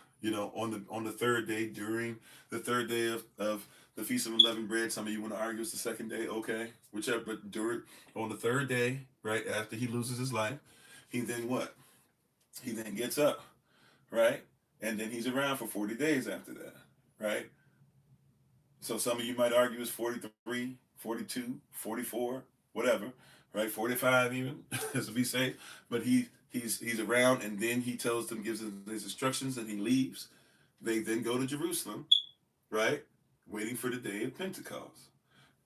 on the third day during the third day of the Feast of Unleavened Bread. Some of you want to argue it's the second day, okay, whichever. But during on the third day, right after he loses his life, he then what? He then gets up, right? And then he's around for 40 days after that, right? So some of you might argue it's 43, 42, 44, whatever, right? 45 even, as to be safe. But he's around, and then he tells them, gives them his instructions, and he leaves. They then go to Jerusalem, right? Waiting for the day of Pentecost.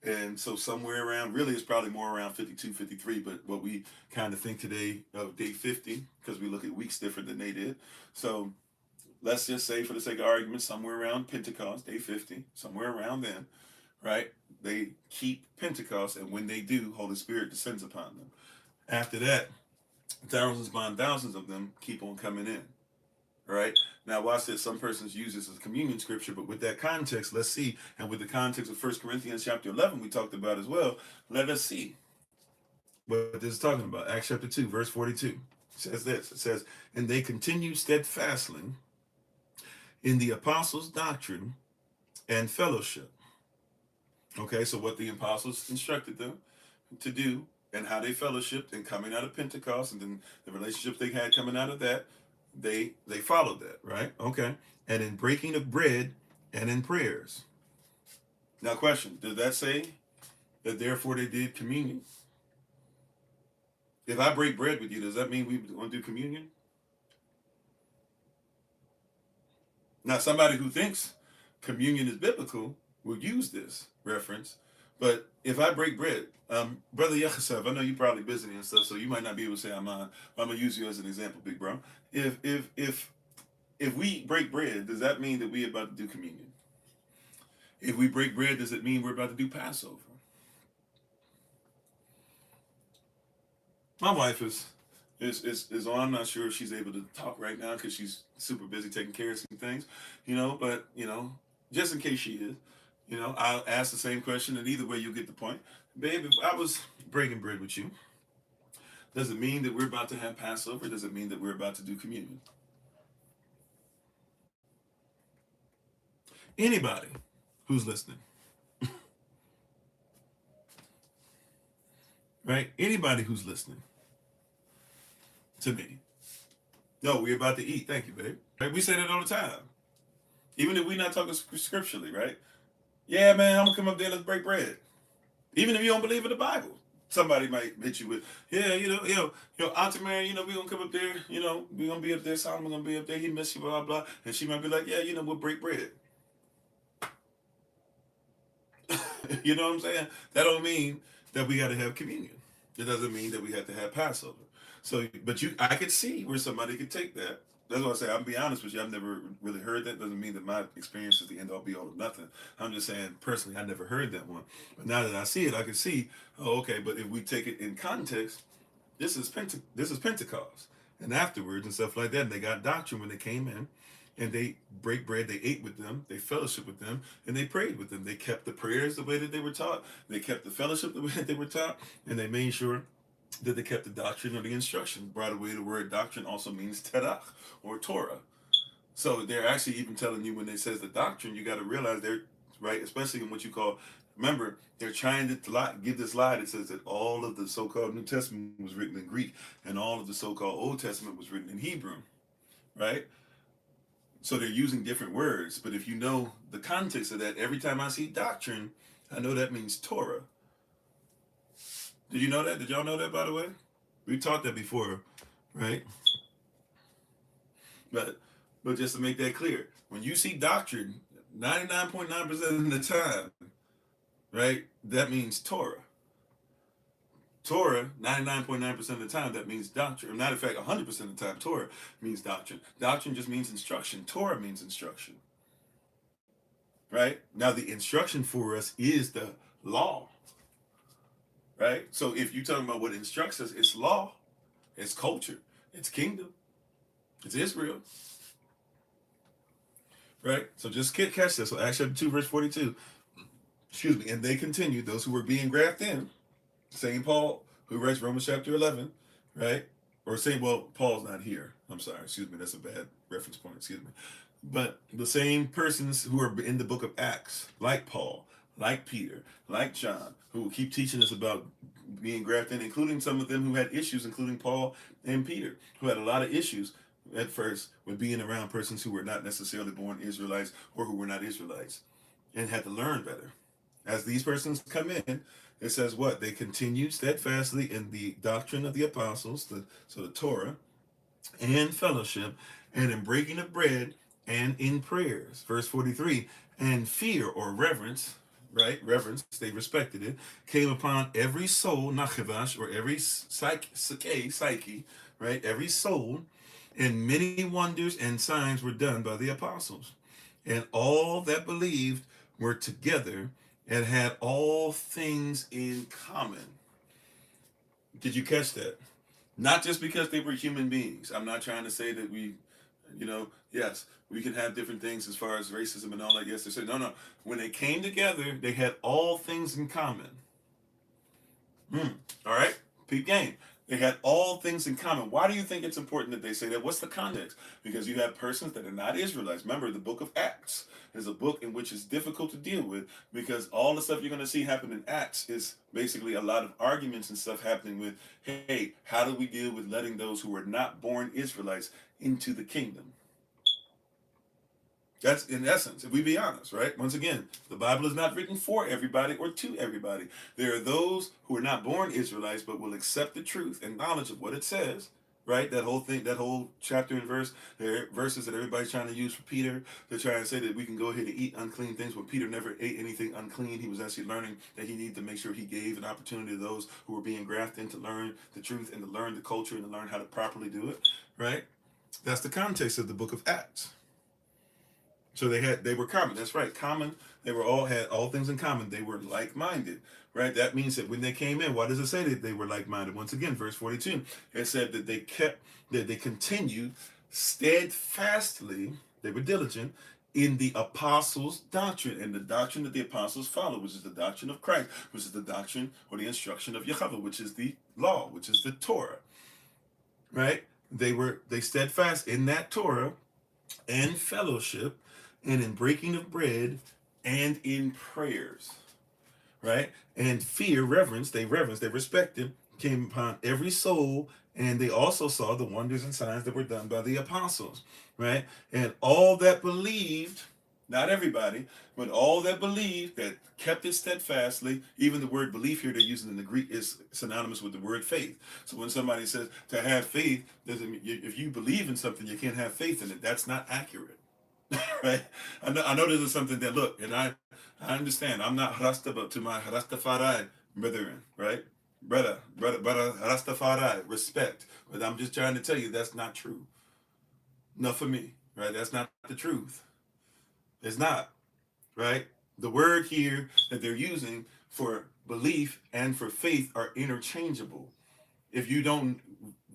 And so somewhere around, really it's probably more around 52, 53, but what we kind of think today of day 50, because we look at weeks different than they did. So let's just say, for the sake of argument, somewhere around Pentecost, day 50, somewhere around then, right? They keep Pentecost, and when they do, Holy Spirit descends upon them. After that, thousands upon thousands of them keep on coming in, right? Now, watch this. Some persons use this as communion scripture, but with that context, let's see. And with the context of First Corinthians chapter 11, we talked about as well, let us see what this is talking about. Acts chapter 2, verse 42. It says this. It says, and they continued steadfastly in the apostles' doctrine and fellowship. Okay, so what the apostles instructed them to do and how they fellowshiped and coming out of Pentecost and then the relationships they had coming out of that, they followed that, right? Okay. And in breaking of bread and in prayers. Now question, does that say that therefore they did communion? If I break bread with you, does that mean we want to do communion? Now, somebody who thinks communion is biblical will use this reference. But if I break bread, Brother Yechasev, I know you're probably busy and stuff, so you might not be able to say I'm on. I'm gonna use you as an example, big bro. If we break bread, does that mean that we about to do communion? If we break bread, does it mean we're about to do Passover? My wife is on. I'm not sure if she's able to talk right now because she's super busy taking care of some things, But just in case she is, I'll ask the same question, and either way you'll get the point. Babe, if I was breaking bread with you, does it mean that we're about to have Passover? Does it mean that we're about to do communion? Anybody who's listening, right? Anybody who's listening to me. No, we're about to eat. Thank you, babe. Right? We say that all the time. Even if we're not talking scripturally, right? Yeah, man, I'm gonna come up there. Let's break bread. Even if you don't believe in the Bible, somebody might hit you with, yeah, Auntie Mary, we're gonna come up there. We're gonna be up there. Solomon gonna be up there. He missed you, blah blah. And she might be like, yeah, we'll break bread. You know what I'm saying? That don't mean that we got to have communion. It doesn't mean that we have to have Passover. So, but I could see where somebody could take that. That's why I say, I'll be honest with you, I've never really heard that. Doesn't mean that my experience is the end all be all of nothing. I'm just saying, personally, I never heard that one. But now that I see it, I can see, oh, okay, but if we take it in context, this is Pentecost. And afterwards and stuff like that, and they got doctrine when they came in, and they break bread, they ate with them, they fellowship with them, and they prayed with them. They kept the prayers the way that they were taught, they kept the fellowship the way that they were taught, and they made sure that they kept the doctrine or the instruction. By the way, the word doctrine also means Tanakh or Torah. So they're actually even telling you when they says the doctrine, you got to realize they're right, especially in what you call. Remember, they're trying to give this lie that says that all of the so-called New Testament was written in Greek and all of the so-called Old Testament was written in Hebrew, right? So they're using different words, but if you know the context of that, every time I see doctrine, I know that means Torah. Did you know that? Did y'all know that, by the way? We taught that before, right? But but just to make that clear, when you see doctrine, 99.9% of the time, right, that means Torah. Torah, 99.9% of the time, that means doctrine. Matter of fact, 100% of the time, Torah means doctrine. Doctrine just means instruction. Torah means instruction. Right? Now, the instruction for us is the law. Right? So if you're talking about what instructs us, it's law, it's culture, it's kingdom, it's Israel. Right? So just catch this. So Acts chapter 2, verse 42. Excuse me. And they continued, those who were being grafted in, St. Paul, who writes Romans chapter 11, right? Or St. Well, Paul's not here. I'm sorry. Excuse me. That's a bad reference point. Excuse me. But the same persons who are in the book of Acts, like Paul, like Peter, like John, who will keep teaching us about being grafted in, including some of them who had issues, including Paul and Peter, who had a lot of issues at first with being around persons who were not necessarily born Israelites or who were not Israelites and had to learn better. As these persons come in, it says what? They continued steadfastly in the doctrine of the apostles, so the Torah, and fellowship, and in breaking of bread, and in prayers. Verse 43, and fear or reverence, right? Reverence, they respected it, came upon every soul, nachevash, or every psyche, right? Every soul, and many wonders and signs were done by the apostles. And all that believed were together and had all things in common. Did you catch that? Not just because they were human beings. I'm not trying to say that yes, we can have different things as far as racism and all that. Yes, they said, no. When they came together, they had all things in common. All right? Peep game. They had all things in common. Why do you think it's important that they say that? What's the context? Because you have persons that are not Israelites. Remember, the book of Acts is a book in which it's difficult to deal with because all the stuff you're going to see happen in Acts is basically a lot of arguments and stuff happening with, hey, how do we deal with letting those who are not born Israelites into the kingdom? That's in essence, if we be honest, right? Once again, the Bible is not written for everybody or to everybody. There are those who are not born Israelites but will accept the truth and knowledge of what it says, right? That whole thing, that whole chapter and verse, there are verses that everybody's trying to use for Peter. They're trying to say that we can go ahead and eat unclean things when Peter never ate anything unclean. He was actually learning that he needed to make sure he gave an opportunity to those who were being grafted in to learn the truth and to learn the culture and to learn how to properly do it, right? That's the context of the book of Acts. So they were common. That's right, common. They were all had all things in common. They were like-minded, right? That means that when they came in, why does it say that they were like-minded? Once again, verse 42, it said that they continued steadfastly. They were diligent in the apostles' doctrine, and the doctrine that the apostles followed, which is the doctrine of Christ, which is the doctrine or the instruction of Yahweh, which is the law, which is the Torah, right? They steadfast in that Torah and fellowship and in breaking of bread and in prayers, right? And fear, they respected, came upon every soul, and they also saw the wonders and signs that were done by the apostles, right? And all that believed, not everybody, but all that believed, that kept it steadfastly. Even the word belief here they're using in the Greek is synonymous with the word faith. So when somebody says to have faith, if you believe in something, you can't have faith in it. That's not accurate. Right? I know this is something that, look, and I understand. I'm not Rasta, but to my Rastafari brethren, right? Brother, Rastafari, respect. But I'm just trying to tell you that's not true. Not for me, right? That's not the truth. It's not, right? The word here that they're using for belief and for faith are interchangeable. If you don't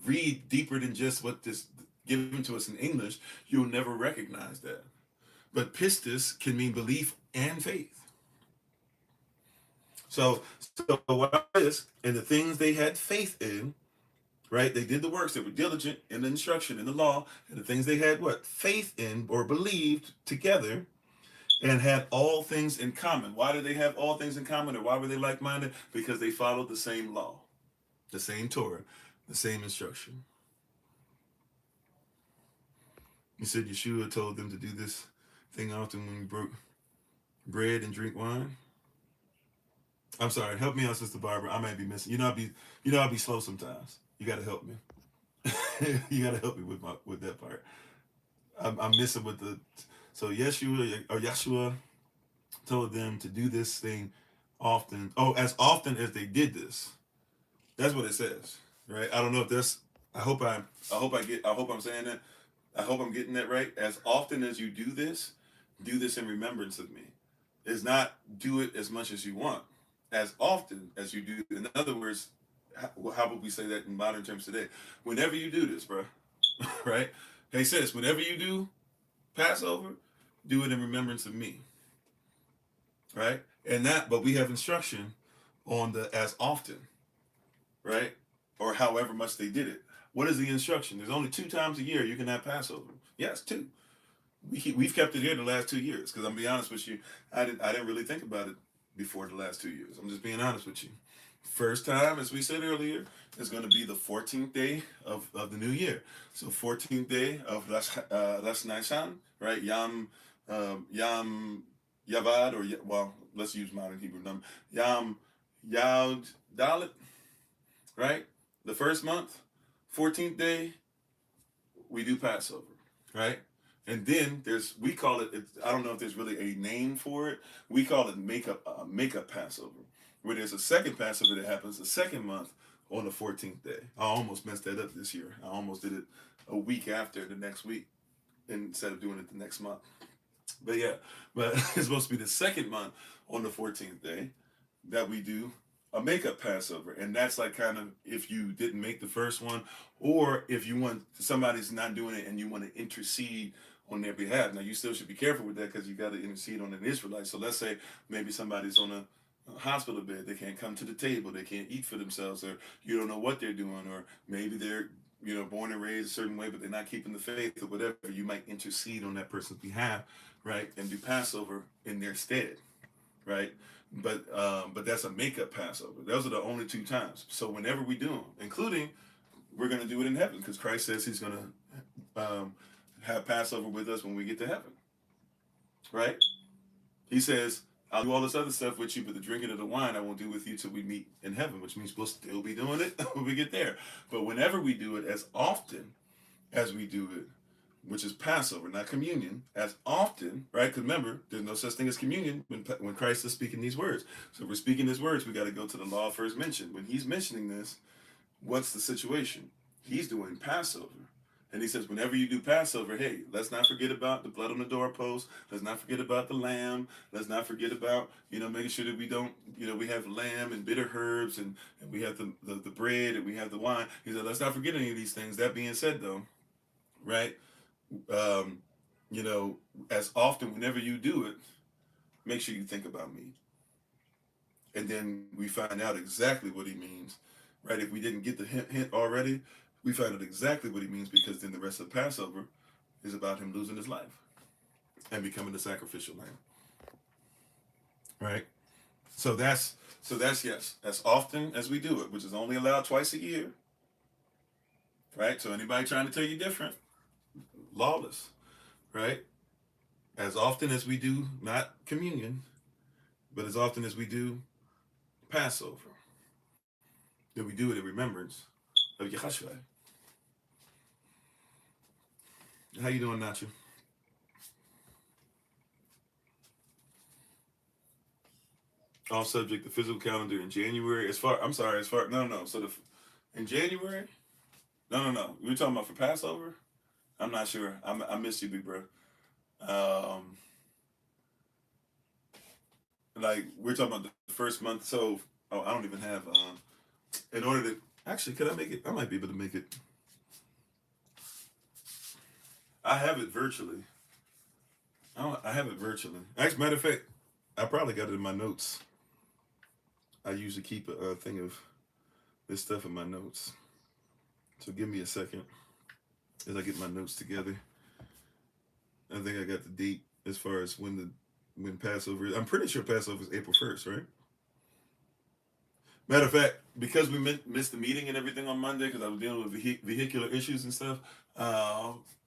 read deeper than just what this given to us in English, you'll never recognize that. But pistis can mean belief and faith. So what is, and the things they had faith in, right? They did the works, they were diligent in the instruction, in the law, and the things they had what? Faith in or believed together and had all things in common. Why did they have all things in common, or why were they like-minded? Because they followed the same law, the same Torah, the same instruction. You said Yeshua told them to do this thing often when we broke bread and drink wine. I'm sorry. Help me out, Sister Barbara. I might be missing. I'll be slow sometimes. You got to help me. You got to help me with that part. I'm missing with the. So Yeshua told them to do this thing often. Oh, as often as they did this. That's what it says, right? I don't know if that's. I hope I. I hope I get. I hope I'm saying that. I hope I'm getting that right. As often as you do this in remembrance of me. It's not do it as much as you want. As often as you do. In other words, how would we say that in modern terms today? Whenever you do this, bro, right? Hey, sis, whenever you do Passover, do it in remembrance of me, right? And that, but we have instruction on the as often, right? Or however much they did it. What is the instruction? There's only 2 times a year you can have Passover. Yes, two. We've kept it here the last 2 years because I'm gonna be honest with you, I didn't really think about it before the last 2 years. I'm just being honest with you. First time, as we said earlier, is going to be the 14th day of the new year. So 14th day of Rosh Hashanah, right? Yam Yavad, or well, let's use modern Hebrew number. Yam Yad Dalit, right? The first month, 14th day, we do Passover, right? And then we call it, I don't know if there's really a name for it. We call it makeup Passover, where there's a second Passover that happens the second month on the 14th day. I almost messed that up this year. I almost did it a week after the next week instead of doing it the next month. But yeah, but it's supposed to be the second month on the 14th day that we do a makeup Passover. And that's like kind of if you didn't make the first one, or if you want somebody's not doing it and you want to intercede on their behalf. Now you still should be careful with that because you got to intercede on an Israelite. So let's say maybe somebody's on a hospital bed, they can't come to the table, they can't eat for themselves, or you don't know what they're doing, or maybe they're born and raised a certain way, but they're not keeping the faith or whatever. You might intercede on that person's behalf, right, and do Passover in their stead, right? But that's a makeup Passover. Those are the only 2 times. So whenever we do them, including we're going to do it in heaven because Christ says He's going to have Passover with us when we get to heaven, right? He says, I'll do all this other stuff with you, but the drinking of the wine I won't do with you till we meet in heaven, which means we'll still be doing it when we get there. But whenever we do it, as often as we do it, which is Passover, not communion, as often, right? Because remember, there's no such thing as communion when Christ is speaking these words. So if we're speaking these words, we got to go to the law first mentioned. When He's mentioning this, what's the situation? He's doing Passover. And He says, whenever you do Passover, hey, let's not forget about the blood on the doorpost. Let's not forget about the lamb. Let's not forget about, making sure that we don't, we have lamb and bitter herbs and we have the bread and we have the wine. He said, let's not forget any of these things. That being said, though, right? Um, as often, whenever you do it, make sure you think about me. And then we find out exactly what He means, right? If we didn't get the hint already, we find out exactly what He means because then the rest of Passover is about Him losing His life and becoming the sacrificial lamb, right? So that's yes, as often as we do it, which is only allowed twice a year, right? So anybody trying to tell you different, lawless, right? As often as we do not communion, but as often as we do Passover, then we do it in remembrance of Yahshua. How you doing, Nacho? Off subject, the physical calendar in January. No. So in January, no. We were talking about for Passover. I'm not sure. I missed you, big bro. Um, like we're talking about the first month. So I don't even have. In order to actually, could I make it? I might be able to make it. I have it virtually. I have it virtually. As a matter of fact, I probably got it in my notes. I usually keep a thing of this stuff in my notes. So give me a second as I get my notes together. I think I got the date as far as when Passover is. I'm pretty sure Passover is April 1st, right? Matter of fact, because we missed the meeting and everything on Monday because I was dealing with vehicular issues and stuff,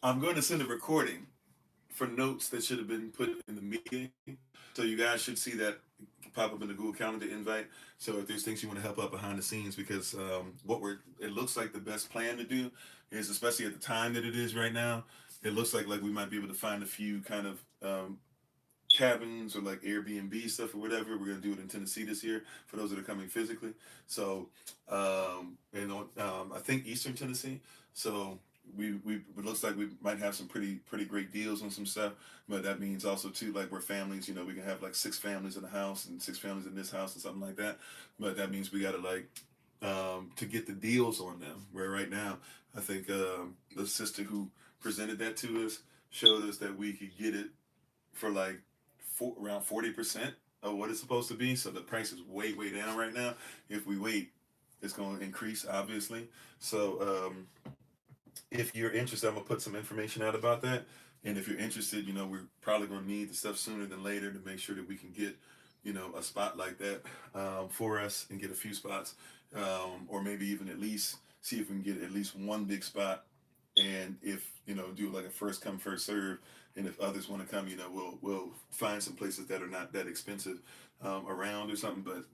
I'm going to send a recording for notes that should have been put in the meeting. So you guys should see that pop up in the Google Calendar invite. So if there's things you want to help out behind the scenes, because it looks like the best plan to do is, especially at the time that it is right now, it looks like we might be able to find a few kind of cabins or like Airbnb stuff or whatever. We're gonna do it in Tennessee this year for those that are coming physically. So, I think Eastern Tennessee. So we it looks like we might have some pretty great deals on some stuff. But that means also too, like we're families. We can have like 6 families in the house and 6 families in this house and something like that. But that means we gotta like to get the deals on them. Where right now, I think the sister who presented that to us showed us that we could get it for like around 40% of what it's supposed to be. So the price is way down right now. If we wait, it's going to increase, obviously. So if you're interested, I'm gonna put some information out about that. And if you're interested, we're probably gonna need the stuff sooner than later to make sure that we can get, a spot like that for us and get a few spots, or maybe even at least see if we can get at least one big spot. And if do like a first come first serve, and if others want to come, we'll find some places that are not that expensive around or something. But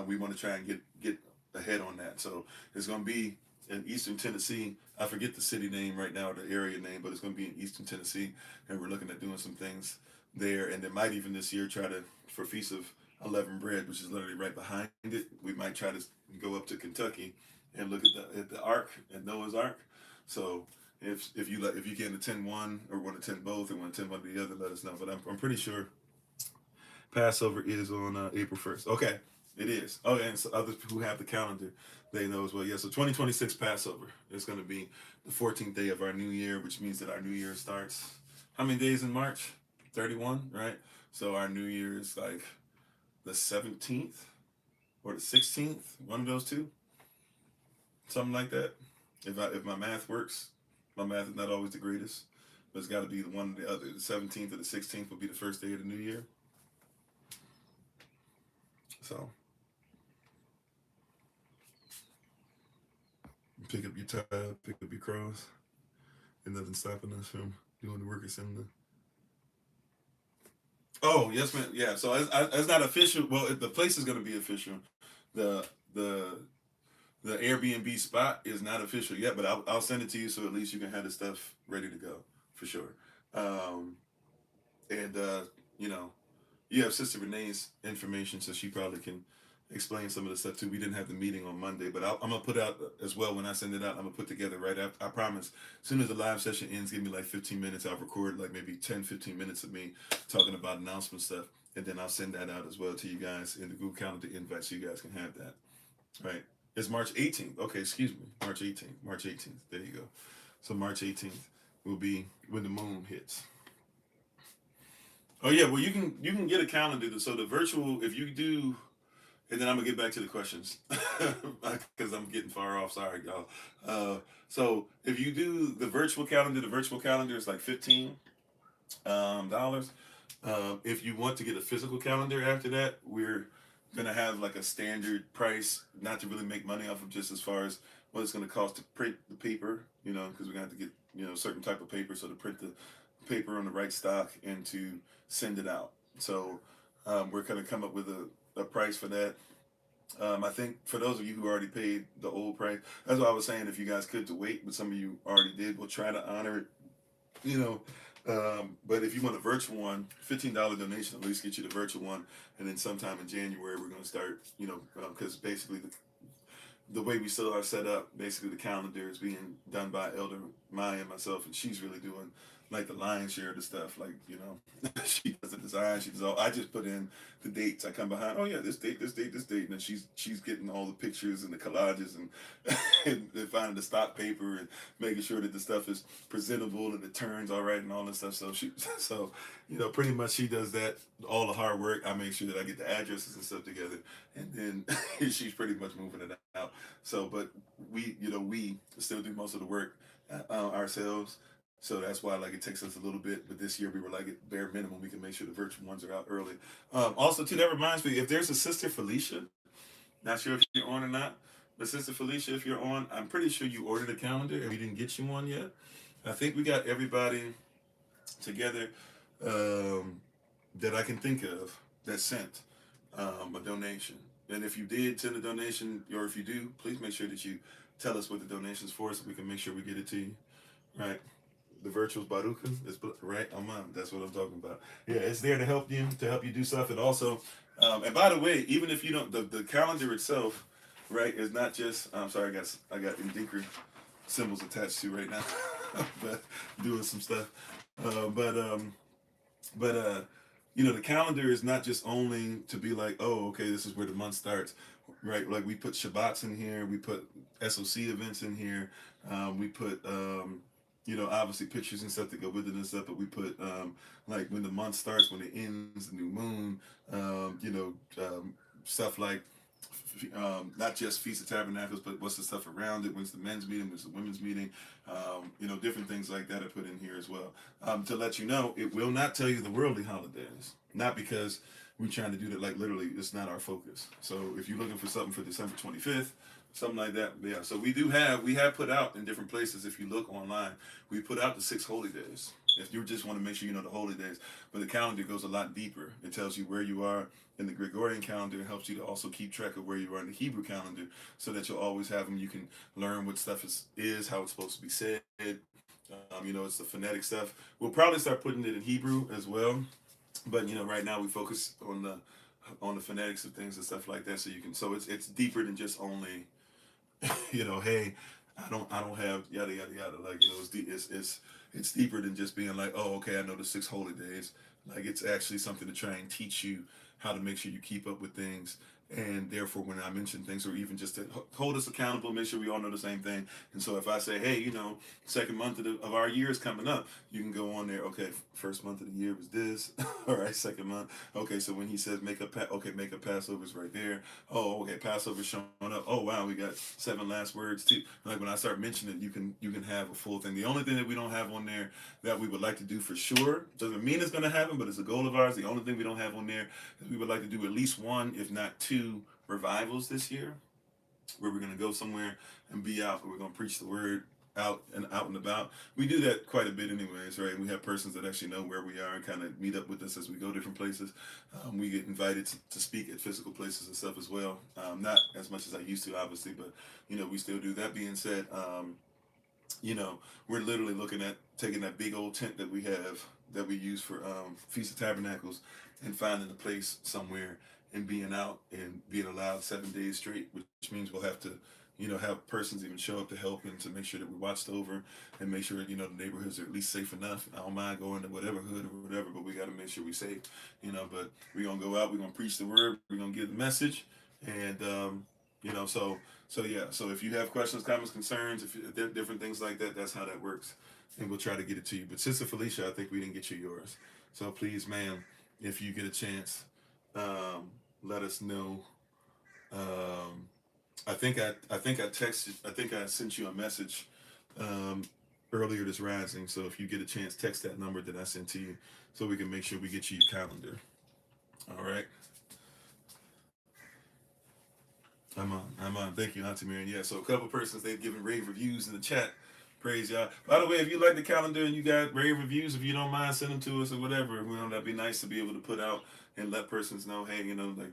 we want to try and get ahead on that. So it's gonna be in Eastern Tennessee. I forget the city name right now, or the area name, but it's going to be in Eastern Tennessee, and we're looking at doing some things there. And they might even this year try to, for Feast of Unleavened Bread, which is literally right behind it, we might try to go up to Kentucky and look at the Ark, at Noah's Ark. So if you can attend one or want to attend both or want to attend one or the other, let us know. But I'm pretty sure Passover is on April 1st. Okay, it is. Oh, and so others who have the calendar, they know as well. Yeah, so 2026 Passover is going to be the 14th day of our new year, which means that our new year starts, how many days in March? 31, right? So our new year is like the 17th or the 16th, one of those two, something like that. If my math works, my math is not always the greatest, but it's got to be the one or the other. The 17th or the 16th will be the first day of the new year. So pick up your tab, pick up your cross, and nothing stopping us from doing the work it's in the. Oh yes, man. Yeah. So it's not official. Well, the place is going to be official. The the the Airbnb spot is not official yet, but I'll send it to you so at least you can have the stuff ready to go for sure. Um, and you know, you have Sister Renee's information, so she probably can explain some of the stuff too. We didn't have the meeting on Monday, but I'm gonna put out as well when I send it out. I'm gonna put together right after. I promise. As soon as the live session ends, give me like 15 minutes. I'll record like maybe 10-15 minutes of me talking about announcement stuff, and then I'll send that out as well to you guys in the Google Calendar invite, so you guys can have that. Right? It's March 18th. Okay, excuse me. March 18th. March 18th. There you go. So March 18th will be when the moon hits. Oh yeah, well you can get a calendar. So the virtual, if you do, and then I'm gonna get back to the questions because I'm getting far off. Sorry, y'all. So if you do the virtual calendar is like $15. If you want to get a physical calendar after that, we're gonna have like a standard price, not to really make money off of, just as far as what it's gonna cost to print the paper. Because we're gonna have to get certain type of paper, so to print the paper on the right stock and to send it out. So we're gonna come up with a price for that. I think for those of you who already paid the old price, that's what I was saying. If you guys could to wait, but some of you already did, we'll try to honor it. You know, but if you want a virtual one, $15 donation at least get you the virtual one, and then sometime in January we're going to start. Because basically the way we still are set up, basically the calendar is being done by Elder Maya and myself, and she's really doing like the lion's share of the stuff. Like, she does the design, she does all. I just put in the dates. I come behind. Oh yeah, this date, this date, this date, and then she's getting all the pictures and the collages and and finding the stock paper and making sure that the stuff is presentable and it turns all right and all this stuff. So pretty much she does that, all the hard work. I make sure that I get the addresses and stuff together, and then she's pretty much moving it out. So, but we still do most of the work ourselves. So that's why like it takes us a little bit. But this year we were like at bare minimum, we can make sure the virtual ones are out early. Also, too, that reminds me, if there's a Sister Felicia, not sure if you're on or not, but Sister Felicia, if you're on, I'm pretty sure you ordered a calendar and we didn't get you one yet. I think we got everybody together that I can think of that sent a donation. And if you did send a donation, or if you do, please make sure that you tell us what the donation's for, so we can make sure we get it to you. Right? the virtual baruka. It's right on mine. That's what I'm talking about. Yeah, it's there to help you do stuff, and also, and by the way, even if you don't, the calendar itself, right, is not just. I'm sorry, I got Indinker symbols attached to right now, but doing some stuff. But the calendar is not just only to be like, oh, okay, this is where the month starts, right? Like we put Shabbats in here, we put SOC events in here, we put obviously pictures and stuff that go with it and stuff, but we put like when the month starts, when it ends, the new moon, stuff like not just Feast of Tabernacles, but what's the stuff around it? When's the men's meeting? When's the women's meeting? Different things like that are put in here as well. To let you know, it will not tell you the worldly holidays. Not because we're trying to do that, like literally, it's not our focus. So if you're looking for something for December 25th, something like that, yeah. So we have put out in different places, if you look online, we put out the 6 holy days. If you just want to make sure you know the holy days, but the calendar goes a lot deeper. It tells you where you are in the Gregorian calendar. It helps you to also keep track of where you are in the Hebrew calendar, so that you'll always have them. You can learn what stuff is how it's supposed to be said. It's the phonetic stuff. We'll probably start putting it in Hebrew as well, but right now we focus on the phonetics of things and stuff like that. So you can, so it's deeper than just only, hey, I don't have yada yada yada. Like it's deeper than just being like, oh, okay, I know the 6 holy days. Like it's actually something to try and teach you how to make sure you keep up with things, and therefore when I mention things, or even just to hold us accountable, make sure we all know the same thing. And so if I say, hey, second month of our year is coming up, you can go on there. Okay, first month of the year was this. All right, second month. Okay, so when he says make a Passover is right there. Oh, okay, Passover showing up. Oh wow, we got 7 last words too. Like when I start mentioning it, you can have a full thing. The only thing that we don't have on there that we would like to do for sure, doesn't mean it's going to happen, but it's a goal of ours. The only thing we don't have on there is we would like to do at least 1, if not 2, revivals this year, where we're going to go somewhere and be out, where we're going to preach the word out and about. We do that quite a bit anyways, right? And we have persons that actually know where we are and kind of meet up with us as we go different places. We get invited to speak at physical places and stuff as well. Not as much as I used to, obviously, but we still do. That being said, we're literally looking at taking that big old tent that we have, that we use for Feast of Tabernacles, and finding a place somewhere and being out and being allowed 7 days straight, which means we'll have to, have persons even show up to help and to make sure that we're watched over and make sure, the neighborhoods are at least safe enough. I don't mind going to whatever hood or whatever, but we got to make sure we're safe, but we're going to go out, we're going to preach the word, we're going to give the message. And, so yeah, so if you have questions, comments, concerns, if there are different things like that, that's how that works, and we'll try to get it to you. But Sister Felicia, I think we didn't get you yours, so please, ma'am, if you get a chance, let us know. Um, I think I sent you a message um, earlier this rising. So if you get a chance, text that number that I sent to you, so we can make sure we get you your calendar. All right. I'm on. Thank you, Auntie Marion. Yeah, so a couple persons, they've given rave reviews in the chat. Praise y'all. By the way, if you like the calendar and you got rave reviews, if you don't mind, send them to us or whatever. That'd be nice to be able to put out and let persons know, hey, like,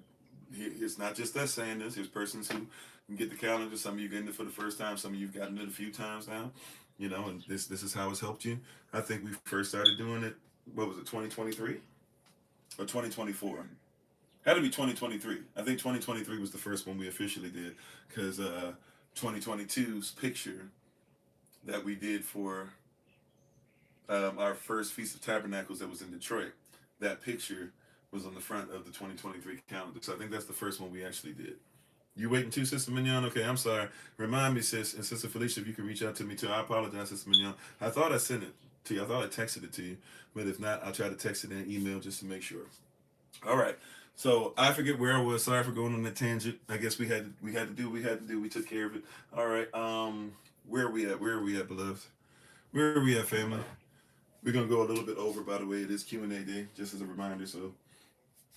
it's not just us saying this. There's persons who can get the calendar. Some of you getting it for the first time. Some of you've gotten it a few times now. And this is how it's helped you. I think we first started doing it, what was it, 2023 or 2024? Had to be 2023. I think 2023 was the first one we officially did, because 2022's picture that we did for our first Feast of Tabernacles that was in Detroit, that picture was on the front of the 2023 calendar. So I think that's the first one we actually did. You waiting too, Sister Mignon? Okay, I'm sorry. Remind me, sis, and Sister Felicia, if you can reach out to me too. I apologize, Sister Mignon. I thought I sent it to you. I thought I texted it to you, but if not, I'll try to text it in email just to make sure. All right. So I forget where I was. Sorry for going on that tangent. I guess we had to do what we had to do. We took care of it. All right. Where are we at? Where are we at, beloved? Where are we at, family? We're gonna go a little bit over. By the way, it is Q&A day, just as a reminder. So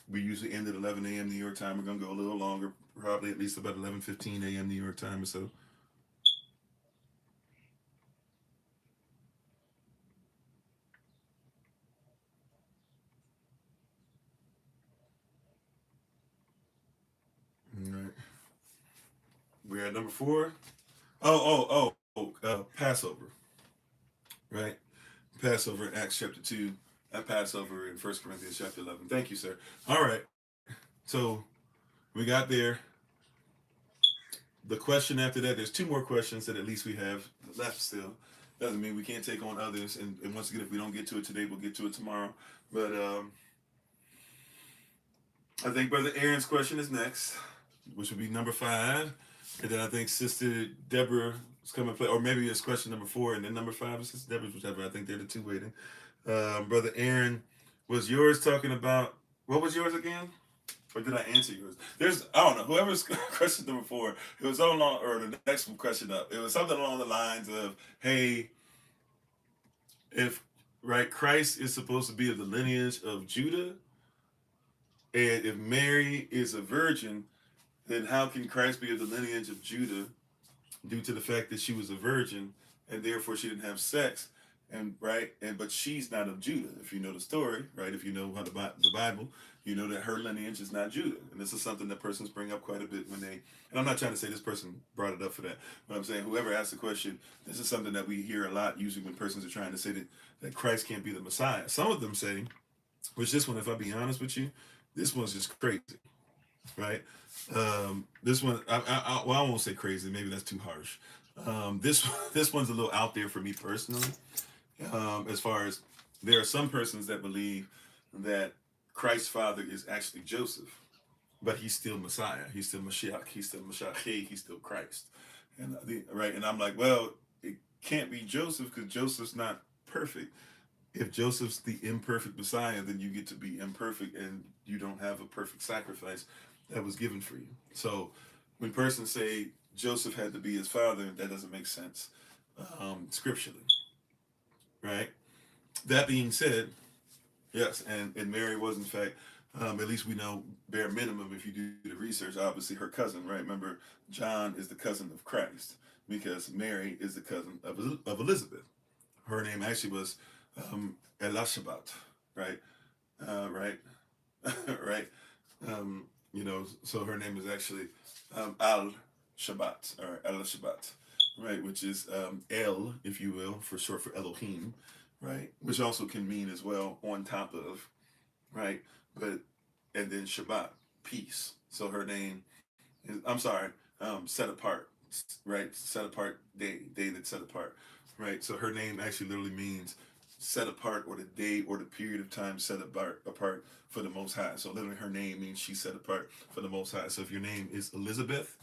we usually end at 11 a.m. New York time. We're gonna go a little longer, probably at least about 11:15 a.m. New York time or so. All right. We're at number 4. Passover. Right. Passover in Acts chapter 2, and Passover in 1 Corinthians chapter 11. Thank you, sir. All right. So we got there. The question after that, there's two more questions that at least we have left still. Doesn't mean we can't take on others. And once again, if we don't get to it today, we'll get to it tomorrow. But I think Brother Aaron's question is next, which would be number 5. And then I think Sister Deborah is coming to play, or maybe it's question number 4, and then number 5 is Sister Deborah's, whichever. I think they're the two waiting. Brother Aaron, was yours talking about, what was yours again? Or did I answer yours? I don't know, whoever's question number 4, it was along, or the next question up, it was something along the lines of, hey, if, right, Christ is supposed to be of the lineage of Judah, and if Mary is a virgin, then how can Christ be of the lineage of Judah due to the fact that she was a virgin and therefore she didn't have sex? And right, and but she's not of Judah. If you know the story, right, if you know how the Bible, you know that her lineage is not Judah. And this is something that persons bring up quite a bit when they, and I'm not trying to say this person brought it up for that, but I'm saying whoever asked the question, this is something that we hear a lot usually when persons are trying to say that Christ can't be the Messiah. Some of them say, which this one, if I be honest with you, this one's just crazy, right? This one, well, I won't say crazy. Maybe that's too harsh. This one's a little out there for me personally. As far as there are some persons that believe that Christ's father is actually Joseph, but he's still Messiah. He's still Mashiach. He's still Mashiach. He's still Christ. And right, and I'm like, well, it can't be Joseph because Joseph's not perfect. If Joseph's the imperfect Messiah, then you get to be imperfect and you don't have a perfect sacrifice that was given for you. So when persons say Joseph had to be his father, that doesn't make sense scripturally, right? That being said, yes, and Mary was in fact, at least we know bare minimum if you do the research, obviously her cousin, right? Remember, John is the cousin of Christ because Mary is the cousin of Elizabeth. Her name actually was Elishabet, right? Right, right. So her name is actually Al Shabbat or Elishabet, right? Which is El, if you will, for short for Elohim, right? Which also can mean as well on top of, right? But and then Shabbat, peace. So her name is, I'm sorry, set apart, right? Set apart day that's set apart, right? So her name actually literally means set apart, or the day or the period of time set apart for the Most High. So literally her name means she's set apart for the Most High. So if your name is Elizabeth,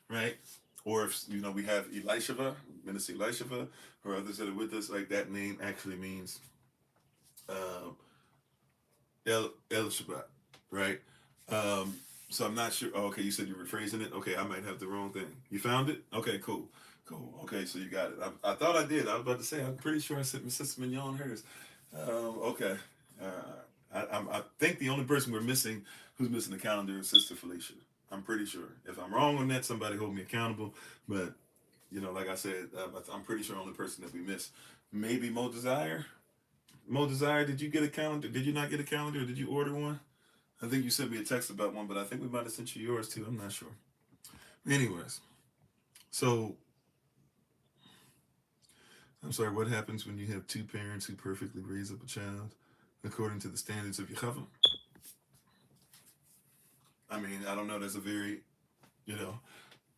right? Or if we have Elisheva, Minister Elisheva, or others that are with us, like that name actually means El Shabbat, right? So I'm not sure. Oh, okay, you said you're rephrasing it. Okay, I might have the wrong thing. You found it? Okay, cool. Okay, so you got it. I thought I did. I was about to say, I'm pretty sure I said my sister Mignon hers. Okay. I think the only person we're missing who's missing the calendar is Sister Felicia. I'm pretty sure. If I'm wrong on that, somebody hold me accountable. But, like I said, I'm pretty sure the only person that we miss. Maybe Mo Desire. Mo Desire, did you get a calendar? Did you not get a calendar? Or did you order one? I think you sent me a text about one, but I think we might have sent you yours too. I'm not sure. Anyways, so I'm sorry, what happens when you have two parents who perfectly raise up a child according to the standards of Yehovah? I mean, I don't know. That's a very,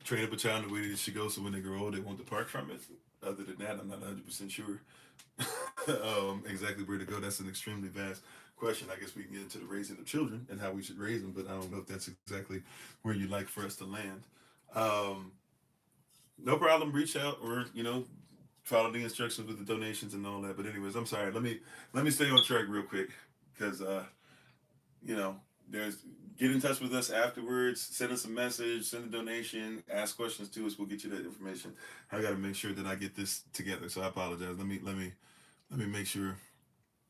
train up a child in the way that it should go so when they grow old, they won't depart from it. Other than that, I'm not 100% sure exactly where to go. That's an extremely vast question. I guess we can get into the raising of children and how we should raise them, but I don't know if that's exactly where you'd like for us to land. No problem. Reach out or, follow the instructions with the donations and all that. But anyways, I'm sorry. Let me stay on track real quick because, there's get in touch with us afterwards. Send us a message. Send a donation. Ask questions to us. We'll get you that information. I got to make sure that I get this together. So I apologize. Let me make sure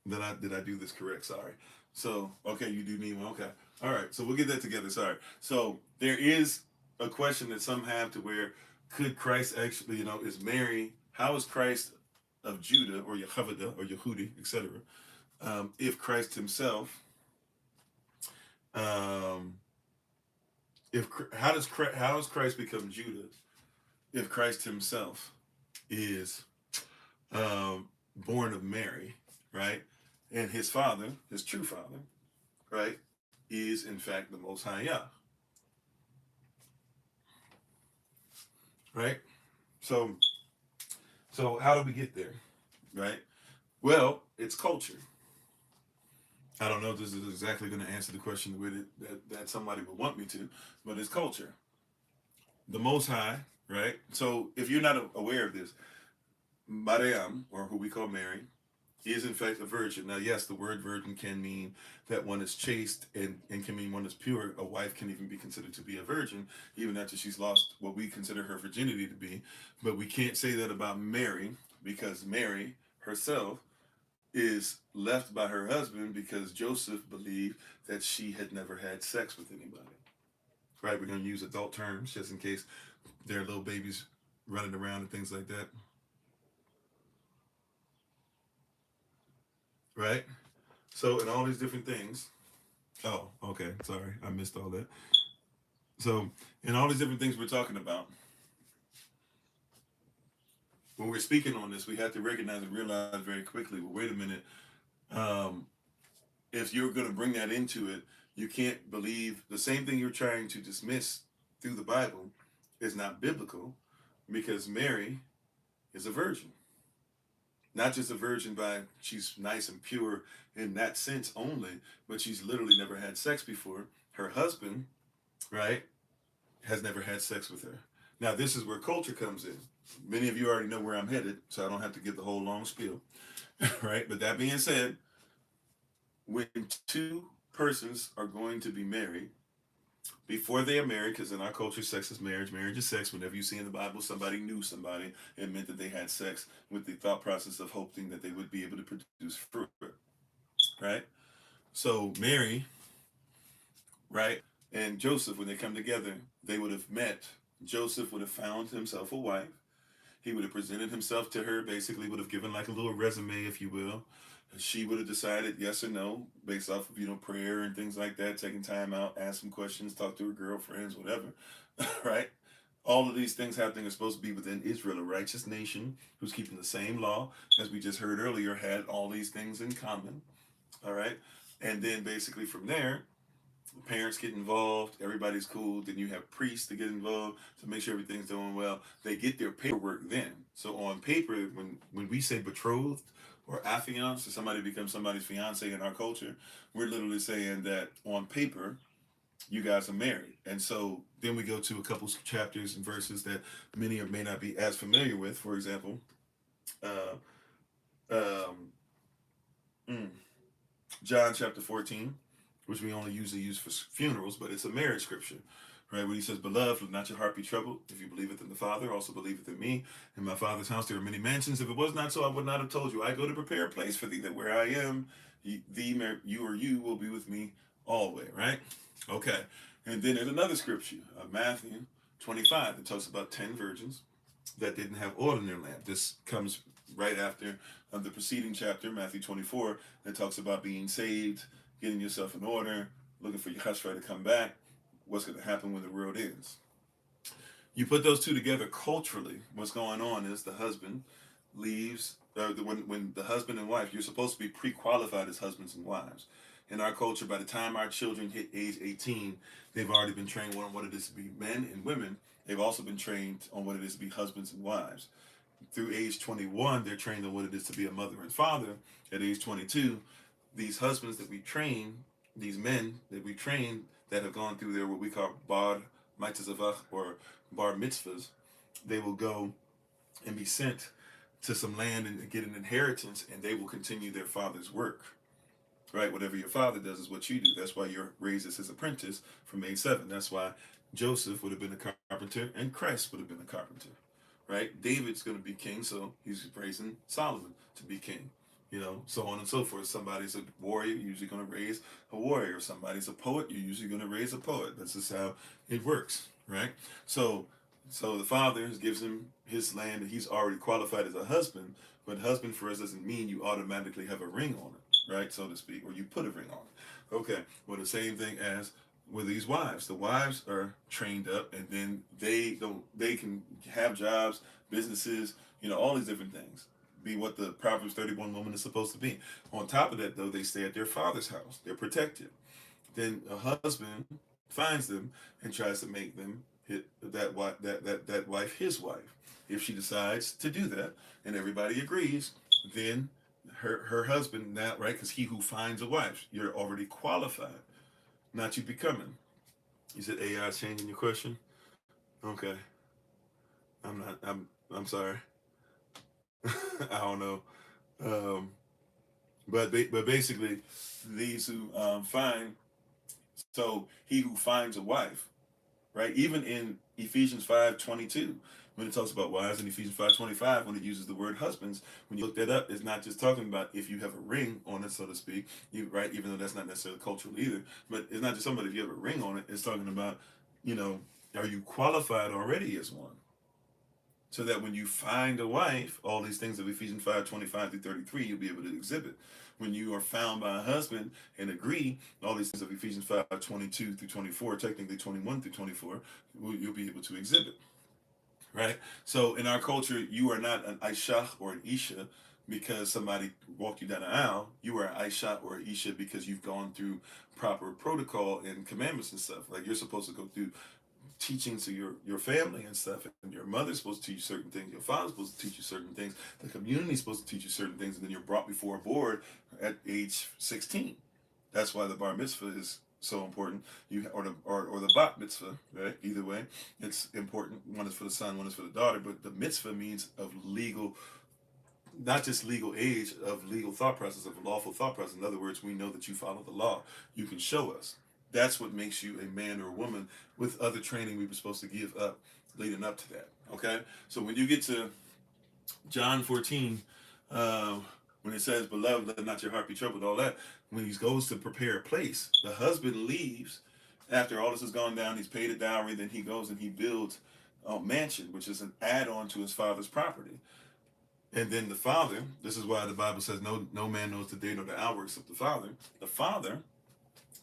that I do this correct. Sorry. So okay, you do need one. Okay. All right. So we'll get that together. Sorry. So there is a question that some have to where could Christ actually, is Mary? How is Christ of Judah or Yehovah or Yehudi, etc.? If Christ himself, how does Christ become Judah if Christ himself is born of Mary right? And his father, his true father, right, is in fact the Most High Yah, right? So, so how do we get there, right? Well, it's culture. I don't know if this is exactly going to answer the question the way that somebody would want me to, but it's culture. The Most High, right? So if you're not aware of this, Mariam, or who we call Mary, is in fact a virgin. Now, yes, the word virgin can mean that one is chaste and can mean one is pure. A wife can even be considered to be a virgin, even after she's lost what we consider her virginity to be. But we can't say that about Mary because Mary herself is left by her husband because Joseph believed that she had never had sex with anybody. Right? We're going to use adult terms just in case there are little babies running around and things like that. Right? So, and all these different things. Oh, okay. Sorry. I missed all that. So, and all these different things we're talking about, when we're speaking on this, we have to recognize and realize very quickly, well, wait a minute. Um, if you're going to bring that into it, you can't believe the same thing you're trying to dismiss through the Bible is not biblical because Mary is a virgin. Not just a virgin by she's nice and pure in that sense only, but she's literally never had sex before. Her husband, right, has never had sex with her. Now, this is where culture comes in. Many of you already know where I'm headed, so I don't have to give the whole long spiel, right? But that being said, when two persons are going to be married, before they are married, because in our culture, sex is marriage. Marriage is sex. Whenever you see in the Bible somebody knew somebody, it meant that they had sex with the thought process of hoping that they would be able to produce fruit, right? So Mary, right, and Joseph, when they come together, they would have met. Joseph would have found himself a wife. He would have presented himself to her, basically would have given like a little resume, if you will. She would have decided yes or no based off of, prayer and things like that, taking time out, ask some questions, talk to her girlfriends, whatever, right? All of these things happening are supposed to be within Israel, a righteous nation who's keeping the same law, as we just heard earlier, had all these things in common, all right? And then basically from there, parents get involved, everybody's cool, then you have priests to get involved to make sure everything's doing well. They get their paperwork then. So on paper, when we say betrothed or affianced, or somebody becomes somebody's fiance in our culture, we're literally saying that on paper you guys are married. And so then we go to a couple chapters and verses that many may not be as familiar with. For example, uh, um, mm, John chapter 14, which we only usually use for funerals, but it's a marriage scripture, right? When he says, Beloved, let not your heart be troubled. If you believeth in the Father, also believeth in me. In my Father's house there are many mansions. If it was not so, I would not have told you. I go to prepare a place for thee, that where I am, you will be with me always, right? Okay. And then there's another scripture, Matthew 25, that talks about 10 virgins that didn't have oil in their lamp. This comes right after the preceding chapter, Matthew 24, that talks about being saved, getting yourself in order, looking for your husband to come back, what's going to happen when the world ends. You put those two together culturally, what's going on is the husband leaves, when the husband and wife, you're supposed to be pre-qualified as husbands and wives. In our culture, by the time our children hit age 18, they've already been trained on what it is to be men and women. They've also been trained on what it is to be husbands and wives. Through age 21, they're trained on what it is to be a mother and father. At age 22, these husbands that we train, these men that we train that have gone through their what we call bar mitzvah or bar mitzvahs, they will go and be sent to some land and get an inheritance, and they will continue their father's work. Right? Whatever your father does is what you do. That's why you're raised as his apprentice from age 7. That's why Joseph would have been a carpenter and Christ would have been a carpenter. Right? David's going to be king, so he's raising Solomon to be king. So on and so forth. Somebody's a warrior, you're usually going to raise a warrior. Somebody's a poet, you're usually going to raise a poet. That's just how it works, right? So, so the father gives him his land, and he's already qualified as a husband. But husband for us doesn't mean you automatically have a ring on it, right, so to speak, or you put a ring on it. Okay, well, the same thing as with these wives. The wives are trained up, and then they can have jobs, businesses, all these different things. be what the Proverbs 31 woman is supposed to be. On top of that, though, they stay at their father's house. They're protected. Then a husband finds them and tries to make them that wife his wife. If she decides to do that and everybody agrees, then her husband now, right, because he who finds a wife, you're already qualified, not you becoming. You said AI is changing your question. Okay, I'm not. I'm sorry. I don't know. Um, but basically, these who find, so he who finds a wife, right? Even in Ephesians 5:22, when it talks about wives, in Ephesians 5:25, when it uses the word husbands, when you look that up, it's not just talking about if you have a ring on it, so to speak, right? Even though that's not necessarily cultural either, but it's not just somebody if you have a ring on it. It's talking about, you know, are you qualified already as one? So that when you find a wife, all these things of Ephesians 5:25 through 33, you'll be able to exhibit. When you are found by a husband and agree, all these things of Ephesians 5:22 through 24, technically 21 through 24, you'll be able to exhibit. Right? So in our culture, you are not an Aisha or an Isha because somebody walked you down the aisle. You are an Aisha or an Isha because you've gone through proper protocol and commandments and stuff. Like you're supposed to go through teaching to your family and stuff, and your mother's supposed to teach you certain things, your father's supposed to teach you certain things, the community's supposed to teach you certain things, and then you're brought before a board at age 16. That's why the bar mitzvah is so important. Or the bat mitzvah, right? Either way, it's important. One is for the son, one is for the daughter, but the mitzvah means of legal, not just legal age, of legal thought process, of lawful thought process. In other words, we know that you follow the law. You can show us. That's what makes you a man or a woman, with other training we were supposed to give up leading up to that. Okay? So when you get to John 14, uh, when it says, "Beloved, let not your heart be troubled," all that, when he goes to prepare a place, the husband leaves after all this has gone down. He's paid a dowry, then he goes and he builds a mansion, which is an add on to his father's property. And then the father, this is why the Bible says, no man knows the day nor the hour except the father. The father,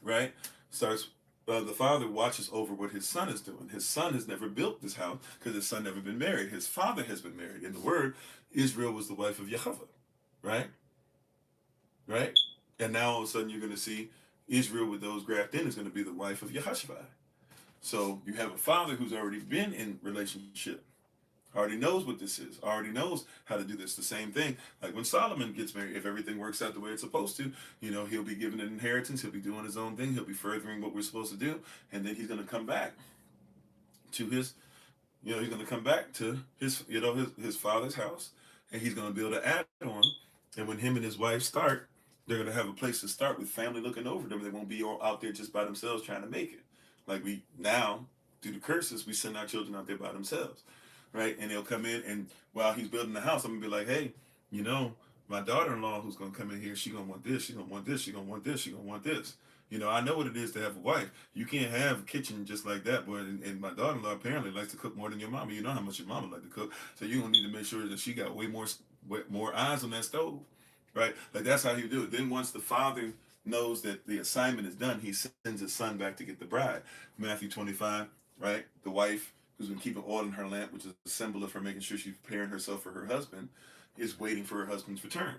right, starts, the father watches over what his son is doing. His son has never built this house because his son never been married. His father has been married. In the word, Israel was the wife of Yehovah, right? Right? And now all of a sudden you're going to see Israel with those grafted in is going to be the wife of Yehoshua. So you have a father who's already been in relationship, already knows what this is, already knows how to do this. The same thing, like when Solomon gets married, if everything works out the way it's supposed to, he'll be given an inheritance, he'll be doing his own thing, he'll be furthering what we're supposed to do, and then he's going to come back to he's going to come back to his father's house, and he's going to build an add-on. And when him and his wife start, they're going to have a place to start with family looking over them. They won't be all out there just by themselves trying to make it. Like we now, through the curses, we send our children out there by themselves, right? And they'll come in, and while he's building the house, I'm gonna be like, hey, my daughter-in-law who's gonna come in here, she gonna want this, she gonna want this, she gonna want this, she gonna want this. I know what it is to have a wife. You can't have a kitchen just like that, boy. And my daughter-in-law apparently likes to cook more than your mama. You know how much your mama like to cook, so you're gonna need to make sure that she got way more eyes on that stove, right? Like that's how he do it. Then once the father knows that the assignment is done, he sends his son back to get the bride. Matthew 25, right? The wife who's been keeping oil in her lamp, which is a symbol of her making sure she's preparing herself for her husband, is waiting for her husband's return.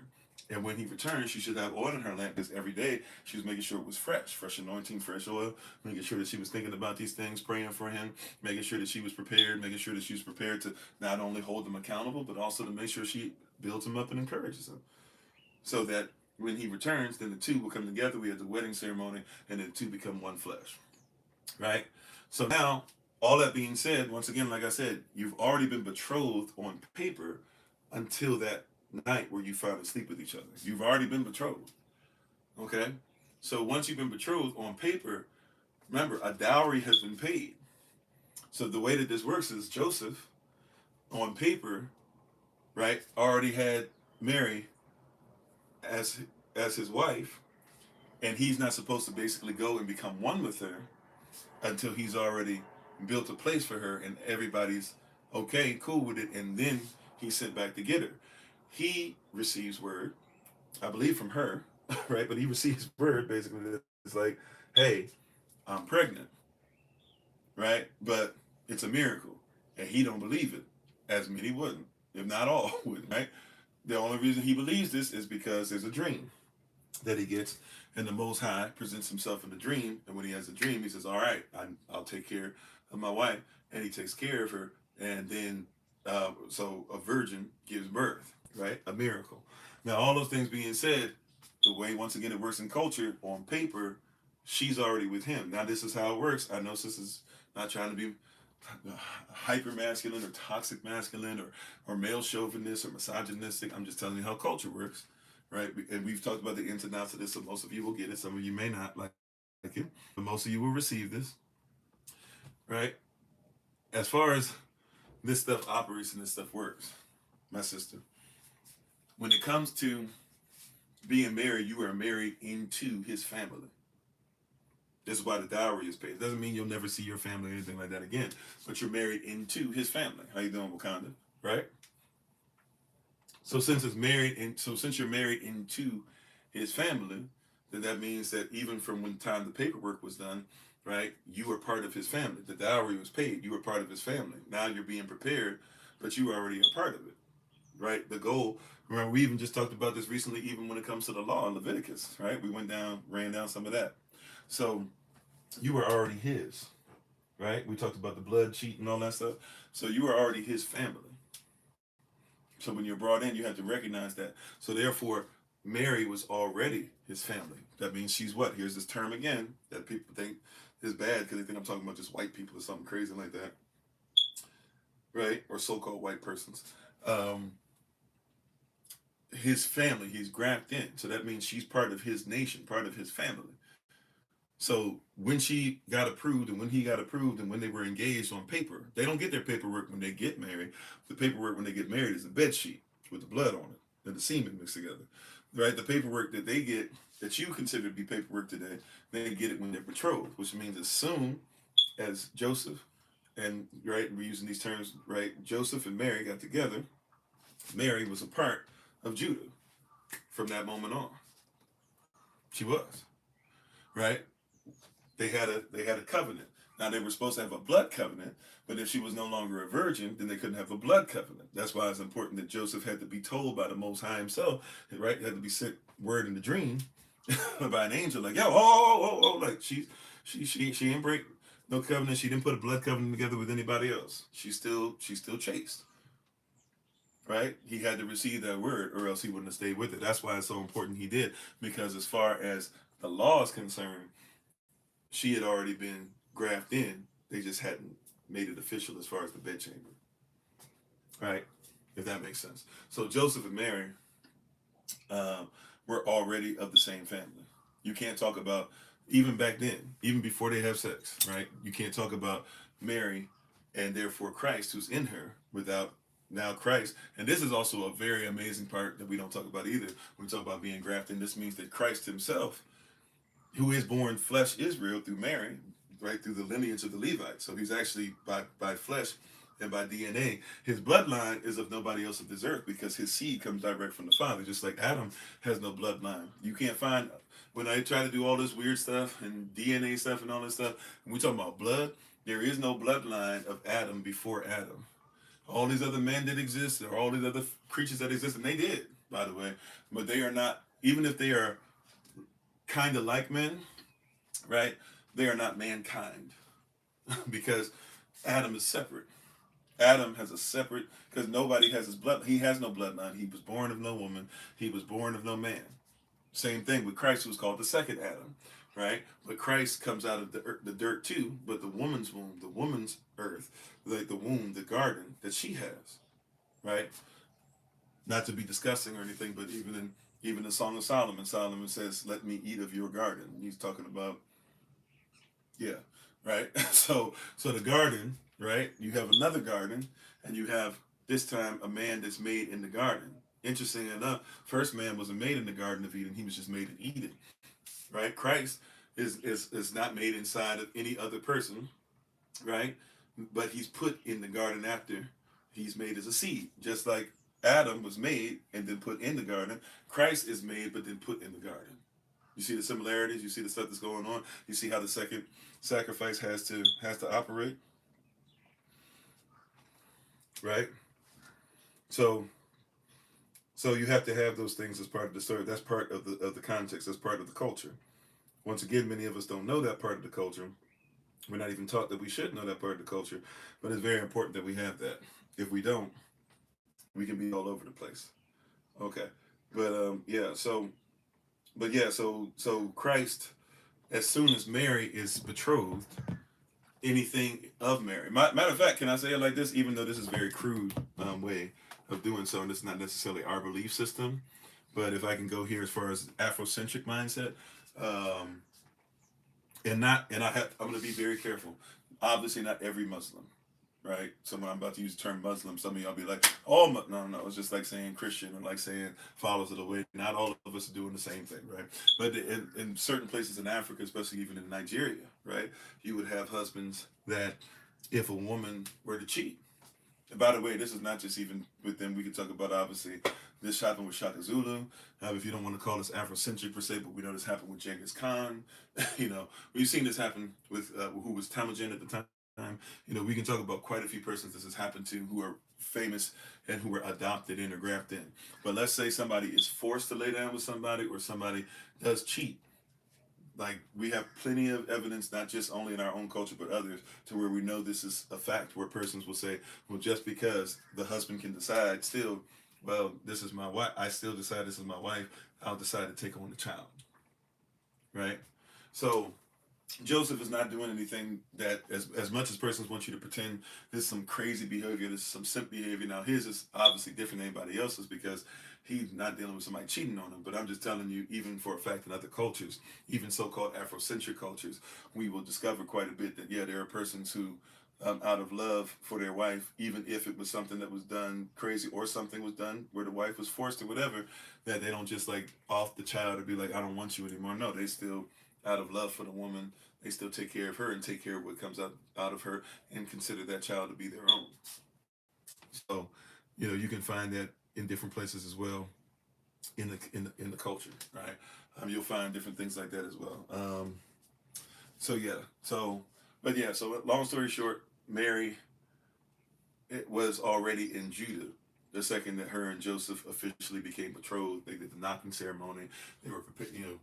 And when he returns, she should have oil in her lamp because every day she was making sure it was fresh anointing, fresh oil, making sure that she was thinking about these things, praying for him, making sure that she was prepared, making sure that she was prepared to not only hold him accountable, but also to make sure she builds him up and encourages him. So that when he returns, then the two will come together. We have the wedding ceremony, and then the two become one flesh, right? So now, all that being said, once again, like I said, you've already been betrothed on paper until that night where you finally sleep with each other. You've already been betrothed, okay? So once you've been betrothed on paper, remember, a dowry has been paid. So the way that this works is Joseph, on paper, right, already had Mary as his wife, and he's not supposed to basically go and become one with her until he's already built a place for her and everybody's okay, cool with it, and then he's sent back to get her. He receives word, I believe from her, right? But he receives word basically that it's like, hey, I'm pregnant, right? But it's a miracle, and he don't believe it, as many wouldn't, if not all wouldn't, right? The only reason he believes this is because there's a dream that he gets, and the Most High presents himself in the dream. And when he has a dream, he says, "All right, I'll take care of my wife," and he takes care of her. And then, so a virgin gives birth, right? A miracle. Now, all those things being said, the way once again it works in culture on paper, she's already with him. Now, this is how it works. I know this is not trying to be hyper masculine or toxic masculine or male chauvinist or misogynistic. I'm just telling you how culture works, right? And we've talked about the ins and outs of this, so most of you will get it. Some of you may not like it, but most of you will receive this, right? As far as this stuff operates and this stuff works, my sister, when it comes to being married, you are married into his family. This is why the dowry is paid. It doesn't mean you'll never see your family or anything like that again, but you're married into his family. How you doing, Wakanda? Right? So since you're married into his family, then that means that even from when time the paperwork was done, right, you were part of his family. The dowry was paid. You were part of his family. Now you're being prepared, but you were already a part of it, right? The goal. Remember, we even just talked about this recently, even when it comes to the law in Leviticus, right? We ran down some of that. So you were already his, right? We talked about the blood cheat and all that stuff. So you were already his family. So when you're brought in, you have to recognize that. So therefore, Mary was already his family. That means she's what? Here's this term again that people think is bad because they think I'm talking about just white people or something crazy like that, right? Or so-called white persons. Um, his family, he's grafted in. So that means she's part of his nation, part of his family. So when she got approved and when he got approved and when they were engaged on paper, they don't get their paperwork when they get married. The paperwork when they get married is a bed sheet with the blood on it and the semen mixed together, right? The paperwork that they get that you consider to be paperwork today, they get it when they're betrothed, which means as soon as Joseph and, right, we're using these terms, right? Joseph and Mary got together. Mary was a part of Judah from that moment on. She was, right? They had a covenant. Now they were supposed to have a blood covenant, but if she was no longer a virgin, then they couldn't have a blood covenant. That's why it's important that Joseph had to be told by the Most High himself, right? Had to be sent word in the dream by an angel, like, yo, like she didn't break no covenant. She didn't put a blood covenant together with anybody else. She's still chaste, right? He had to receive that word, or else he wouldn't have stayed with it. That's why it's so important he did, because as far as the law is concerned, she had already been grafted in. They just hadn't made it official as far as the bedchamber, right? If that makes sense. So Joseph and Mary were already of the same family. You can't talk about, even back then, even before they have sex, right? You can't talk about Mary and therefore Christ who's in her without now Christ. And this is also a very amazing part that we don't talk about either. When we talk about being grafted, this means that Christ himself, who is born flesh Israel through Mary, right, through the lineage of the Levites. So he's actually by flesh and by DNA. His bloodline is of nobody else of this earth because his seed comes direct from the Father, just like Adam has no bloodline. You can't find, when I try to do all this weird stuff and DNA stuff and all this stuff, when we talk about blood, there is no bloodline of Adam before Adam. All these other men that exist, or all these other creatures that exist, and they did, by the way, but they are not, even if they are kind of like men, right? They are not mankind because Adam is separate. Adam has a separate, because nobody has his blood. He has no bloodline. He was born of no woman. He was born of no man. Same thing with Christ, who was called the second Adam, right? But Christ comes out of the dirt too, but the woman's womb, the woman's earth, like the womb, the garden that she has, right? Not to be disgusting or anything, but even the Song of Solomon, Solomon says, "Let me eat of your garden." He's talking about, yeah, right. So the garden, right? You have another garden, and you have this time a man that's made in the garden. Interesting enough, first man wasn't made in the Garden of Eden; he was just made in Eden, right? Christ is not made inside of any other person, right? But he's put in the garden after he's made as a seed, just like Adam was made and then put in the garden. Christ is made but then put in the garden. You see the similarities. You see the stuff that's going on. You see how the second sacrifice has to operate, right? So So you have to have those things as part of the story. That's part of the context. That's part of the culture. Once again, many of us don't know that part of the culture. We're not even taught that we should know that part of the culture, but it's very important that we have that. If we don't, we can be all over the place. Okay, but yeah. So Christ, as soon as Mary is betrothed, anything of Mary. Matter of fact, can I say it like this? Even though this is a very crude way of doing so, and it's not necessarily our belief system, but if I can go here as far as Afrocentric mindset, um, I'm going to be very careful. Obviously, not every Muslim, right? So when I'm about to use the term Muslim, some of y'all be like, "Oh, no." It's just like saying Christian or like saying followers of the way. Not all of us are doing the same thing, right? But in certain places in Africa, especially even in Nigeria, right, you would have husbands that if a woman were to cheat. And by the way, this is not just even with them. We could talk about obviously this happened with Shaka Zulu. If you don't want to call this Afrocentric per se, but we know this happened with Genghis Khan. We've seen this happen with who was Temujin at the time. We can talk about quite a few persons this has happened to who are famous and who were adopted in or grafted in. But let's say somebody is forced to lay down with somebody or somebody does cheat. Like we have plenty of evidence, not just only in our own culture, but others, to where we know this is a fact where persons will say, well, just because the husband can decide still, well, this is my wife, I still decide this is my wife, I'll decide to take on the child. Right? So Joseph is not doing anything that, as much as persons want you to pretend this is some crazy behavior, this is some simp behavior. Now, his is obviously different than anybody else's because he's not dealing with somebody cheating on him. But I'm just telling you, even for a fact in other cultures, even so-called Afrocentric cultures, we will discover quite a bit that, yeah, there are persons who, out of love for their wife, even if it was something that was done crazy or something was done where the wife was forced or whatever, that they don't just like off the child or be like, I don't want you anymore. No, they still, out of love for the woman, they still take care of her and take care of what comes out of her and consider that child to be their own. So, you can find that in different places as well in the culture, right? You'll find different things like that as well. So yeah, so long story short, Mary it was already in Judah. The second that her and Joseph officially became betrothed, they did the knocking ceremony. They were,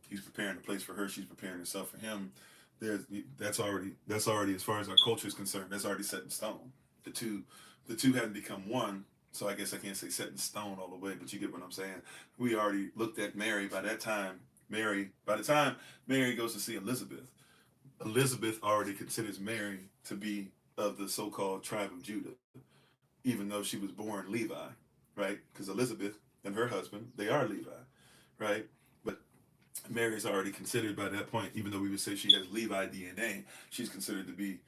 he's preparing a place for her. She's preparing herself for him. There's that's already as far as our culture is concerned. That's already set in stone. The two, the two hadn't become one. So I guess I can't say set in stone all the way, but you get what I'm saying. We already looked at Mary by that time. By the time Mary goes to see Elizabeth, Elizabeth already considers Mary to be of the so-called tribe of Judah, even though she was born Levi, right? Because Elizabeth and her husband, they are Levi, right? But Mary is already considered by that point, even though we would say she has Levi DNA, she's considered to be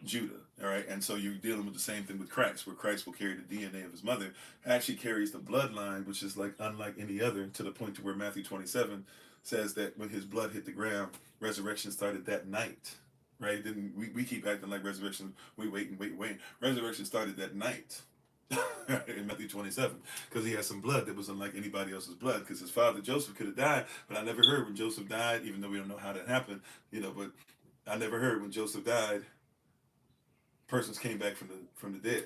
Judah, all right? And so you're dealing with the same thing with Christ, where Christ will carry the DNA of his mother, actually carries the bloodline, which is like unlike any other, to the point to where Matthew 27 says that when his blood hit the ground, resurrection started that night, right? Then we keep acting like resurrection, we wait and wait and wait. Resurrection started that night. In Matthew 27, because he had some blood that was unlike anybody else's blood, because his father Joseph could have died, but I never heard when Joseph died, even though we don't know how that happened, but I never heard when Joseph died, persons came back from the dead,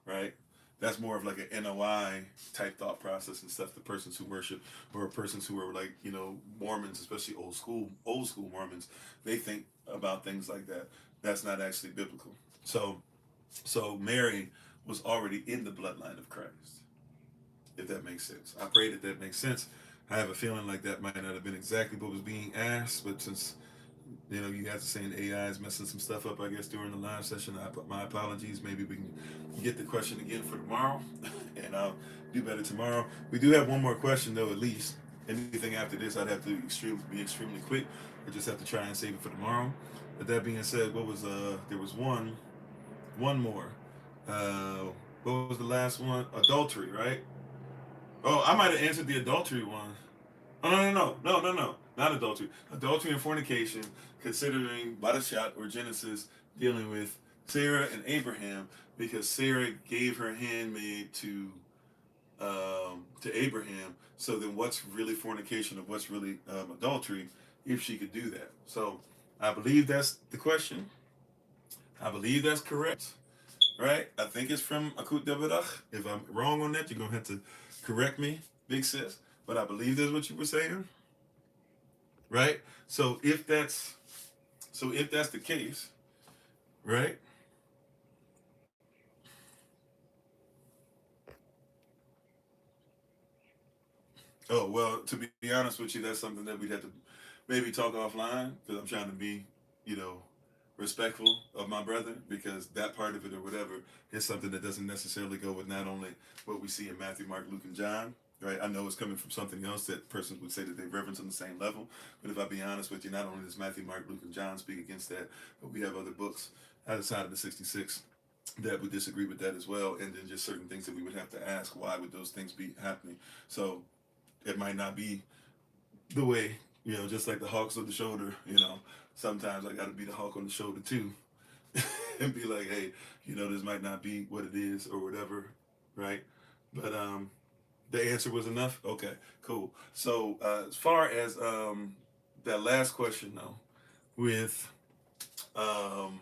right? That's more of like an NOI type thought process and stuff. The persons who worship, or persons who are like Mormons, especially old school Mormons, they think about things like that. That's not actually biblical. So Mary was already in the bloodline of Christ, if that makes sense. I pray that makes sense. I have a feeling like that might not have been exactly what was being asked, but since you guys are saying AI is messing some stuff up, I guess, during the live session, my apologies. Maybe we can get the question again for tomorrow, and I'll do better tomorrow. We do have one more question, though, at least. Anything after this, I'd have to be extremely quick, or just have to try and save it for tomorrow. But that being said, there was one more. Uh, what was the last one? Adultery, right? Oh, I might have answered the adultery one. Oh, no, not adultery. Adultery and fornication, considering by the shot or Genesis, dealing with Sarah and Abraham, because Sarah gave her handmaid to Abraham. So then, what's really fornication, or what's really adultery, if she could do that? So I believe that's the question. I believe that's correct. right? I think it's from Akut Devarach. If I'm wrong on that, you're gonna have to correct me, big sis. But I believe that's what you were saying, right? So if that's the case, right? Oh well, to be honest with you, that's something that we'd have to maybe talk offline because I'm trying to be, you know, respectful of my brother because that part of it or whatever is something that doesn't necessarily go with not only what we see in Matthew, Mark, Luke, and John. Right, I know it's coming from something else that persons would say that they reverence on the same level. But if I be honest with you, not only does Matthew, Mark, Luke, and John speak against that, but we have other books outside of the 66 that would disagree with that as well. And then just certain things that we would have to ask, why would those things be happening? So it might not be the way, just like the hawks on the shoulder, sometimes I got to be the hawk on the shoulder too and be like, hey, this might not be what it is or whatever, right? But the answer was enough. Okay, cool. So as far as that last question though, with um,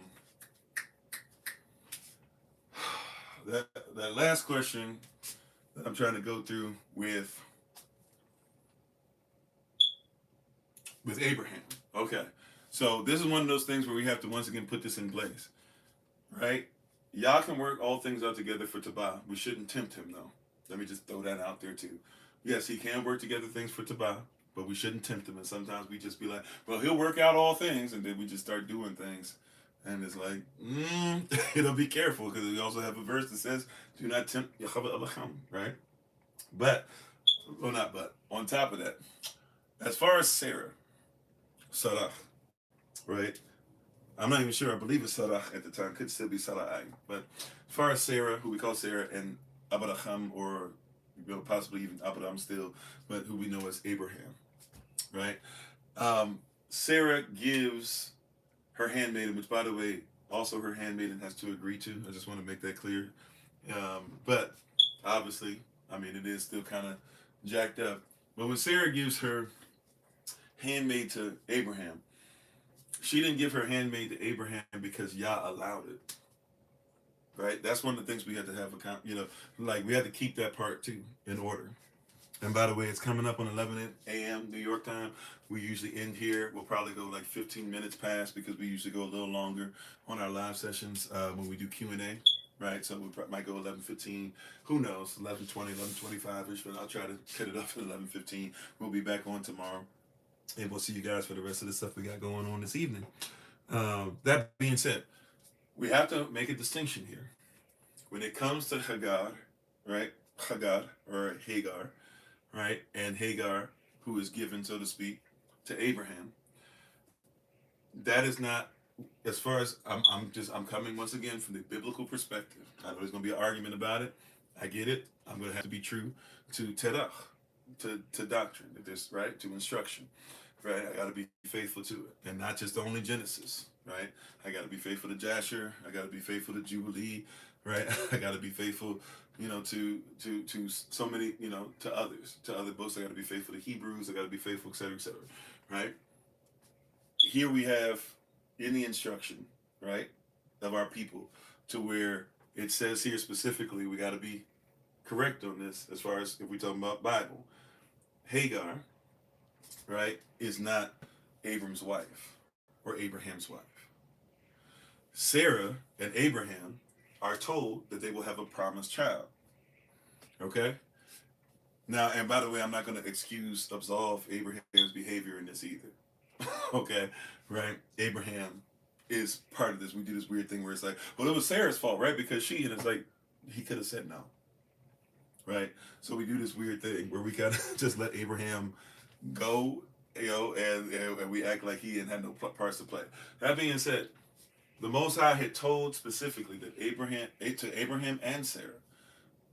that that last question that I'm trying to go through with Abraham. Okay. So this is one of those things where we have to once again put this in place, right? Y'all can work all things out together for Tobiah. We shouldn't tempt him though. Let me just throw that out there too. Yes, he can work together things for Tobiah, but we shouldn't tempt him. And sometimes we just be like, well, he'll work out all things, and then we just start doing things. And it's like, be careful, because we also have a verse that says, do not tempt Yahweh Elohim, right? But, well, not but, on top of that, as far as Sarah, right? I'm not even sure. I believe it's Sarah at the time. Could still be Sarai. But as far as Sarah, who we call Sarah, and Abraham, or possibly even Abraham still, but who we know as Abraham, right? Sarah gives her handmaiden, which by the way, also her handmaiden has to agree to. I just want to make that clear. But obviously, I mean, it is still kind of jacked up. But when Sarah gives her handmaid to Abraham, she didn't give her handmaid to Abraham because Yah allowed it. Right? That's one of the things we had to have like we had to keep that part too in order. And by the way, it's coming up on 11 a.m. New York time. We usually end here. We'll probably go like 15 minutes past because we usually go a little longer on our live sessions when we do Q&A. Right? So we might go 11:15. Who knows? 11:20, 11:25ish. But I'll try to cut it up at 11:15. We'll be back on tomorrow. And we'll see you guys for the rest of the stuff we got going on this evening. That being said, we have to make a distinction here. When it comes to Hagar, right? Hagar, or Hagar, right? And Hagar, who is given, so to speak, to Abraham, that is not, as far as, I'm coming once again from the biblical perspective. I know there's going to be an argument about it. I get it. I'm going to have to be true to Terach, to doctrine, right? To instruction. Right, I got to be faithful to it, and not just only Genesis. Right, I got to be faithful to Jasher. I got to be faithful to Jubilee. Right, I got to be faithful, to so many, to others, to other books. I got to be faithful to Hebrews. I got to be faithful, etc., etc. Right. Here we have in the instruction, right, of our people, to where it says here specifically, we got to be correct on this as far as if we're talking about Bible. Hagar, right, is not Abram's wife or Abraham's wife. Sarah and Abraham are told that they will have a promised child. Okay? Now, and by the way, I'm not going to absolve Abraham's behavior in this either. Okay? Right? Abraham is part of this. We do this weird thing where it's like, well, it was Sarah's fault, right? Because and it's like, he could have said no. Right? So we do this weird thing where we kind of just let Abraham go, and we act like he didn't have no parts to play. That being said, the Most High had told specifically that Abraham and Sarah,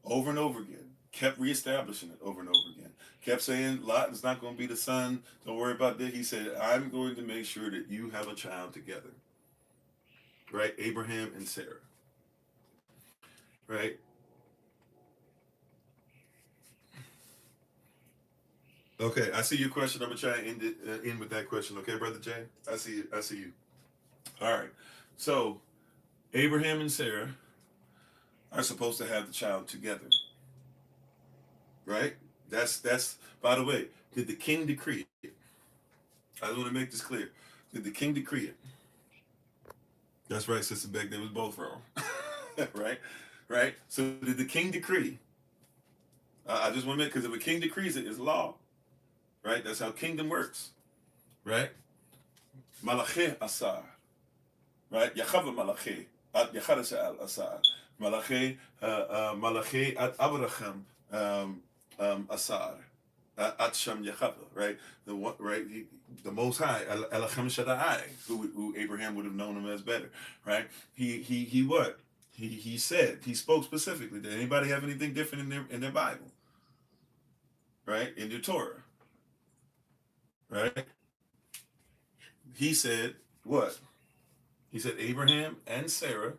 over and over again, kept reestablishing it over and over again. Kept saying, Lot is not going to be the son. Don't worry about that. He said, I'm going to make sure that you have a child together. Right? Abraham and Sarah. Right? Okay, I see your question. I'm gonna try and end with that question. Okay, brother Jay, I see you. All right. So Abraham and Sarah are supposed to have the child together, right? That's by the way, did the king decree it? I just want to make this clear. Did the king decree it? That's right, Sister Beck. They was both wrong, right? Right. So did the king decree? I just want to make because if a king decrees it, it's law, right? That's how kingdom works, right? Malachi asar, right? Yachava malachi at yachadasha al asar, malachi at Abraham asar. At Shem Yechava, right? The one, right? The Most High, Elohim Shaddai, who Abraham would have known him as better, right? He what? He said, he spoke specifically. Did anybody have anything different in their Bible, right? In your Torah, right? He said what? He said, Abraham and Sarah,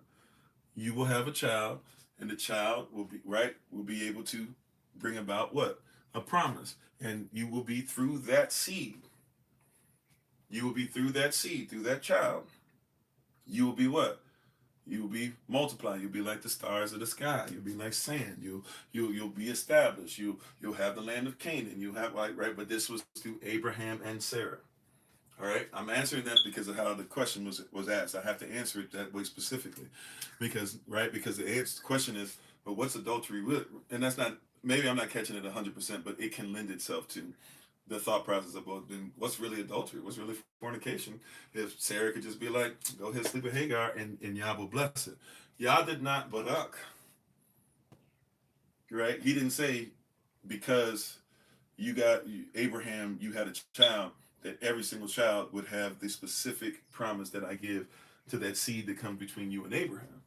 you will have a child, and the child will be right, will be able to bring about what? A promise. And you will be through that seed. You will be through that seed, through that child. You will be what? You will be multiplying. You'll be like the stars of the sky. You'll be like sand. You'll be established. You'll have the land of Canaan. You'll have right. But this was through Abraham and Sarah. All right. I'm answering that because of how the question was asked. I have to answer it that way specifically, because the question is, but what's adultery with? And that's not. Maybe I'm not catching it 100%, but it can lend itself to the thought process of, well, then what's really adultery? What's really fornication? If Sarah could just be like, go ahead, sleep with Hagar, and Yah will bless it. Yah did not barak, right? He didn't say because Abraham, you had a child, that every single child would have the specific promise that I give to that seed that comes between you and Abraham,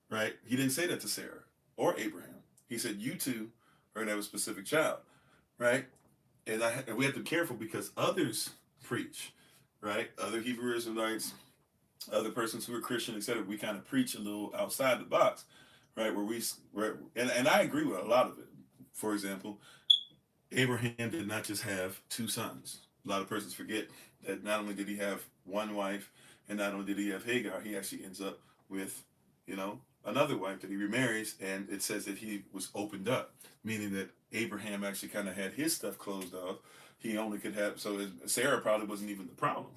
right? He didn't say that to Sarah or Abraham. He said, you two are going to have a specific child, right? And we have to be careful because others preach, right? Other Hebrew Israelites, other persons who are Christian, etc. We kind of preach a little outside the box, right? And I agree with a lot of it. For example, Abraham did not just have two sons. A lot of persons forget that not only did he have one wife, and not only did he have Hagar, he actually ends up with, another wife that he remarries, and it says that he was opened up, meaning that Abraham actually kind of had his stuff closed off. He only could have, so Sarah probably wasn't even the problem,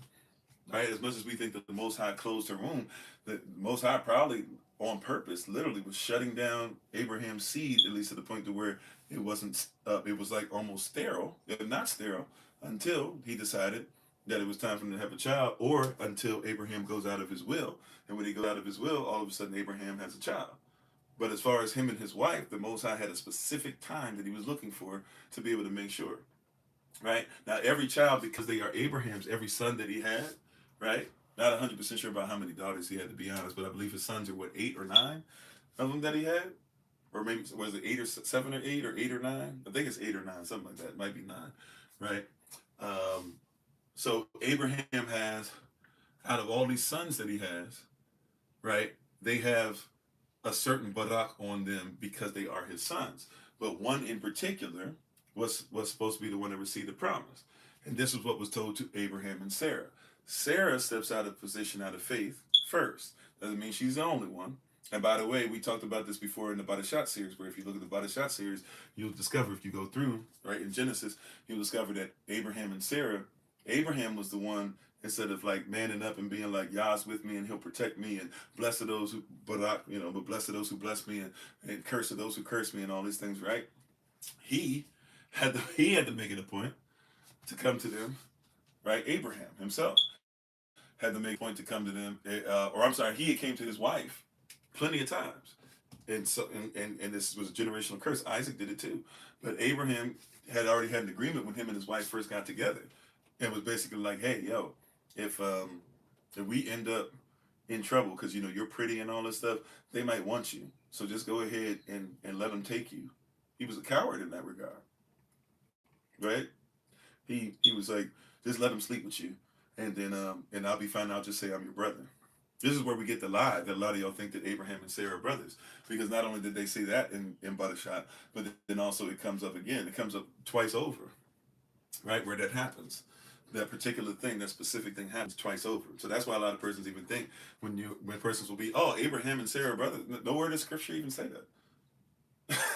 right? As much as we think that the Most High closed her womb, the Most High probably on purpose, literally was shutting down Abraham's seed, at least to the point to where it wasn't, it was like almost sterile, if not sterile, until he decided that it was time for him to have a child, or until Abraham goes out of his will. And when he goes out of his will, all of a sudden Abraham has a child. But as far as him and his wife, the Most High had a specific time that he was looking for to be able to make sure. Right? Now, every child, because they are Abraham's, every son that he had, right? Not 100% sure about how many daughters he had, to be honest, but I believe his sons are, 8 or 9 of them that he had? Or maybe, was it 8 or 7 or 8 or 8 or 9? I think it's 8 or 9, something like that. It might be 9, right? So Abraham has, out of all these sons that he has, right, they have a certain barak on them because they are his sons. But one in particular was supposed to be the one that received the promise. And this is what was told to Abraham and Sarah. Sarah steps out of position, out of faith first. Doesn't mean she's the only one. And by the way, we talked about this before in the Badashat series, where if you look at the Badashat series, you'll discover, if you go through, right, in Genesis, you'll discover that Abraham and Sarah, Abraham was the one, instead of like manning up and being like, Yah's with me and he'll protect me, and blessed are those who, but blessed are those who bless me, and curse are those who curse me, and all these things, right? He had to make it a point to come to them, right? Abraham himself had to make a point to come to them, he came to his wife plenty of times. And so, and this was a generational curse. Isaac did it too. But Abraham had already had an agreement when him and his wife first got together, and was basically like, hey, yo, if we end up in trouble because you're pretty and all this stuff, they might want you. So just go ahead and let them take you. He was a coward in that regard, right? He was like, just let them sleep with you, and then and I'll be fine. I'll just say I'm your brother. This is where we get the lie that a lot of y'all think that Abraham and Sarah are brothers, because not only did they say that in Badashat, but then also it comes up again. It comes up twice over, right, where that happens. that particular thing, that specific thing happens twice over. So that's why a lot of persons even think when persons will be, oh, Abraham and Sarah are brothers. Nowhere does scripture even say that.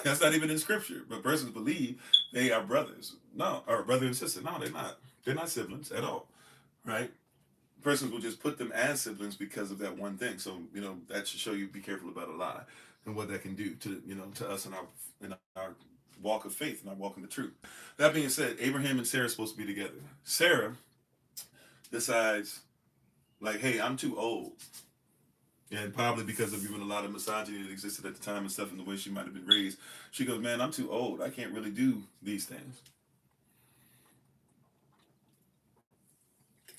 That's not even in scripture. But persons believe they are brothers. No, or brother and sister. No, they're not. They're not siblings at all. Right? Persons will just put them as siblings because of that one thing. So, that should show you be careful about a lie and what that can do to, to us in our walk of faith and our walk in the truth. That being said, Abraham and Sarah are supposed to be together. Sarah decides, like, hey, I'm too old. And probably because of even a lot of misogyny that existed at the time and stuff and the way she might have been raised, she goes, man, I'm too old. I can't really do these things.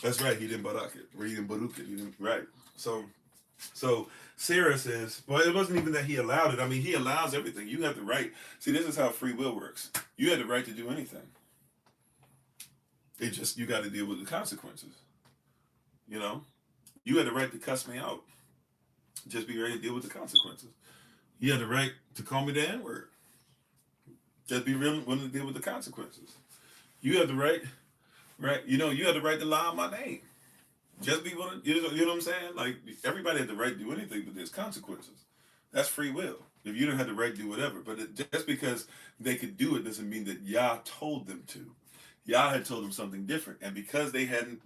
That's right. He didn't barak it. Or he didn't baruk it. He didn't, right. So Sarah says, well, it wasn't even that he allowed it. I mean, he allows everything. You have the right. See, this is how free will works. You have the right to do anything. It just, you got to deal with the consequences. You had the right to cuss me out. Just be ready to deal with the consequences. You had the right to call me the N-word. Just be willing to deal with the consequences. You have the right, you have the right to lie on my name. Just be willing, you know what I'm saying? Like, everybody had the right to do anything, but there's consequences. That's free will. If you don't have the right to do whatever, but just because they could do it doesn't mean that Yah told them to. Yah had told them something different, and because they had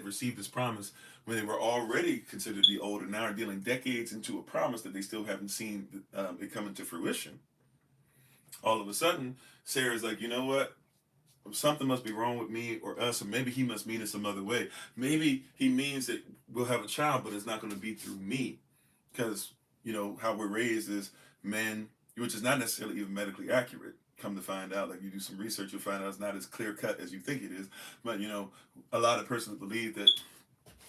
received this promise when they were already considered to be old, and now are dealing decades into a promise that they still haven't seen it come into fruition. All of a sudden, Sarah's like, you know what? Something must be wrong with me or us, or maybe he must mean it some other way. Maybe he means that we'll have a child, but it's not going to be through me, because how we're raised is men, which is not necessarily even medically accurate. Come to find out, like, you do some research, you'll find out it's not as clear cut as you think it is. But a lot of persons believe that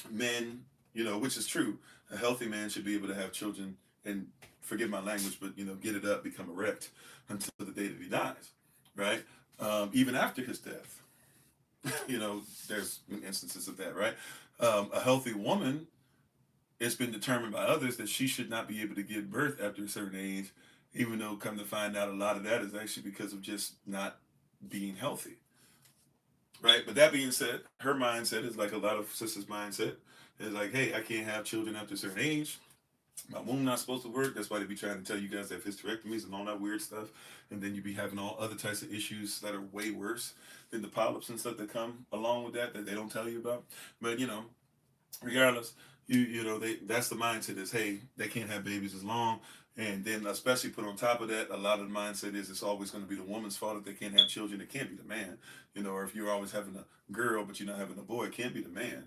men, which is true, a healthy man should be able to have children and, forgive my language, but get it up, become erect until the day that he dies, right? Even after his death, there's instances of that, right? A healthy woman, it's been determined by others that she should not be able to give birth after a certain age, even though, come to find out, a lot of that is actually because of just not being healthy, right? But that being said, her mindset is like a lot of sisters' mindset. It's like, hey, I can't have children after a certain age. My womb not supposed to work. That's why they be trying to tell you guys to have hysterectomies and all that weird stuff. And then you be having all other types of issues that are way worse than the polyps and stuff that come along with that they don't tell you about. But regardless, that's the mindset is, hey, they can't have babies as long. And then especially put on top of that, a lot of the mindset is it's always going to be the woman's fault if they can't have children. It can't be the man, or if you're always having a girl but you're not having a boy, it can't be the man,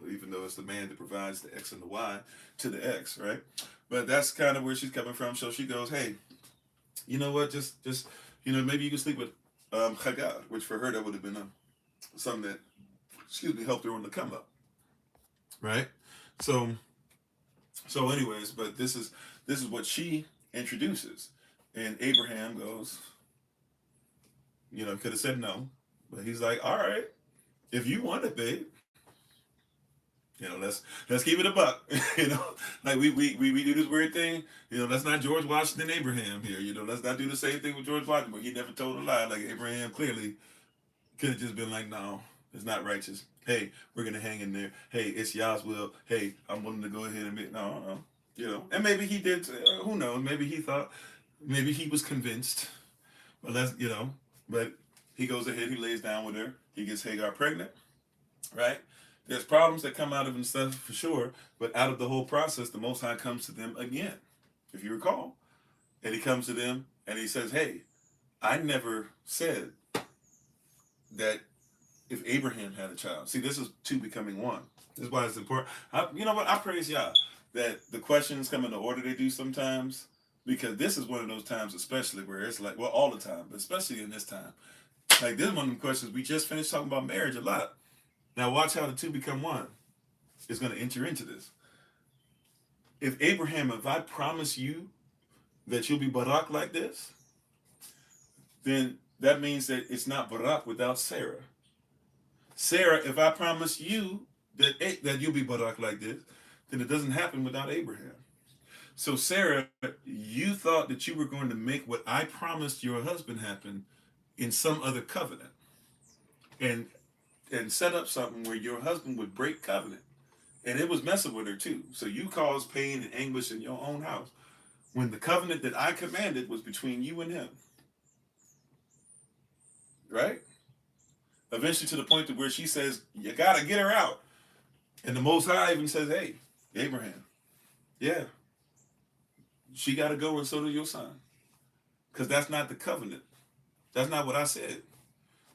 even though it's the man that provides the X and the Y to the X, right? But that's kind of where she's coming from. So she goes, hey, you know what, just maybe you can sleep with Hagar, which for her that would have been something that, helped her on the come up, right? So anyways, but this is what she introduces. And Abraham goes, could have said no, but he's like, all right, if you want it, babe, let's keep it a buck. Like we do this weird thing, let's not George Washington Abraham here, let's not do the same thing with George Washington, but he never told a lie. Like, Abraham clearly could have just been like, no, it's not righteous. Hey, we're gonna hang in there. Hey, it's Yah's will. Hey, I'm willing to go ahead and admit, no. And maybe he did. Who knows? Maybe he thought. Maybe he was convinced. But But he goes ahead. He lays down with her. He gets Hagar pregnant. Right. There's problems that come out of himself for sure. But out of the whole process, the Most High comes to them again, if you recall, and he comes to them and he says, "Hey, I never said that if Abraham had a child." See, this is two becoming one. This is why it's important. You know what? I praise Yah that the questions come in the order they do sometimes, because this is one of those times, especially where it's like, well, all the time, but especially in this time. Like, this is one of the questions we just finished talking about marriage a lot. Now watch how the two become one. It's going to enter into this. If I promise you that you'll be barak like this, then that means that it's not barak without Sarah. Sarah, if I promise you that you'll be barak like this, then it doesn't happen without Abraham. So Sarah, you thought that you were going to make what I promised your husband happen in some other covenant. And and set up something where your husband would break covenant. And it was messing with her too. So you caused pain and anguish in your own house when the covenant that I commanded was between you and him, right? Eventually to the point to where she says, you gotta get her out. And the Most High even says, hey, Abraham, yeah, she gotta go and so do your son. Because that's not the covenant. That's not what I said.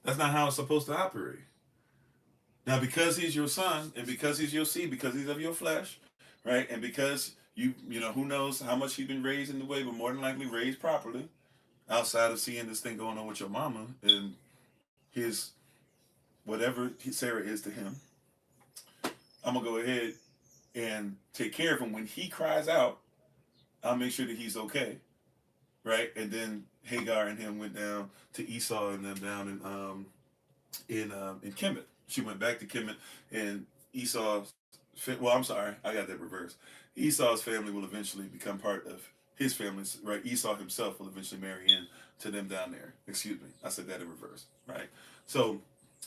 That's not how it's supposed to operate. Now, because he's your son, and because he's your seed, because he's of your flesh, right? And because you know, who knows how much he's been raised in the way, but more than likely raised properly, outside of seeing this thing going on with your mama and his whatever Sarah is to him. I'm gonna go ahead and take care of him when he cries out. I'll make sure that he's okay, right? And then Hagar and him went down to Esau and them down in Kemet. She went back to Kemet, and Esau's. Well, I'm sorry, I got that reversed. Esau's family will eventually become part of his family, right? Esau himself will eventually marry in to them down there. Excuse me, I said that in reverse, right? So,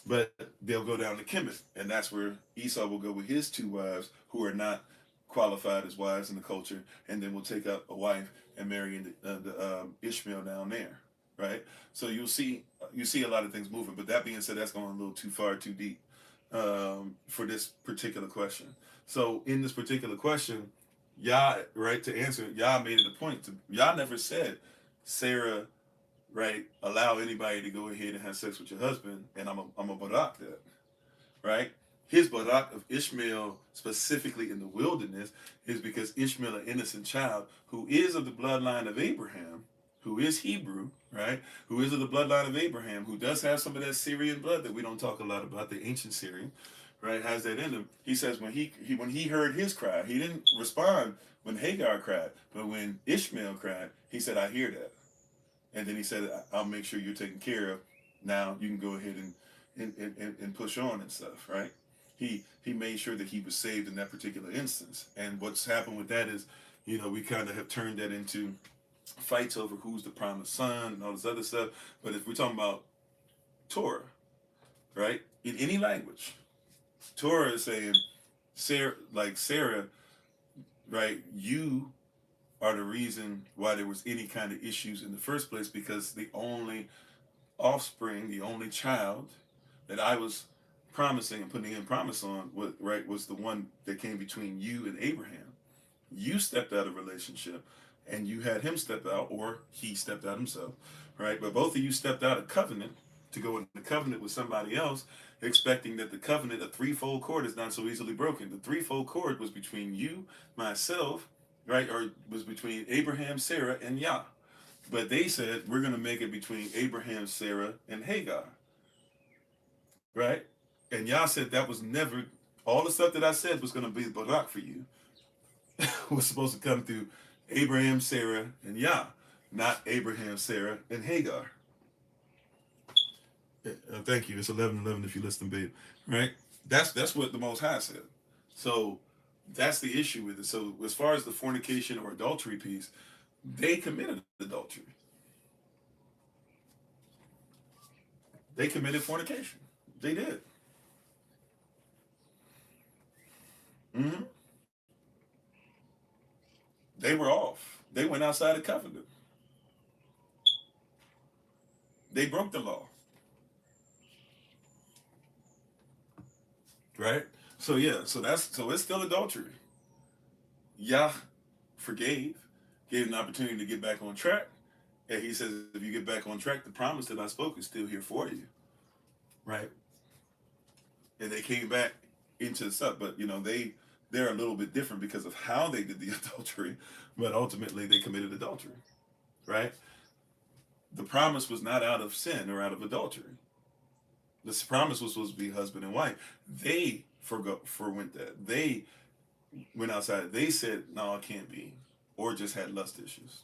but they'll go down to Kemet, and that's where Esau will go with his two wives who are not qualified as wives in the culture, and then we'll take up a wife and marry in the Ishmael down there, right? So you see a lot of things moving. But that being said, that's going a little too far, too deep for this particular question. So in this particular question, Yah, right, to answer it, Yah made it a point to Yah never said, Sarah, right, allow anybody to go ahead and have sex with your husband, and I'm a barak that, right? His barak of Ishmael, specifically in the wilderness, is because Ishmael, an innocent child, who is of the bloodline of Abraham, who is Hebrew, right? Who is of the bloodline of Abraham, who does have some of that Syrian blood that we don't talk a lot about, the ancient Syrian, right? Has that in him. He says when he heard his cry, he didn't respond when Hagar cried, but when Ishmael cried, he said, I hear that. And then he said, I'll make sure you're taken care of. Now you can go ahead and push on and stuff, right? He made sure that he was saved in that particular instance. And what's happened with that is, you know, we kind of have turned that into fights over who's the promised son and all this other stuff. But if we're talking about Torah, right, in any language, Torah is saying, Sarah, right, you are the reason why there was any kind of issues in the first place, because the only offspring, the only child that I was promising and putting in promise on, was the one that came between you and Abraham. You stepped out of relationship, and you had him step out, or he stepped out himself, right? But both of you stepped out of covenant to go into covenant with somebody else, expecting that the covenant, a threefold cord, is not so easily broken. The threefold cord was between you, myself, right? Or was between Abraham, Sarah, and Yah. But they said, we're going to make it between Abraham, Sarah, and Hagar, right? And Yah said that was never, all the stuff that I said was going to be barak for you was supposed to come through Abraham, Sarah, and Yah, not Abraham, Sarah, and Hagar. Thank you. It's 11:11 if you listen, babe. Right? That's what the Most High said. So that's the issue with it. So as far as the fornication or adultery piece, they committed adultery. They committed fornication. They did. Hmm. They were off. They went outside the covenant. They broke the law. Right? So yeah, so it's still adultery. Yah forgave, gave an opportunity to get back on track. And he says, if you get back on track, the promise that I spoke is still here for you. Right? And they came back into the stuff, but you know, they're a little bit different because of how they did the adultery, but ultimately they committed adultery. Right? The promise was not out of sin or out of adultery. This promise was supposed to be husband and wife. They forwent that. They went outside. They said, no, it can't be. Or just had lust issues.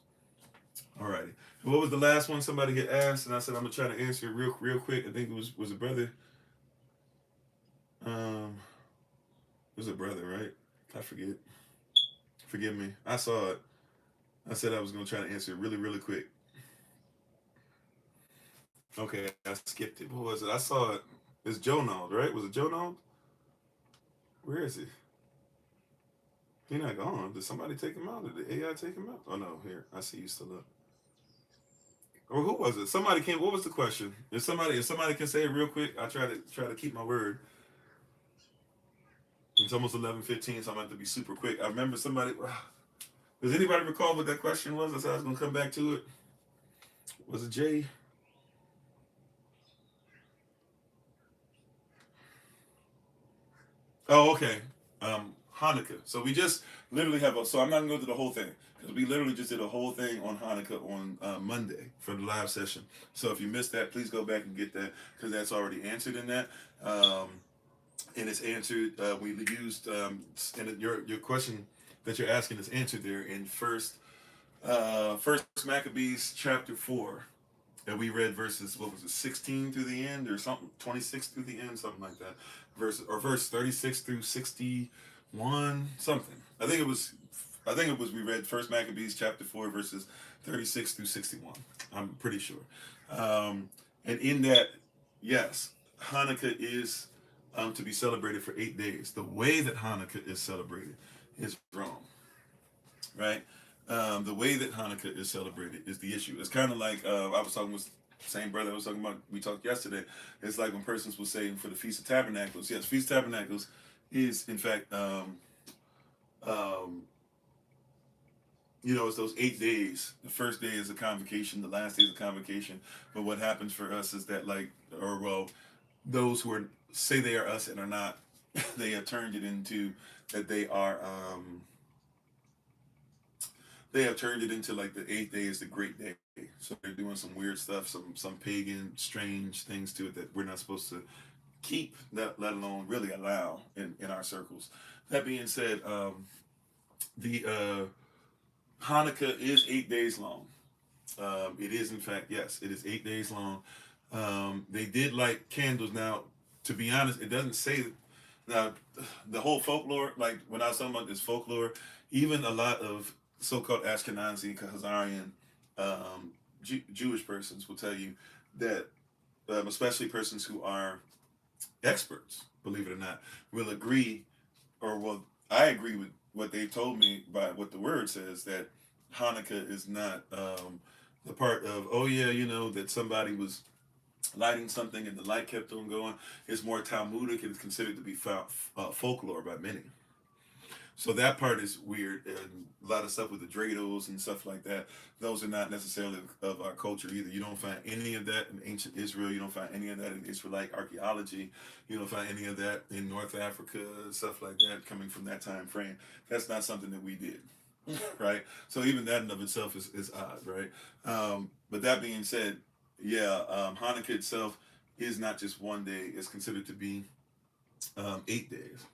Alrighty. What was the last one somebody had asked? And I said, I'm going to try to answer it real quick. I think it was a brother. Um, it was a brother, right? I forget. Forgive me. I saw it. I said I was going to try to answer it really quick. Okay, I skipped it. What was it? I saw it. It's Jonald, right? Was it Jonald? Where is he? He not gone. Did somebody take him out? Did the AI take him out? Oh no, here. I see you still up. Or who was it? Somebody came. What was the question? If somebody can say it real quick, I try to keep my word. It's almost 11:15, so I'm going to have to be super quick. I remember somebody. Does anybody recall what that question was? I said I was going to come back to it. Was it Jay? Oh, okay. Hanukkah. So we just literally have a. So I'm not gonna go through the whole thing because we literally just did a whole thing on Hanukkah on Monday for the live session. So if you missed that, please go back and get that because that's already answered in that. Um, and it's answered. We used and your question that you're asking is answered there in First Maccabees chapter 4. And we read verses, what was it, 16 through the end or something, 26 through the end, something like that. Verse 36 through 61, something. I think it was we read First Maccabees chapter 4 verses 36 through 61. I'm pretty sure. And in that, yes, Hanukkah is to be celebrated for 8 days. The way that Hanukkah is celebrated is wrong, right? The way that Hanukkah is celebrated is the issue. It's kind of like I was talking with same brother I was talking about. We talked yesterday. It's like when persons will say for the Feast of Tabernacles. Yes, Feast of Tabernacles is in fact, um, it's those 8 days. The first day is a convocation. The last day is a convocation. But what happens for us is that those who say they are us and are not, they have turned it into that they are. They have turned it into like the eighth day is the great day. So they're doing some weird stuff, some pagan, strange things to it that we're not supposed to keep, let alone really allow in our circles. That being said, the Hanukkah is 8 days long. It is, in fact, yes, it is 8 days long. They did light candles. Now, to be honest, it doesn't say. Now, the whole folklore, like when I was talking about this folklore, even a lot of so-called Ashkenazi, Khazarian, Jewish persons will tell you that, especially persons who are experts, believe it or not, will agree, or well, I agree with what they told me by what the word says that Hanukkah is not the part of, oh yeah, that somebody was lighting something and the light kept on going. It's more Talmudic and it's considered to be folklore by many. So that part is weird, and a lot of stuff with the dreidels and stuff like that. Those are not necessarily of our culture either. You don't find any of that in ancient Israel. You don't find any of that in Israelite archaeology. You don't find any of that in North Africa, stuff like that coming from that time frame. That's not something that we did, right? So even that in of itself is odd, right? But that being said, yeah, Hanukkah itself is not just one day. It's considered to be 8 days,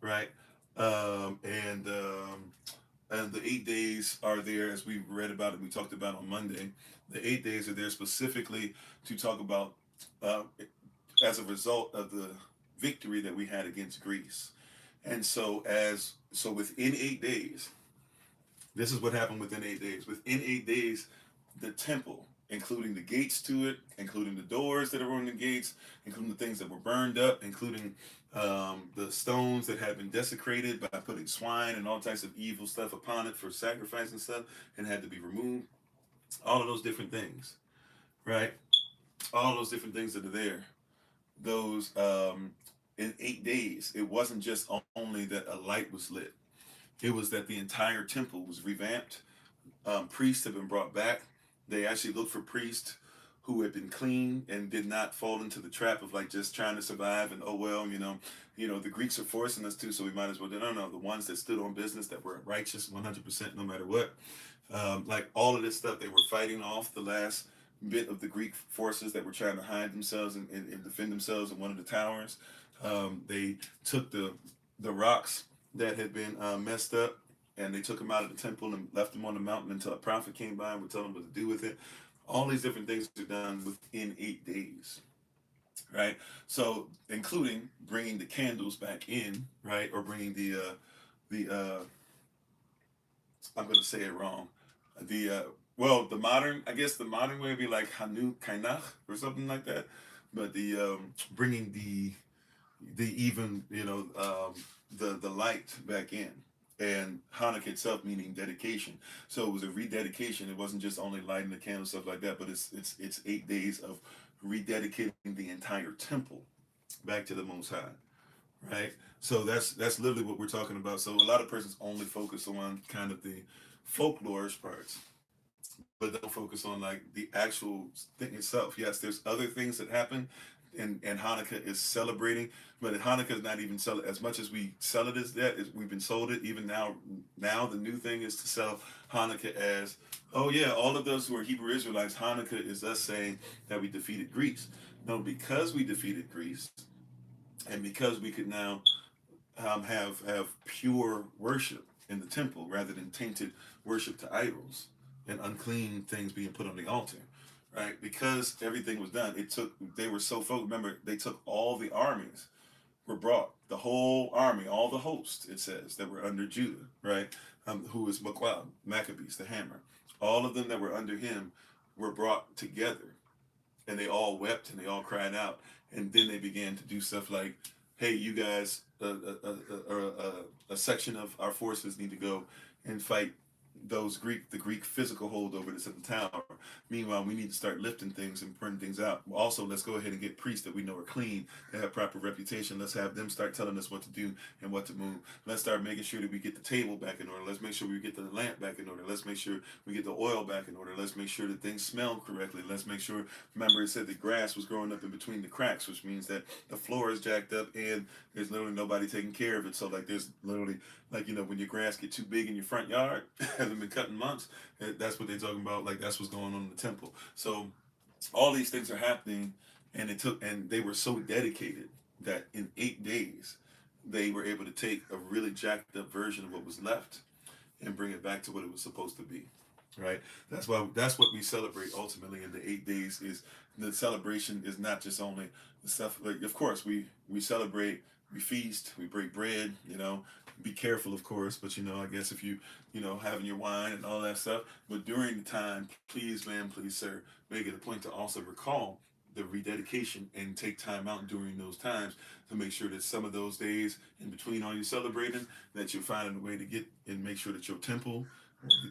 right? And the 8 days are there as we read about it. We talked about on Monday. The 8 days are there specifically to talk about uh, as a result of the victory that we had against Greece. And so within 8 days, this is what happened within 8 days. Within 8 days, the temple, including the gates to it, including the doors that are on the gates, including the things that were burned up, including the stones that had been desecrated by putting swine and all types of evil stuff upon it for sacrifice and stuff, and had to be removed. All of those different things, right? All those different things that are there. Those in 8 days, it wasn't just only that a light was lit. It was that the entire temple was revamped. Priests have been brought back. They actually looked for priests who had been clean and did not fall into the trap of like just trying to survive and oh well, the Greeks are forcing us to, so we might as well do. No, no, the ones that stood on business, that were righteous 100% no matter what. Like all of this stuff, they were fighting off the last bit of the Greek forces that were trying to hide themselves and defend themselves in one of the towers. They took the rocks that had been messed up, and they took them out of the temple and left them on the mountain until a prophet came by and would tell them what to do with it. All these different things are done within 8 days, right? So, including bringing the candles back in, right, or bringing the I'm going to say it wrong, the the modern, I guess the modern way would be like Hanu Kainach or something like that. but the bringing the even the light back in, and Hanukkah itself meaning dedication. So it was a rededication. It wasn't just only lighting the candle stuff like that, but it's 8 days of rededicating the entire temple back to the Most High, right? So that's literally what we're talking about. So a lot of persons only focus on kind of the folklorish parts, but don't focus on like the actual thing itself. Yes, there's other things that happen, and Hanukkah is celebrating, but Hanukkah is not even sell as much as we sell it as that. We've been sold it. Even now, the new thing is to sell Hanukkah as, oh yeah, all of those who are Hebrew Israelites. Hanukkah is us saying that we defeated Greece. No, because we defeated Greece, and because we could now have pure worship in the temple rather than tainted worship to idols and unclean things being put on the altar, right? Because everything was done, they were so focused. Remember, they took all the armies were brought, the whole army, all the hosts, it says, that were under Judah, right? Who is Maquab, Maccabees, the hammer. All of them that were under him were brought together, and they all wept and they all cried out. And then they began to do stuff like, hey, you guys, a section of our forces need to go and fight the Greek physical holdover that's at the tower. Meanwhile, we need to start lifting things and printing things out. Also, let's go ahead and get priests that we know are clean, that have proper reputation. Let's have them start telling us what to do and what to move. Let's start making sure that we get the table back in order. Let's make sure we get the lamp back in order. Let's make sure we get the oil back in order. Let's make sure that things smell correctly. Let's make sure, remember it said the grass was growing up in between the cracks, which means that the floor is jacked up and there's literally nobody taking care of it. So like there's literally, like, when your grass get too big in your front yard, hasn't been cut in months, that's what they're talking about. Like that's what's going on in the temple. So all these things are happening, and they were so dedicated that in 8 days they were able to take a really jacked up version of what was left and bring it back to what it was supposed to be, right? That's what we celebrate ultimately in the 8 days. Is the celebration is not just only the stuff, like of course we celebrate, we feast, we break bread, be careful of course, but I guess if having your wine and all that stuff, but during the time, please ma'am, please sir, make it a point to also recall the rededication and take time out during those times to make sure that some of those days in between all you celebrating, that you're finding a way to get and make sure that your temple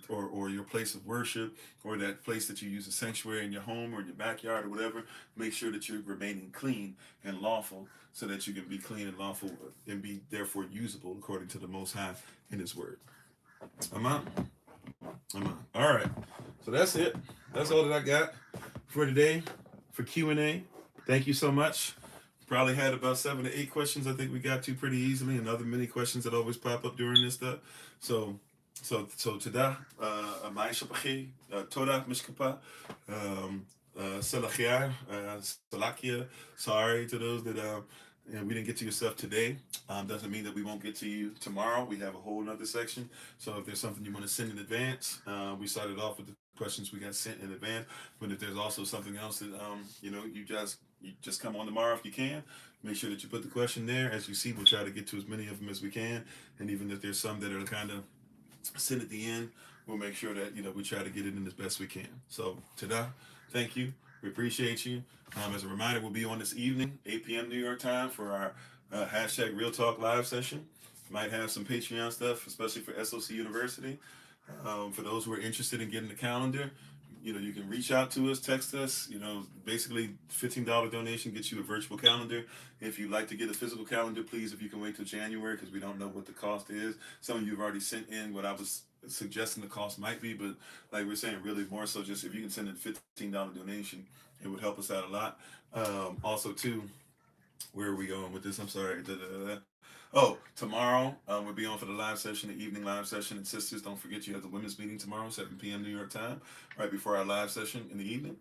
or your place of worship, or that place that you use a sanctuary in your home or in your backyard or whatever, make sure that you're remaining clean and lawful, so that you can be clean and lawful and be therefore usable according to the Most High in His Word. Amen. Amen. All right. So that's it. That's all that I got for today for Q&A. Thank you so much. Probably had about 7 to 8 questions. I think we got to pretty easily, and other many questions that always pop up during this stuff. So today, Maisha Pachi, Toda Mishkapa, Salakia, Salakia. Sorry to those that we didn't get to your stuff today. Doesn't mean that we won't get to you tomorrow. We have a whole nother section. So if there's something you want to send in advance, we started off with the questions we got sent in advance. But if there's also something else that you just come on tomorrow if you can, make sure that you put the question there. As you see, we'll try to get to as many of them as we can. And even if there's some that are kind of sent at the end, we'll make sure that we try to get it in as best we can. So Tada, thank you. We appreciate you. As a reminder, we'll be on this evening, 8 p.m. New York time, for our hashtag Real Talk live session. Might have some Patreon stuff, especially for SOC University. For those who are interested in getting the calendar, you can reach out to us, text us. Basically $15 donation gets you a virtual calendar. If you'd like to get a physical calendar, please, if you can wait till January, because we don't know what the cost is. Some of you have already sent in what I was suggesting the cost might be, but like we're saying, really more so just if you can send in $15 donation, it would help us out a lot. Also too, where are we going with this? I'm sorry. Oh, tomorrow we'll be on for the live session, the evening live session. And sisters, don't forget you have the women's meeting tomorrow, 7 p.m. New York time, right before our live session in the evening.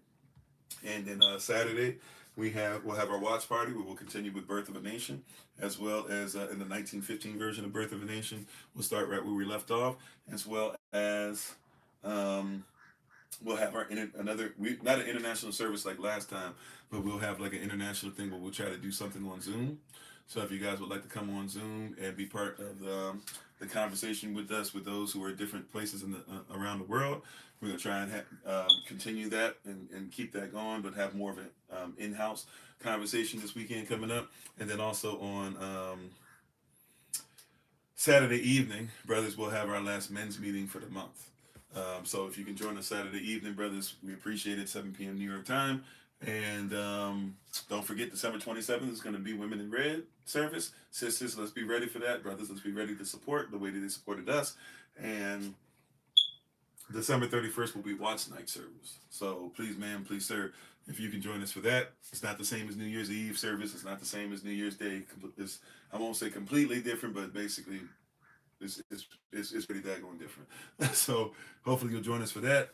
And then Saturday, we'll have our watch party where we'll continue with Birth of a Nation, as well as in the 1915 version of Birth of a Nation. We'll start right where we left off, as well as we'll have not an international service like last time, but we'll have like an international thing where we'll try to do something on Zoom. So if you guys would like to come on Zoom and be part of the conversation with us, with those who are in different places in the around the world, we're gonna try and continue that and keep that going, but have more of an in-house conversation this weekend coming up, and then also on Saturday evening, brothers, will have our last men's meeting for the month. So if you can join us Saturday evening, brothers, we appreciate it. 7 p.m. New York time. And don't forget, December 27th is going to be Women in Red service. Sisters, let's be ready for that. Brothers, let's be ready to support the way that they supported us. And December 31st will be Watch Night service. So please, ma'am, please, sir, if you can join us for that. It's not the same as New Year's Eve service. It's not the same as New Year's Day. I won't say completely different, but basically it's pretty daggone different. So hopefully you'll join us for that.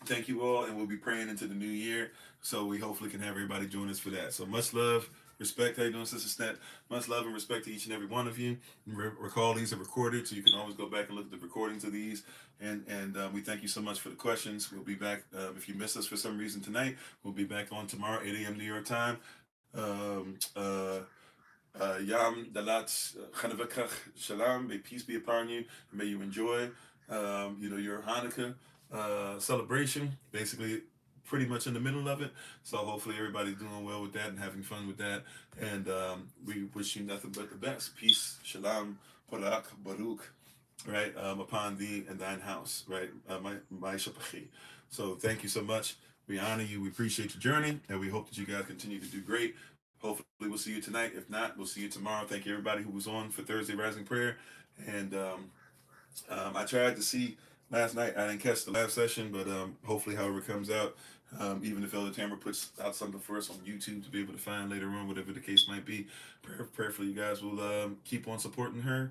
Thank you all, and we'll be praying into the new year. So we hopefully can have everybody join us for that. So much love, respect. How you doing, Sister Snap? Much love and respect to each and every one of you. Recall these are recorded, so you can always go back and look at the recordings of these. And we thank you so much for the questions. We'll be back. If you missed us for some reason tonight, we'll be back on tomorrow, 8 a.m. New York time. Yam Dalat Chanavakach Shalom. May peace be upon you. May you enjoy, your Hanukkah celebration. Basically, pretty much in the middle of it. So hopefully everybody's doing well with that and having fun with that. And we wish you nothing but the best. Peace, Shalom, Barak, Baruch, right, upon thee and thine house, right, my Shapachi. So thank you so much. We honor you. We appreciate your journey, and we hope that you guys continue to do great. Hopefully we'll see you tonight. If not, we'll see you tomorrow. Thank you everybody who was on for Thursday Rising Prayer. And I tried to see last night. I didn't catch the live session, but hopefully however it comes out, even if Elder Tamara puts out something for us on YouTube to be able to find later on, whatever the case might be, prayerfully you guys will keep on supporting her.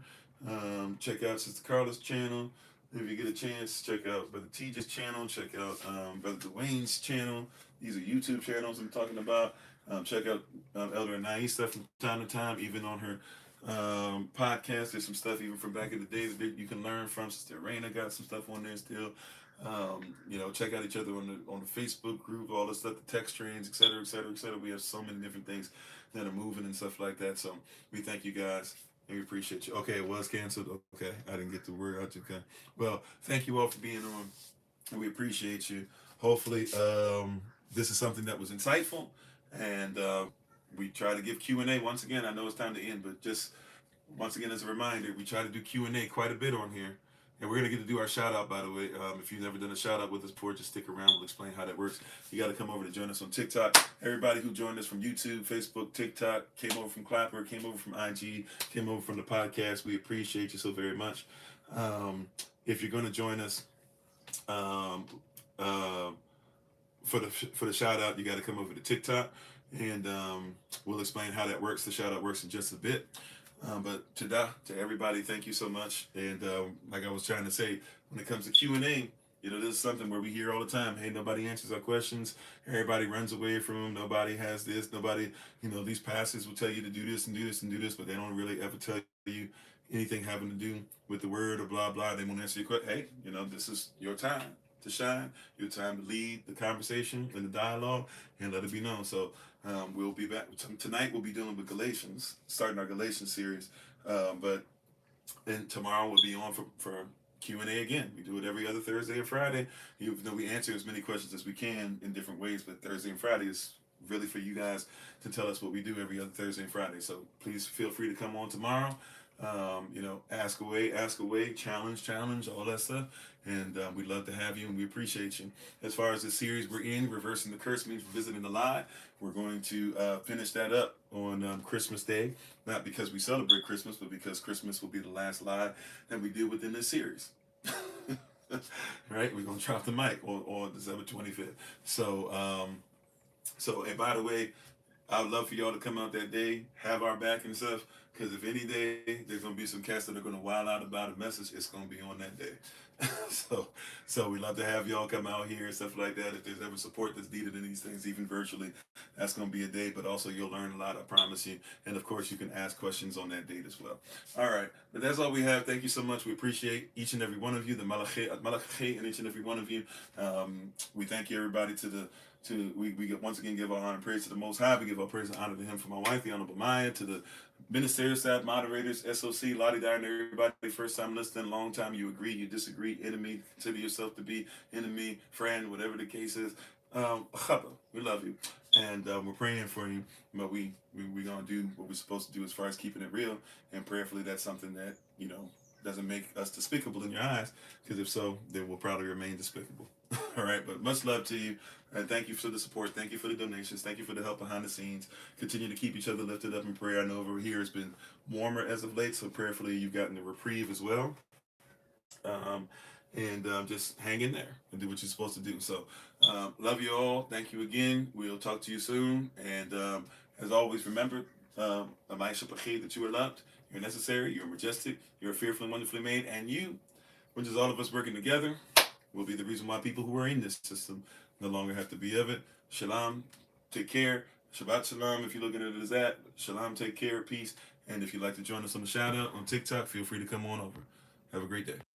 Check out Sister Carla's channel. If you get a chance, check out Brother TJ's channel. Check out Brother Dwayne's channel. These are YouTube channels I'm talking about. Check out Elder Anais stuff from time to time, even on her podcast. There's some stuff even from back in the days that you can learn from. Sister Raina got some stuff on there still. Check out each other on the Facebook group, all the stuff, the text trains, et cetera, et cetera, et cetera. We have so many different things that are moving and stuff like that. So we thank you guys and we appreciate you. Okay, it was canceled. Okay, I didn't get the word out. Okay. Well, thank you all for being on, and we appreciate you. Hopefully, this is something that was insightful. And we try to give Q&A. Once again, I know it's time to end, but just once again as a reminder, we try to do Q&A quite a bit on here. And we're going to get to do our shout out, by the way. If you've never done a shout out with us before, just stick around. We'll explain how that works. You got to come over to join us on TikTok. Everybody who joined us from YouTube, Facebook, TikTok, came over from Clapper, came over from IG, came over from the podcast, we appreciate you so very much. If you're going to join us for the shout out, you got to come over to TikTok, and we'll explain how that works. The shout out works in just a bit. But to everybody, thank you so much. And like I was trying to say, when it comes to Q&A, this is something where we hear all the time, hey, nobody answers our questions. Everybody runs away from them. Nobody has this. Nobody, these pastors will tell you to do this and do this and do this, but they don't really ever tell you anything having to do with the word or blah, blah. They won't answer your question. Hey, this is your time to shine, your time to lead the conversation and the dialogue, and let it be known. So we'll be back tonight. We'll be dealing with Galatians, starting our Galatians series. But then tomorrow we'll be on for Q&A again. We do it every other Thursday and Friday. Even though we answer as many questions as we can in different ways, but Thursday and Friday is really for you guys to tell us what we do every other Thursday and Friday. So please feel free to come on tomorrow. Ask away, challenge, all that stuff. And we'd love to have you, and we appreciate you. As far as the series we're in, Reversing the Curse means Visiting the Lie. We're going to finish that up on Christmas Day. Not because we celebrate Christmas, but because Christmas will be the last lie that we do within this series. Right? We're going to drop the mic on December 25th. So, and by the way, I would love for y'all to come out that day, have our back and stuff, because if any day there's going to be some cats that are going to wild out about a message, it's going to be on that day. So we love to have y'all come out here and stuff like that. If there's ever support that's needed in these things, even virtually, that's going to be a day, but also you'll learn a lot, I promise you. And of course, you can ask questions on that date as well. All right, but that's all we have. Thank you so much. We appreciate each and every one of you, the Malachi and each and every one of you. We thank you, everybody, we once again give our honor and praise to the Most High. We give our praise and honor to Him for my wife, the Honorable Maya, to the Ministerial staff, moderators, SOC, Lottie Dyer, and everybody. First time listening, long time. You agree, you disagree, enemy. Consider yourself to be enemy, friend, whatever the case is. We love you, and we're praying for you. But we gonna do what we're supposed to do as far as keeping it real, and prayerfully that's something that doesn't make us despicable in your eyes. Because if so, then we'll probably remain despicable. All right, but much love to you. And thank you for the support. Thank you for the donations. Thank you for the help behind the scenes. Continue to keep each other lifted up in prayer. I know over here it's been warmer as of late, so prayerfully you've gotten a reprieve as well. Um, and just hang in there and do what you're supposed to do. So, love you all. Thank you again. We'll talk to you soon. And as always, remember, that you are loved, you're necessary, you're majestic, you're fearfully and wonderfully made, and you, which is all of us working together, will be the reason why people who are in this system no longer have to be of it. Shalom, take care. Shabbat shalom if you're looking at it as that. Shalom, take care, peace. And if you'd like to join us on the shout out on TikTok, feel free to come on over. Have a great day.